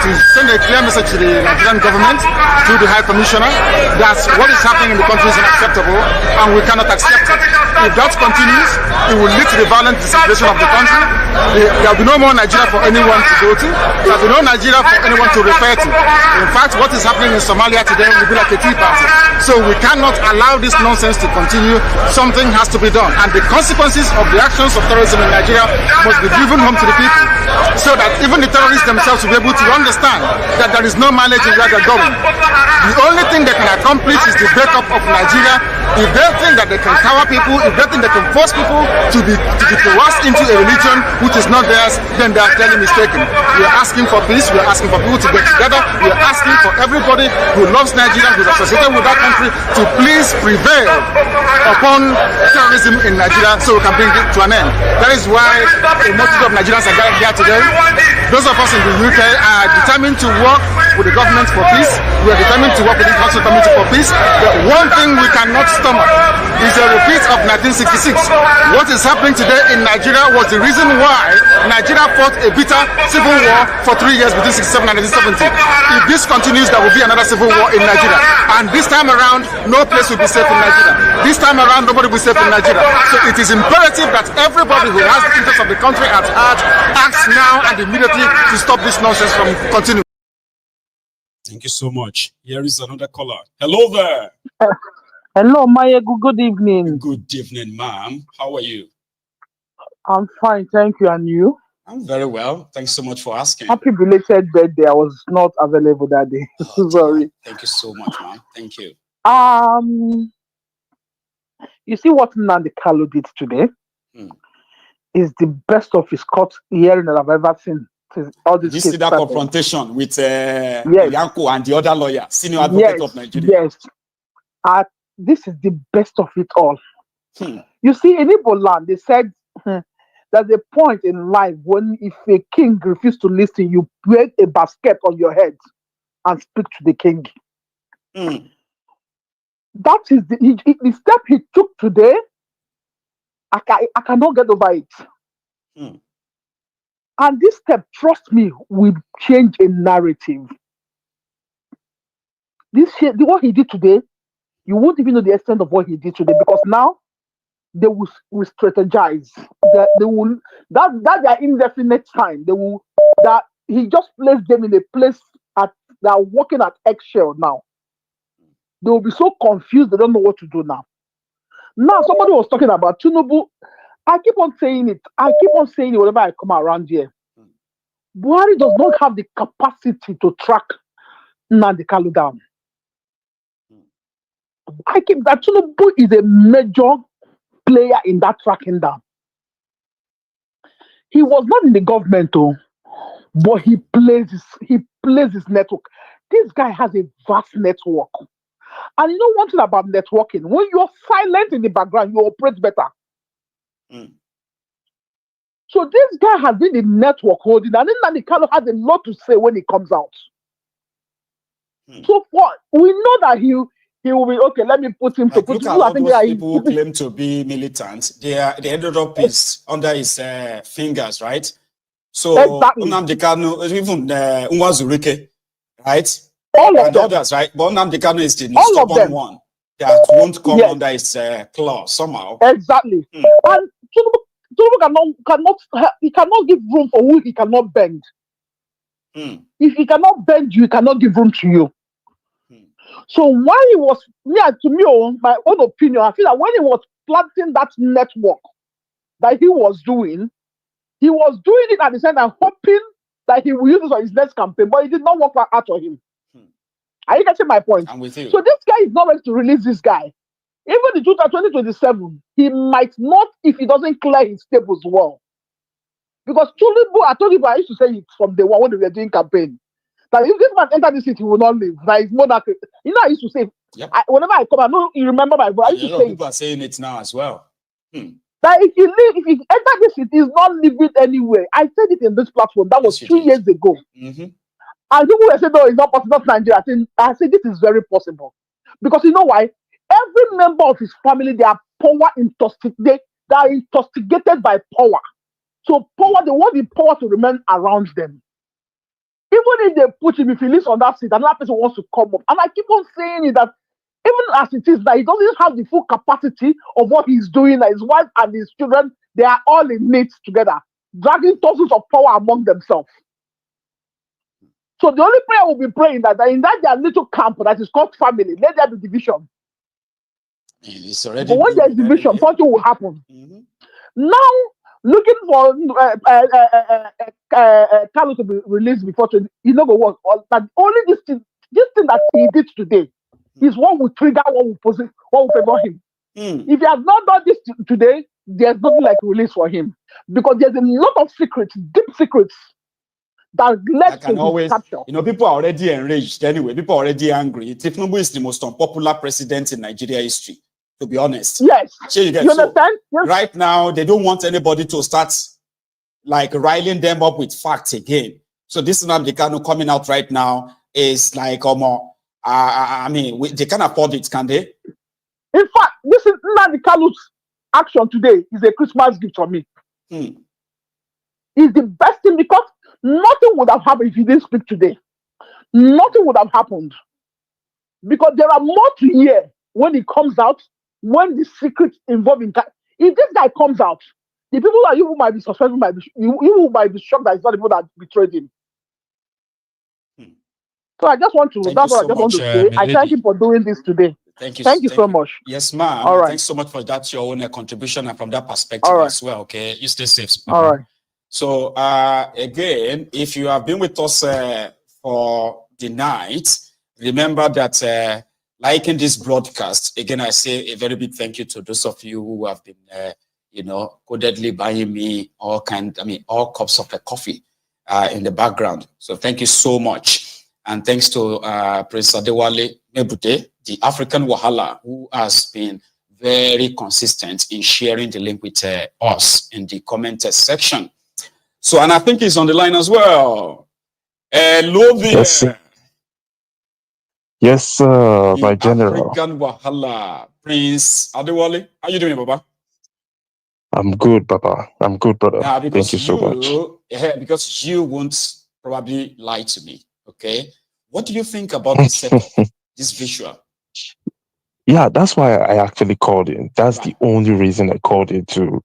Speaker 5: to send a clear message to the Nigerian government, to the High Commissioner, that what is happening in the country is unacceptable, and we cannot accept it. If that continues, it will lead to the violent disintegration of the country. There will be no more Nigeria for anyone to go to. There will be no Nigeria for anyone to refer to. In fact, what is happening in Somalia today will be like a tea party. So we cannot allow this nonsense to continue. Something has to be done. And the consequences of the actions of terrorism in Nigeria must be driven home to the people, so that even the terrorists themselves will be able to understand that there is no mileage in where they're going. The only thing they can accomplish is the breakup of Nigeria If they think that they can cower people, if they think they can force people to be coerced into a religion which is not theirs, then they are clearly mistaken. We are asking for peace. We are asking for people to get together. We are asking for everybody who loves Nigeria, who is associated with that country, to please prevail upon terrorism in Nigeria so we can bring it to an end. That is why a multitude of Nigerians are gathered here today. Those of us in the UK are determined to work with the government for peace. We are determined to work with the Council Committee for peace. But one thing we cannot stomach is a repeat of 1966. What is happening today in Nigeria was the reason why Nigeria fought a bitter civil war for 3 years between 1967 and 1970. If this continues, there will be another civil war in Nigeria. And this time around, no place will be safe in Nigeria. This time around, nobody will be safe in Nigeria. So it is imperative that everybody who has the interest of the country at heart acts now and immediately to stop this nonsense from continuing.
Speaker 4: Thank you so much. Here is another caller. Hello there.
Speaker 13: Hello, Maya. Good evening.
Speaker 4: Good evening, ma'am. How are you?
Speaker 13: I'm fine, thank you. And you?
Speaker 4: I'm very well. Thanks so much for asking.
Speaker 13: Happy belated birthday. I was not available that day. Sorry.
Speaker 4: Thank you so much, ma'am. Thank you.
Speaker 13: You see what Nnamdi Kanu did today? Is the best of his court hearing that I've ever seen. All this
Speaker 4: Did you see that confrontation with Nyako and the other lawyer, senior advocate of Nigeria?
Speaker 13: Yes. This is the best of it all. You see, in Igbo land, they said there's a point in life when if a king refuses to listen, you put a basket on your head and speak to the king. That is the step he took today. I cannot get over it. And this step, trust me, will change a narrative. What he did today, you won't even know the extent of what he did today, because now they will strategize. They will that their indefinite time. That he just placed them in a place they are working at eggshell now. They will be so confused, they don't know what to do now. Now somebody was talking about Tinubu. I keep on saying it. Whenever I come around here. Buhari does not have the capacity to track Nnamdi Kanu down. I keep that Tinubu is a major player in that tracking down. He was not in the government, but he plays his network. This guy has a vast network. And you know one thing about networking, when you're silent in the background, you operate better. So this guy has been in network holding, and then Nnamdi Kanu has a lot to say when he comes out. So we know that he will be okay. Let me put him to put.
Speaker 4: Look at all those people who claim to be militants. They ended up under his fingers, right? So
Speaker 13: exactly.
Speaker 4: Nnamdi Kanu, even Nwazurike, right?
Speaker 13: All of
Speaker 4: and
Speaker 13: them.
Speaker 4: Others, right? But Nnamdi Kanu is the stubborn one that won't come under his claw somehow.
Speaker 13: Exactly. And Tinubu cannot give room for who he cannot bend. If he cannot bend you, he cannot give room to you. So when he was, to me, my own opinion, I feel that when he was planting that network that he was doing it at the same time, hoping that he will use it on his next campaign, but it did not work out for him. Are you getting my point?
Speaker 4: I'm with you.
Speaker 13: So this guy is not ready to release this guy. Even in 2027, he might not if he doesn't clear his tables well. Because Tinubu, I told you, I used to say it from the one when we were doing campaign. That if this man enter the city, he will not leave. That is more than, you know, I used to say, whenever I come, I know you remember my voice. I used to say
Speaker 4: people are saying it now as well.
Speaker 13: That if you enter the city, he's not living anywhere. I said it in this platform. That was 2 years ago. And people were saying, no, it's not possible, not Nigeria. I said, this is very possible. Because you know why? Every member of his family, they are they are intoxicated by power. So power, they want the power to remain around them. Even if they put him, if he lives on that seat, another person wants to come up. And I keep on saying it that even as it is, that he doesn't have the full capacity of what he's doing, that his wife and his children, they are all in it together, dragging thousands of power among themselves. So the only prayer will be praying that in that their little camp that is called family, let there be division. But when there's division, something will happen. Now, looking for Kanu to be released before 20, you know what? That only this thing that he did today is what will trigger, what will favor him. If he has not done this today, there's nothing like release for him, because there's a lot of secrets, deep secrets, that led to his capture.
Speaker 4: You know, people are already enraged anyway. People are already angry. Tinubu is the most unpopular president in Nigeria history, to be honest.
Speaker 13: Yes.
Speaker 4: So you
Speaker 13: understand?
Speaker 4: Yes. Right now, they don't want anybody to start like riling them up with facts again. So this Nnamdi Kanu coming out right now is like, I mean, they can afford it, can they?
Speaker 13: In fact, this is Nnamdi Kanu's action today is a Christmas gift for me. It's the best thing, because nothing would have happened if he didn't speak today. Nothing would have happened. Because there are more to hear when he comes out, when the secrets involved in... If this guy comes out, the people that you might be suspecting you might be shocked that it's not the people that betrayed him. So I just want to... That's what I just want to say. I thank him for doing this today.
Speaker 4: Thank you.
Speaker 13: Thank you so much.
Speaker 4: Yes, ma'am.
Speaker 13: All right.
Speaker 4: Thanks so much for that, your own contribution, and from that perspective as well. Okay, you stay safe.
Speaker 13: All right.
Speaker 4: So again, if you have been with us for the night, remember that liking this broadcast, again, I say a very big thank you to those of you who have been, you know, codedly buying me all cups of coffee in the background. So thank you so much. And thanks to Prince Adewale Mebute, the African Wahala, who has been very consistent in sharing the link with us in the comment section. So, and I think he's on the line as well. Hello there.
Speaker 14: Yes, sir. Yes, sir, my general.
Speaker 4: African Wahala, Prince Adewale. How you doing, Baba?
Speaker 14: I'm good, Baba. I'm good, brother. Thank you so much.
Speaker 4: Yeah, because you won't probably lie to me, okay? What do you think about this setup, this visual?
Speaker 14: Yeah, that's why I actually called in. That's the only reason I called in to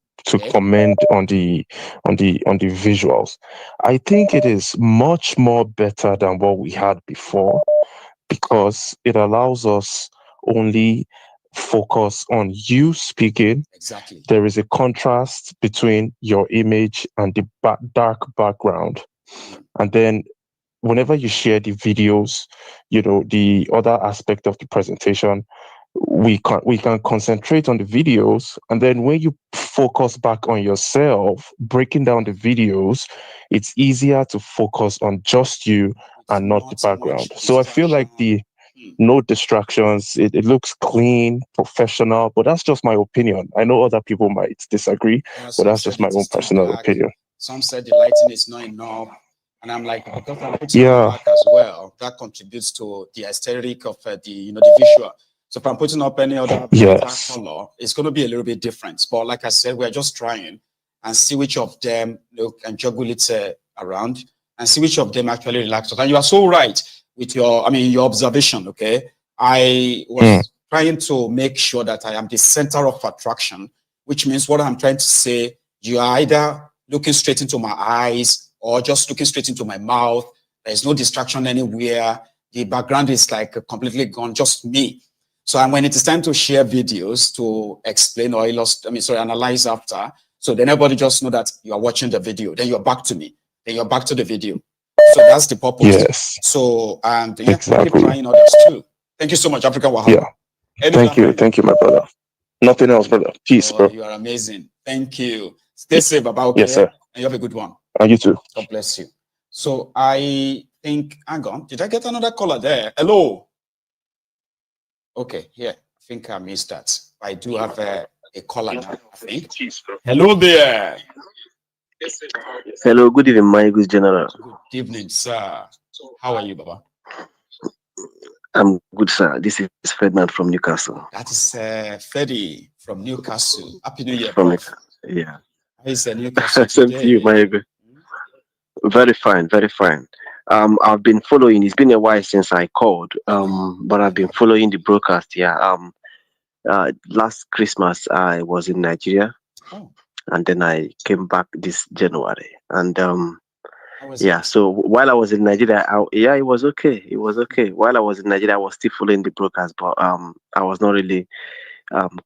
Speaker 14: comment on the visuals. I think it is much more better than what we had before, because it allows us only focus on you speaking.
Speaker 4: Exactly.
Speaker 14: There is a contrast between your image and the dark background, and then whenever you share the videos, you know, the other aspect of the presentation, we can concentrate on the videos, and then when you focus back on yourself, breaking down the videos, it's easier to focus on just you and not the background. So I feel like the no distractions, it looks clean, professional, but that's just my opinion. I know other people might disagree, but that's just my own personal opinion.
Speaker 4: Some said the lighting is not enough, and I'm like, because I'm putting on black as well, that contributes to the aesthetic of the visual. So if I'm putting up any other color, it's going to be a little bit different. But like I said, we're just trying and see which of them can juggle it around and see which of them actually relax. And you are so right with your observation, okay? I was trying to make sure that I am the center of attraction, which means what I'm trying to say, you are either looking straight into my eyes or just looking straight into my mouth. There's no distraction anywhere. The background is like completely gone, just me. So when it is time to share videos to explain or analyze after, so then everybody just know that you are watching the video, then you're back to me, then you're back to the video. So that's the purpose.
Speaker 14: Yes.
Speaker 4: So, and
Speaker 14: exactly.
Speaker 4: Keep trying others too. Thank you so much, African Wahala.
Speaker 14: Yeah. Thank you, my brother. Nothing else, brother. Peace, bro.
Speaker 4: You are amazing. Thank you. Stay safe, Baba. Okay?
Speaker 14: Yes, sir.
Speaker 4: And you have a good one.
Speaker 14: And you too.
Speaker 4: God bless you. So I think, hang on, did I get another caller there? Hello. Okay, yeah, I think I missed that. I do have a caller now, I think. Hello there.
Speaker 15: Hello, good evening, my good general.
Speaker 4: Good evening, sir. How are you, Baba?
Speaker 15: I'm good, sir. This is Ferdinand from Newcastle.
Speaker 4: That is Freddy from Newcastle. Happy New Year,
Speaker 15: yeah.
Speaker 4: How is Newcastle
Speaker 15: Same to you, my good. Very fine, very fine. I've been following. It's been a while since I called, but I've been following the broadcast. Yeah. Last Christmas I was in Nigeria, and then I came back this January. And yeah. So while I was in Nigeria, it was okay. It was okay. While I was in Nigeria, I was still following the broadcast, but I was not really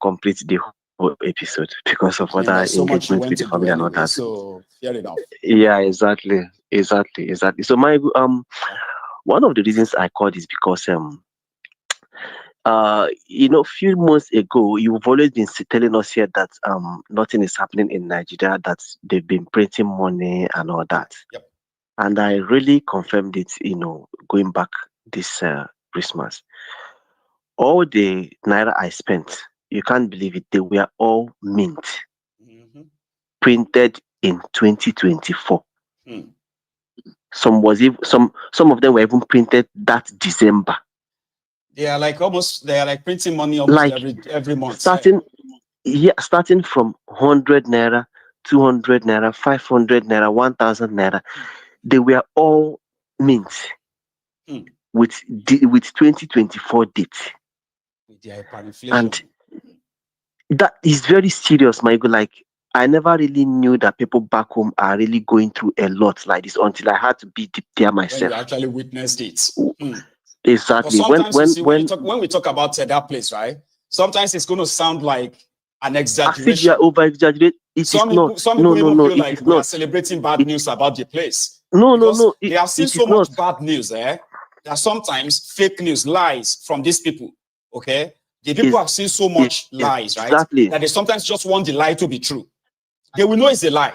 Speaker 15: complete the whole episode because of other engagements with the family and all that.
Speaker 4: So fair enough.
Speaker 15: Yeah, exactly. So my one of the reasons I called is because you know, a few months ago, you've always been telling us here that nothing is happening in Nigeria, that they've been printing money and all that.
Speaker 4: Yep.
Speaker 15: And I really confirmed it, you know, going back this Christmas. All the naira I spent, you can't believe it, they were all mint, printed in 2024. Some of them were even printed that December.
Speaker 4: They are like printing money almost
Speaker 15: Like
Speaker 4: every month.
Speaker 15: starting from 100 naira, 200 naira, 500 naira, 1000 naira. They were all mint with 2024 date.
Speaker 4: With the hyperinflation.
Speaker 15: And that is very serious, Michael. Like, I never really knew that people back home are really going through a lot like this until I had to be deep there myself.
Speaker 4: When you actually witnessed it.
Speaker 15: Exactly.
Speaker 4: When we talk about that place, right? Sometimes it's going to sound like an exaggeration.
Speaker 15: As if you are over-exaggerating. Some people
Speaker 4: feel like we are celebrating bad news about the place.
Speaker 15: No.
Speaker 4: They have seen so much bad news that sometimes fake news, lies from these people. Okay? The people have seen so much lies, right?
Speaker 15: Exactly.
Speaker 4: That they sometimes just want the lie to be true. They will know it's a lie.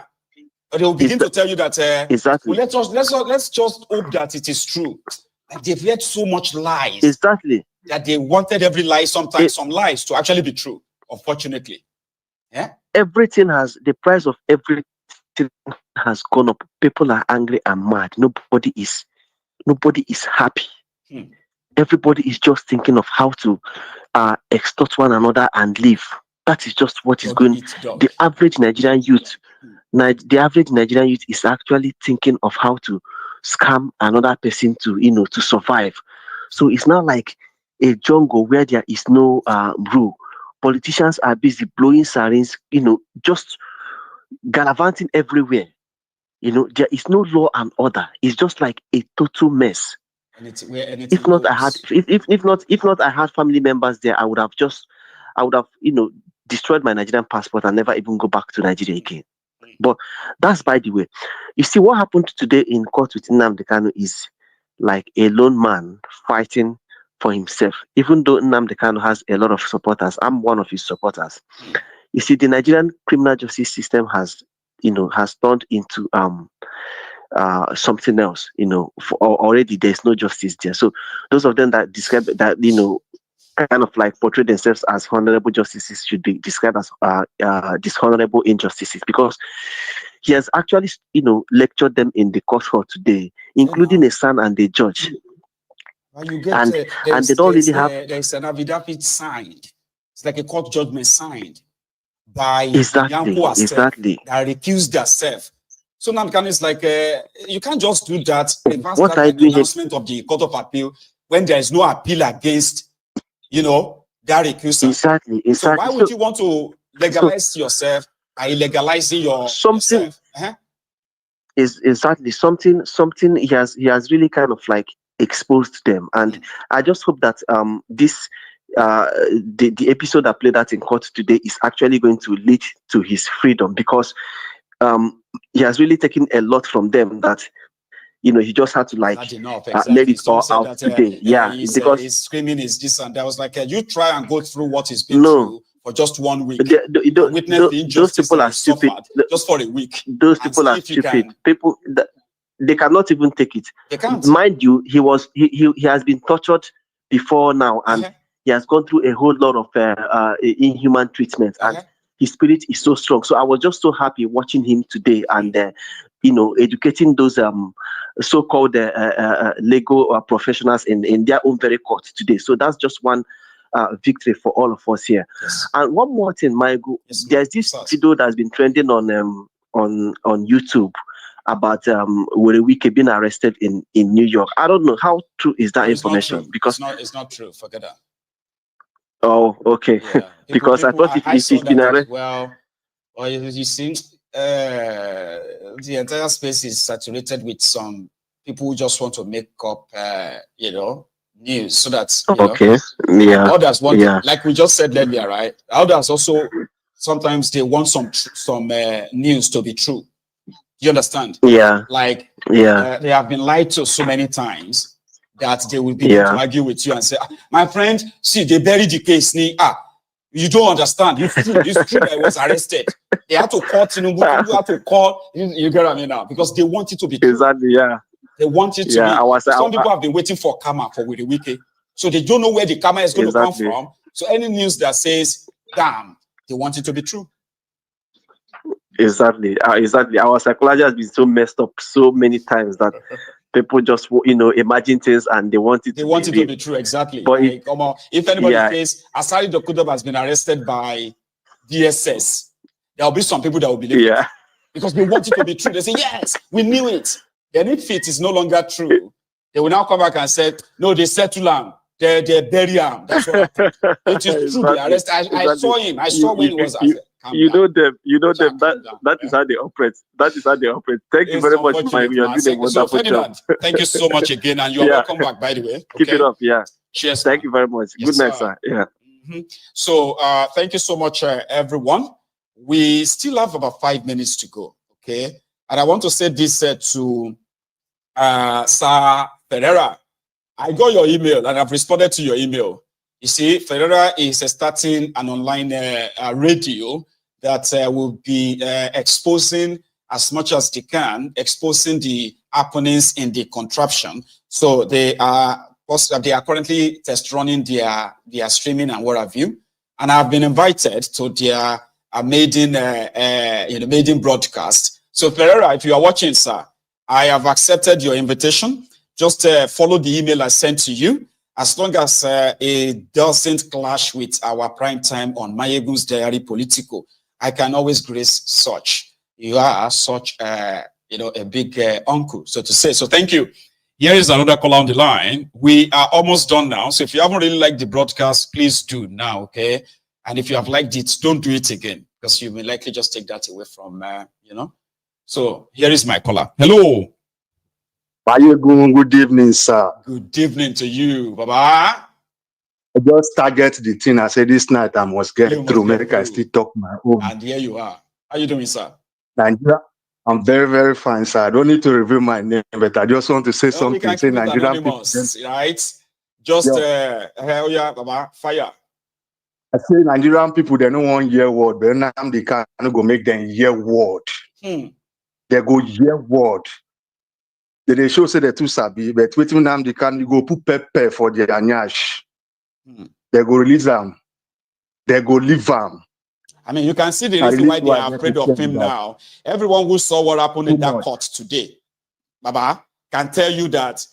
Speaker 4: But they will begin to tell you that
Speaker 15: exactly.
Speaker 4: Well, let's just hope that it is true. Like they've heard so much lies.
Speaker 15: Exactly.
Speaker 4: That they wanted every lie, sometimes some lies to actually be true, unfortunately. Yeah.
Speaker 15: Everything the price of everything has gone up. People are angry and mad. Nobody is happy. Everybody is just thinking of how to extort one another and live. That is just what is going. The average Nigerian youth, is actually thinking of how to scam another person to survive. So it's not like a jungle where there is no rule. Politicians are busy blowing sirens, just gallivanting everywhere. There is no law and order. It's just like a total mess. If not, I had family members there, I would have destroyed my Nigerian passport and never even go back to Nigeria again. But that's by the way. You see, what happened today in court with Nnamdi Kanu is like a lone man fighting for himself. Even though Nnamdi Kanu has a lot of supporters, I'm one of his supporters. You see, the Nigerian criminal justice system has turned into something else. Already there's no justice there. So those of them that describe that, kind of like portray themselves as honorable justices should be described as dishonorable injustices, because he has actually lectured them in the court hall today, including a son and a judge.
Speaker 4: You get,
Speaker 15: and they don't really have.
Speaker 4: There's an affidavit signed. It's like a court judgment signed by
Speaker 15: exactly
Speaker 4: that recused themselves. So now it's like you can't just do that.
Speaker 15: What I do
Speaker 4: announcement of the Court of Appeal when there is no appeal against that recusal.
Speaker 15: Exactly.
Speaker 4: So why would you want to legalize yourself by illegalizing yourself?
Speaker 15: Is exactly something he has really kind of like exposed them, and I just hope that this the episode that played out in court today is actually going to lead to his freedom, because he has really taken a lot from them that he just had to like let it all out today.
Speaker 4: Because he's screaming is this and that. I was like, you try and go through what he's been through for just 1 week. Witness the injustice.
Speaker 15: Those people are stupid.
Speaker 4: Just for a week.
Speaker 15: Those people are stupid. People they cannot even take it.
Speaker 4: They can't.
Speaker 15: Mind you, he has been tortured before now, and he has gone through a whole lot of inhuman treatment, and his spirit is so strong. So I was just so happy watching him today, and educating those so-called legal professionals in their own very court today. So that's just one victory for all of us here.
Speaker 4: Yes.
Speaker 15: And one more thing, Michael, there's this video that's been trending on YouTube about Werewike being arrested in New York. I don't know how true is that information, because
Speaker 4: it's not true. Forget that.
Speaker 15: Oh, okay. Yeah. Because I thought it's been arrested.
Speaker 4: Well, you see, the entire space is saturated with some people who just want to make up, news, so that others want, like we just said earlier, right? Others also sometimes they want some news to be true. You understand?
Speaker 15: Yeah.
Speaker 4: Like they have been lied to so many times that they will begin to argue with you and say, my friend, see, they buried the case. You don't understand. It's true that I was arrested. They had to call Tinubu. You had to call. You get what I mean now? Because they want it to be true.
Speaker 16: Exactly, yeah.
Speaker 4: They want it to be. Some people have been waiting for karma for Willy Wiki. So they don't know where the karma is going to come from. So any news that says, damn, they want it to be true.
Speaker 15: Exactly. Our psychology has been so messed up so many times that people just, imagine things and they want it to be true.
Speaker 4: Exactly. But if anybody says Asari Dokudob has been arrested by DSS, there will be some people that will believe it. Because they want it to be true. They say, yes, we knew it. Then if it is no longer true, they will now come back and say, no, they settle him. They bury him. That's what happened. It is true. They arrested. I saw him. I saw when he was arrested.
Speaker 16: You know them. That is how they operate. That is how they operate. Thank you very much, my. You're doing a wonderful job.
Speaker 4: Thank you so much again, and you're welcome back. By the way, okay?
Speaker 16: Keep it up. Yeah.
Speaker 4: Cheers.
Speaker 16: Thank you very much. Good night, sir. Yeah.
Speaker 4: So, thank you so much, everyone. We still have about 5 minutes to go. Okay, and I want to say this to Sir Ferreira. I got your email, and I've responded to your email. You see, Ferreira is starting an online radio that will be exposing as much as they can, exposing the happenings in the contraption. So they are currently test running their streaming and what have you. And I've been invited to their maiden broadcast. So Ferreira, if you are watching, sir, I have accepted your invitation. Just follow the email I sent to you. As long as it doesn't clash with our prime time on Mayegun's Diary Politico, I can always grace such. You are such, a big uncle, so to say. So thank you. Here is another call on the line. We are almost done now. So if you haven't really liked the broadcast, please do now, okay? And if you have liked it, don't do it again, because you may likely just take that away from, So here is my caller. Hello.
Speaker 18: Good evening, sir.
Speaker 4: Good evening to you, Baba.
Speaker 18: I just target the thing. I said this night I must get through. Make I still talk my own.
Speaker 4: And here you are. How you doing, sir?
Speaker 18: Nigeria. I'm very, very fine, sir. I don't need to reveal my name, but I just want to say something. Say Nigerian people,
Speaker 4: right? Just hell yeah, Baba, fire.
Speaker 18: I say Nigerian people, they don't want hear word, but now they can't go make them hear word. They go hear word. They show say they too sabi, but waiting them they can go put pepper for their anyash. They go release them. They go leave them.
Speaker 4: I mean, you can see the reason why they are afraid of him now. Everyone who saw what happened in that court today, Baba, can tell you that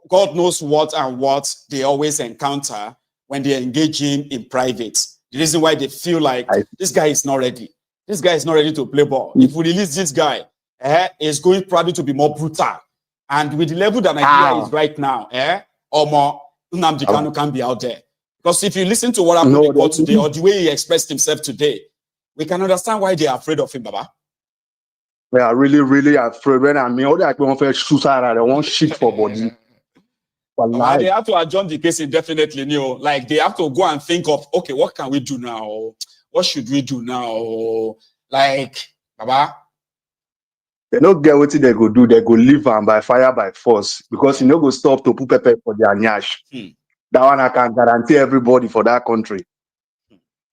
Speaker 4: God knows what and what they always encounter when they engage him in private. The reason why they feel like this guy is not ready. This guy is not ready to play ball. If we release this guy, it's going probably to be more brutal. And with the level that Nigeria is right now, or more, Nnamdi Kanu can be out there. Because if you listen to what happened in court today, or the way he expressed himself today, we can understand why they are afraid of him, Baba.
Speaker 18: They are really, really afraid. When I mean, all that people want shoot out, they want shit for body.
Speaker 4: They have to adjourn the case indefinitely. Like they have to go and think of, okay, what can we do now? What should we do now? Like, Baba.
Speaker 18: They don't get what they go do. They go live and by fire by force because you know go stop to put pepper for their nyash. That one I can guarantee everybody for that country.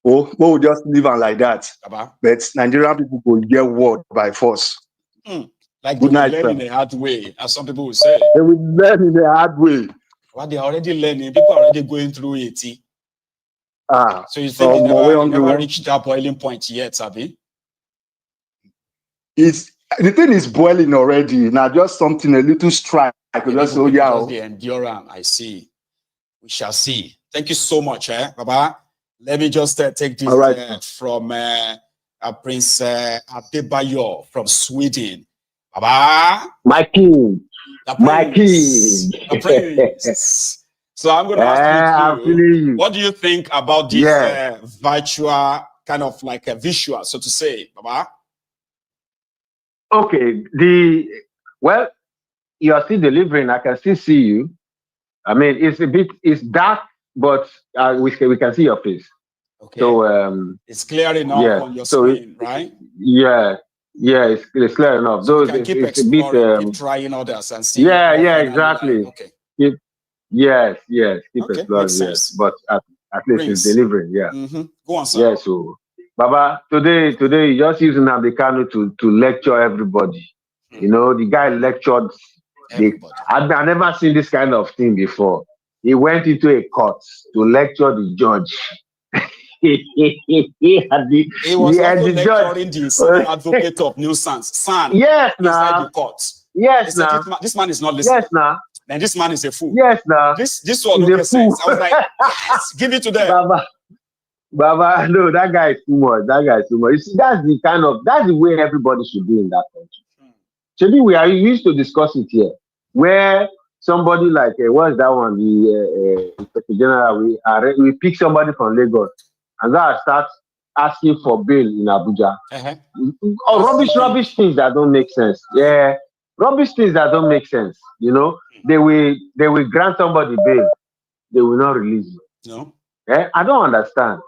Speaker 18: Oh, we will just live on like that. But Nigerian people will get word by force.
Speaker 4: Like they will learn in a hard way, as some people will say.
Speaker 18: They will learn in a hard way.
Speaker 4: What they are already learning, people are already going through it. So you think they never reached that boiling point yet, Abi?
Speaker 18: The thing is boiling already. Now just something a little strike.
Speaker 4: Just the endurance. I see. We shall see. Thank you so much, Baba. Let me just take this from Prince Adebayo from Sweden. Baba.
Speaker 18: My king. My king.
Speaker 4: The prince. So I'm going to ask you, what do you think about this virtual kind of like a visual, so to say, Baba?
Speaker 18: Okay, you are still delivering. I can still see you. I mean, it's dark, but we can see your face.
Speaker 4: Okay.
Speaker 18: So
Speaker 4: it's clear enough on your screen, right?
Speaker 18: Yeah, it's clear enough.
Speaker 4: So we can keep exploring, keep trying others and see.
Speaker 18: Yeah, exactly.
Speaker 4: Okay.
Speaker 17: Yes, keep
Speaker 4: Okay,
Speaker 17: exploring,
Speaker 4: makes sense.
Speaker 17: but at least it's delivering, yeah.
Speaker 4: Go on, sir.
Speaker 17: Yeah, so Baba, today you just using Nnamdi Kanu to lecture everybody. You know, the guy lectured I've never seen this kind of thing before. He went into a court to lecture the judge.
Speaker 4: He was also lecturing the senior advocate of nuisance, San, inside the court.
Speaker 17: Yes,
Speaker 4: now. This man is not listening.
Speaker 17: Yes, now.
Speaker 4: And this man is a fool.
Speaker 17: Yes, now.
Speaker 4: This one don't make sense. I was like, yes, give it to them.
Speaker 17: Baba, no, that guy is too much. You see, that's the way everybody should be in that country. Maybe we used to discuss it here, where somebody like what's that one? The Inspector General, we pick somebody from Lagos and that start asking for bail in Abuja. Rubbish things that don't make sense. Yeah, rubbish things that don't make sense. You know, they will grant somebody bail, they will not release you.
Speaker 4: No,
Speaker 17: I don't understand.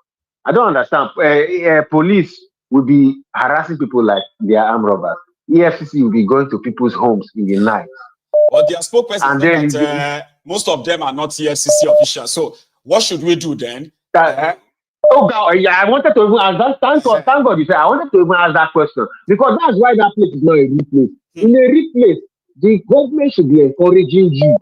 Speaker 17: Police will be harassing people like they are armed robbers. EFCC will be going to people's homes in the night.
Speaker 4: But their spokesperson said that most of them are not EFCC officials. So what should we do then?
Speaker 17: Oh God, yeah, I wanted to even ask that. Thank God you said I wanted to even ask that question, because that's why that place is not a real place. In a real place, the government should be encouraging you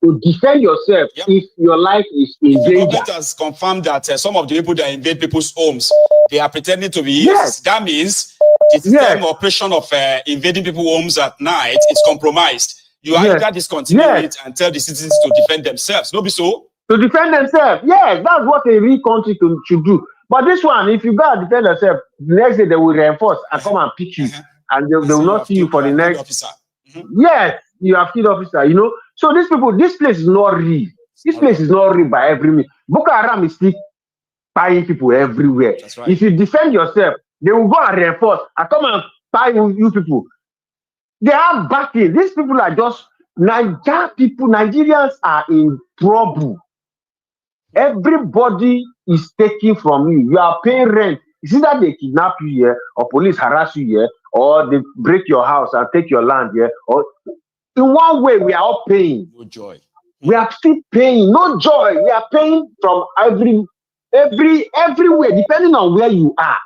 Speaker 17: to defend yourself if your life is in danger.
Speaker 4: The government has confirmed that some of the people that invade people's homes, they are pretending to be EFCC. That means the system operation of invading people's homes at night is compromised. You either discontinue it and tell the citizens to defend themselves. No be so?
Speaker 17: To defend themselves. Yes, that's what a real country should do. But this one, if you gotta defend yourself, the next day they will reinforce and come and pick you. And they will not see you for the next
Speaker 4: officer.
Speaker 17: Yes, you have killed officer, you know. So these people, this place is not real. This place is not real by every means. Boko Haram is still buying people everywhere.
Speaker 4: That's right.
Speaker 17: If you defend yourself, they will go and reinforce and come and buy you people. They have backing. These people are just Nigerians are in trouble. Everybody is taking from you. You are paying rent. It's either they kidnap you here, or police harass you here, or they break your house and take your land here. Or in one way, we are all paying.
Speaker 4: No joy.
Speaker 17: We are still paying. No joy. We are paying from everywhere, depending on where you are.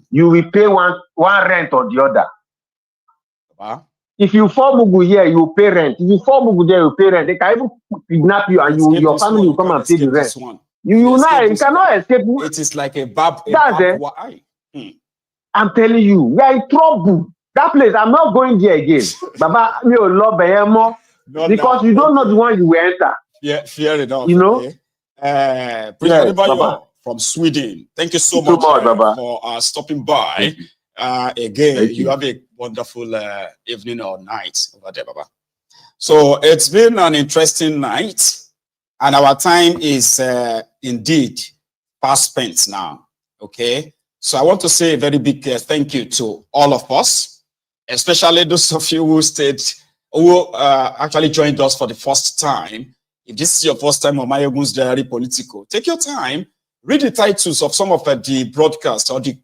Speaker 17: You will pay one rent or the other. If you fall Mugu here, you will pay rent. If you fall Mugu there, you pay rent. They can even kidnap you, and your family will come and pay the rent. You cannot escape.
Speaker 4: It is like a bab.
Speaker 17: I'm telling you, we are in trouble. That place, I'm not going there again. Baba, me love Bayemo, because you don't know the one you will enter.
Speaker 4: Yeah, fair enough.
Speaker 17: You know,
Speaker 4: from Sweden. Thank you so much for stopping by. Again, you have a wonderful evening or night over there, Baba. So it's been an interesting night, and our time is indeed fast spent now. Okay, so I want to say a very big thank you to all of us, especially those of you who actually joined us for the first time. If this is your first time on Mayogun's Diary Political, take your time. Read the titles of some of the broadcasts or the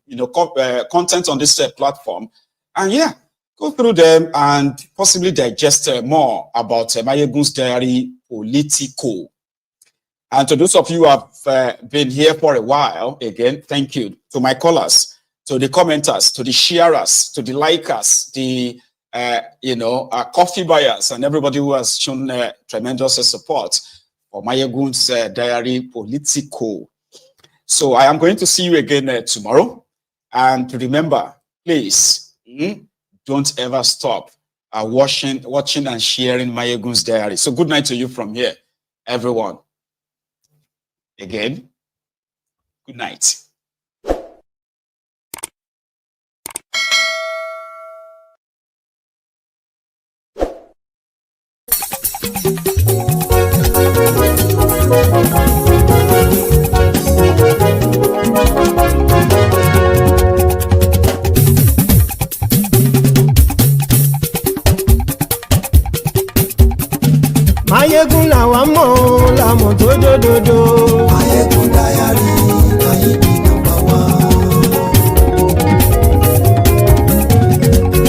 Speaker 4: content on this platform, and go through them and possibly digest more about Mayogun's Diary Political. And to those of you who have been here for a while, again, thank you to my callers, to the commenters, to the sharers, to the likers, the coffee buyers, and everybody who has shown tremendous support for Mayogun's Diary Political. So I am going to see you again tomorrow. And remember, please, don't ever stop watching and sharing Mayogun's Diary. So good night to you from here, everyone. Again, good night.
Speaker 3: Mayegun làwa mọ̀ làmọ̀ tó dòdòdò. Mayegun Diary Mayegun #1.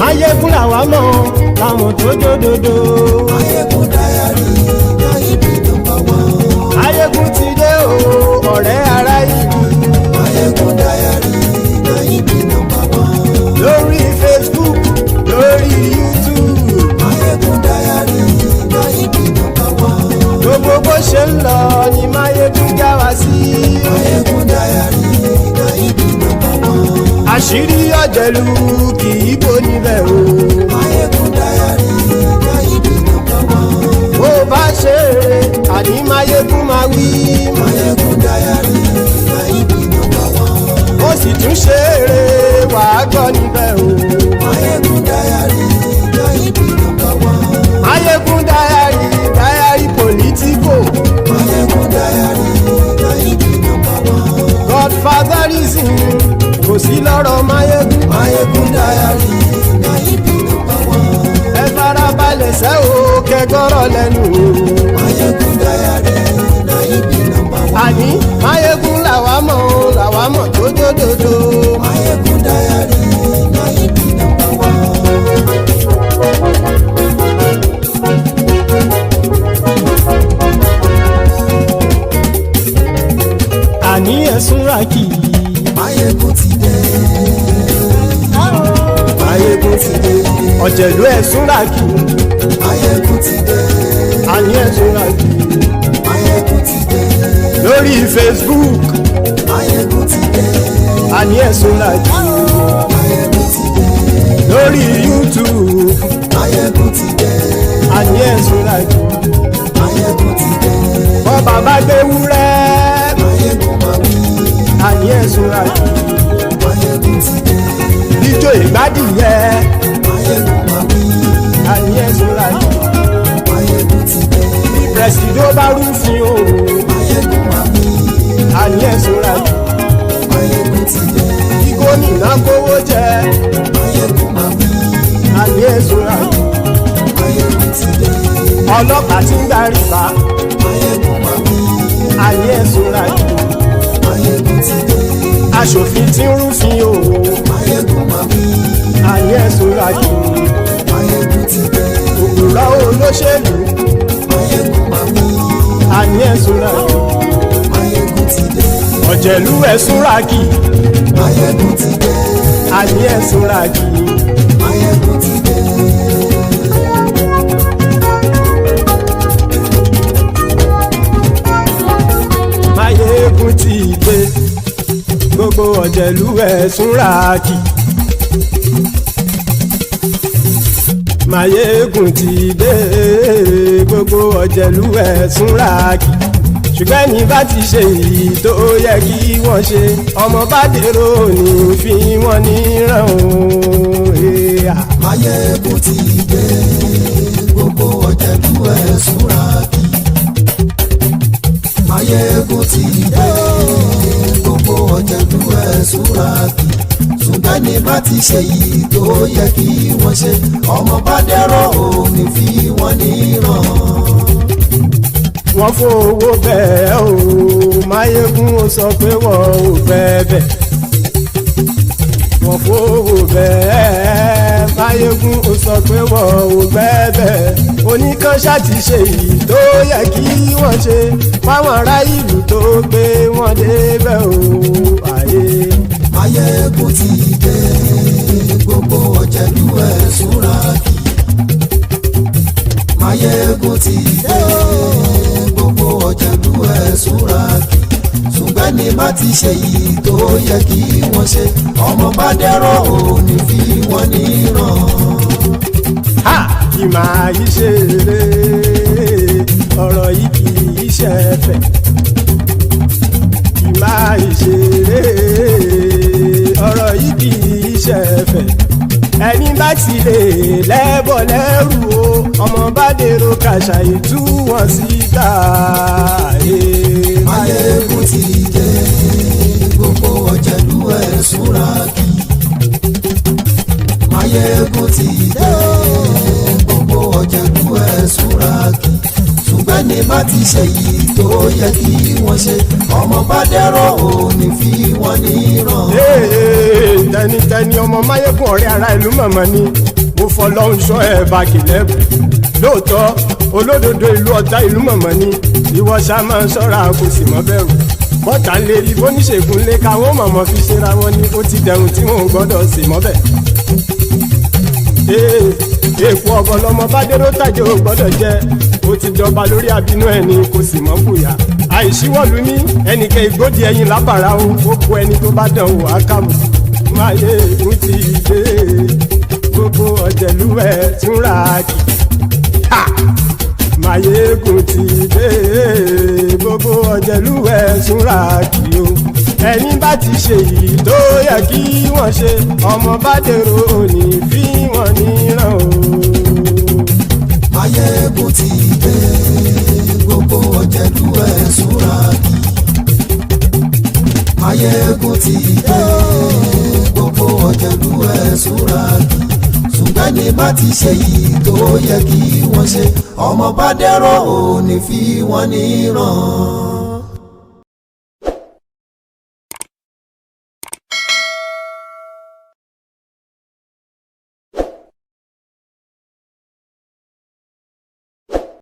Speaker 3: Mayegun làwa mọ̀ làmọ̀ tó dòdòdò. Mayegun Diary Mayegun bó ṣe ń lọ ni Máyégún já wa sí. Máyégún Diary na ibi number one. Àṣírí ọ̀jẹ̀lú kì í bò níbẹ̀ o. Máyégún Diary na ibi number one. Bó bá ṣe eré àní Máyégún máa wí. Máyégún Diary na ibi number one. Ó sì tún ṣe eré wàá gbọ́ níbẹ̀ o. Máyégún Diary na ibi number one. Máyégún Diary politico. Máyégún Diary na ibi number one. Godfatherism kò sí lọ́rọ̀ Máyégún. Máyégún Diary na ibi number one. Ẹ farabalẹ̀ sẹ́ o kẹgọ́rọ̀ lẹ́nu o. Máyégún Diary na ibi number one. Àní Máyégún làwa mọ̀ tójódodo. Máyégún Diary na ibi number one. Àní ẹ̀sùn rákì. Máyégún ti dé. Máyégún ti dé. Ọ̀jẹ̀lú ẹ̀sùn rákì. Máyégún ti dé. Àní ẹ̀sùn rákì. Máyégún ti dé. Lórí Facebook. Máyégún ti dé. Àní ẹ̀sùn rákì. Máyégún ti dé. Lórí YouTube. Máyégún ti dé. Àní ẹ̀sùn rákì. Máyégún ti dé. Bọ́ bàbá gbé wúrẹ́. Máyégún máa wí. Àní ẹ̀sùn rákì. Máyégún ti dé. Ijó ìgbádìyẹ. Máyégún máa wí. Àní ẹ̀sùn rákì. Máyégún ti dé. Pẹ̀sìdó bá rúfin o. Máyégún máa wí. Àní ẹ̀sùn rákì. Máyégún ti dé. Kí gómìnà kówó jẹ. Máyégún máa wí. Àní ẹ̀sùn rákì. Máyégún ti dé. Ọlọ́pàá ti ń gbà rìbá. Máyégún máa wí. Àní ẹ̀sùn rákì. Máyégún ti dé. Aṣòfin tí ń rúfin o. Máyégún máa wí. Àní ẹ̀sùn rákì. Máyégún ti dé. Òpùrọ́ olóṣèlú. Máyégún máa wí. Àní ẹ̀sùn rákì. Máyégún ti dé. Ọ̀jẹ̀lú ẹ̀sùn rákì. Máyégún ti dé. Àní ẹ̀sùn rákì. Máyégún ti dé. Máyégún ti dé. Gbogbo ọ̀jẹ̀lú ẹ̀sùn rákì. Máyégún ti dé. Gbogbo ọ̀jẹ̀lú ẹ̀sùn rákì. Ṣùgbọ́n ní bá ti ṣe èyí tó yẹ kí wọ́n ṣe, ọmọ bá dèrò ní fi wọ́n níran o. Máyégún ti dé. Gbogbo ọ̀jẹ̀lú ẹ̀sùn rákì. Máyégún ti dé. Gbogbo ọ̀jẹ̀lú ẹ̀sùn rákì. Ṣùgbọ́n ní bá ti ṣe yìí tó yẹ kí wọ́n ṣe, ọmọ bá dẹ́rọ̀ ò ní fi wọ́n níran. Wọ́n fowó bẹ́ẹ̀ o. Máyégún ó sọ pé wọ́n ò fẹ́ bẹ̀. Wọ́n fowó bẹ́ẹ̀. Máyégún ó sọ pé wọ́n ò fẹ́ bẹ̀. Oníkan ṣáàtì ṣe èyí tó yẹ kí wọ́n ṣe fáwọn ará ìlú tó gbé wọn débẹ̀ o. Ayé. Máyégún ti dé. Gbogbo ọ̀jẹ̀lú ẹ̀sùn rákì. Máyégún ti dé. Gbogbo ọ̀jẹ̀lú ẹ̀sùn rákì. Ṣùgbọ́n ní bá ti ṣe yìí tó yẹ kí wọ́n ṣe, ọmọ bá dẹ́rọ̀ ò ní fi wọ́n níran. Kì máa yí ṣe eré, ọ̀rọ̀ yìí kì í ṣe ẹ̀fẹ̀. Kì máa yí ṣe eré, ọ̀rọ̀ yìí kì í ṣe ẹ̀fẹ̀. Ẹni bá ti lè lẹ́bọ̀ lẹ́rù o, ọmọ bá dèrò kàṣà ìtú wọn síta. Máyégún ti dé. Gbogbo ọ̀jẹ̀lú ẹ̀sùn rákì. Máyégún ti dé. Gbogbo ọ̀jẹ̀lú ẹ̀sùn rákì. Ṣùgbọ́n ní bá ti ṣe yìí tó yẹ kí wọ́n ṣe, ọmọ bá dẹ́rọ̀ ò ní fi wọ́n níran. Tẹnitẹni ọmọ Máyégún ọ̀rẹ́ ara ìlú mọ̀mọ́ ni mo fọlọ́hún ṣọ́ ẹ̀ bá kìlẹ́bù. Lóòótọ́ olódodo ìlú ọ̀tá ìlú mọ̀mọ́ ni ìwọ ṣá máa ń ṣọ́ra kò sì mọ́ bẹ̀rù. Bọ́tà lè rí bóníṣègùn lé káwọn mọ̀mọ́ fi ṣera wọn ni ó ti dẹrùn tí wọn ò gbọ́dọ̀ sì mọ́ bẹ̀. Èèpo ọ̀gọ̀ lọmọ bá dérò tàjẹ́ ò gbọ́dọ̀ jẹ.
Speaker 19: ó ti jọba lórí àbínú ẹni kò sì mọ́ bóyá àìsíwọ́lu ní ẹnìkẹ́ ìgbódi ẹyin lábàrá o ó kó ẹni tó bá dán wò á kàmù máyé kún ti dé gbogbo ọ̀jẹ̀lúwẹ̀ túnra kì máyé kún ti dé gbogbo ọ̀jẹ̀lúwẹ̀ túnra kì o ẹ̀yin bá ti ṣe yìí tó yẹ kí wọ́n ṣe ọmọ bá dèrò òní fi wọ́n níran o.
Speaker 20: máyé kún ti dé gbogbo ọ̀jẹ̀lúwẹ̀ túnra kì máyé kún ti dé gbogbo ọ̀jẹ̀lúwẹ̀ túnra kì ṣùgbọ́n ní bá ti ṣe yìí tó yẹ kí wọ́n ṣe ọmọ bá dèrò òní fi wọ́n níran.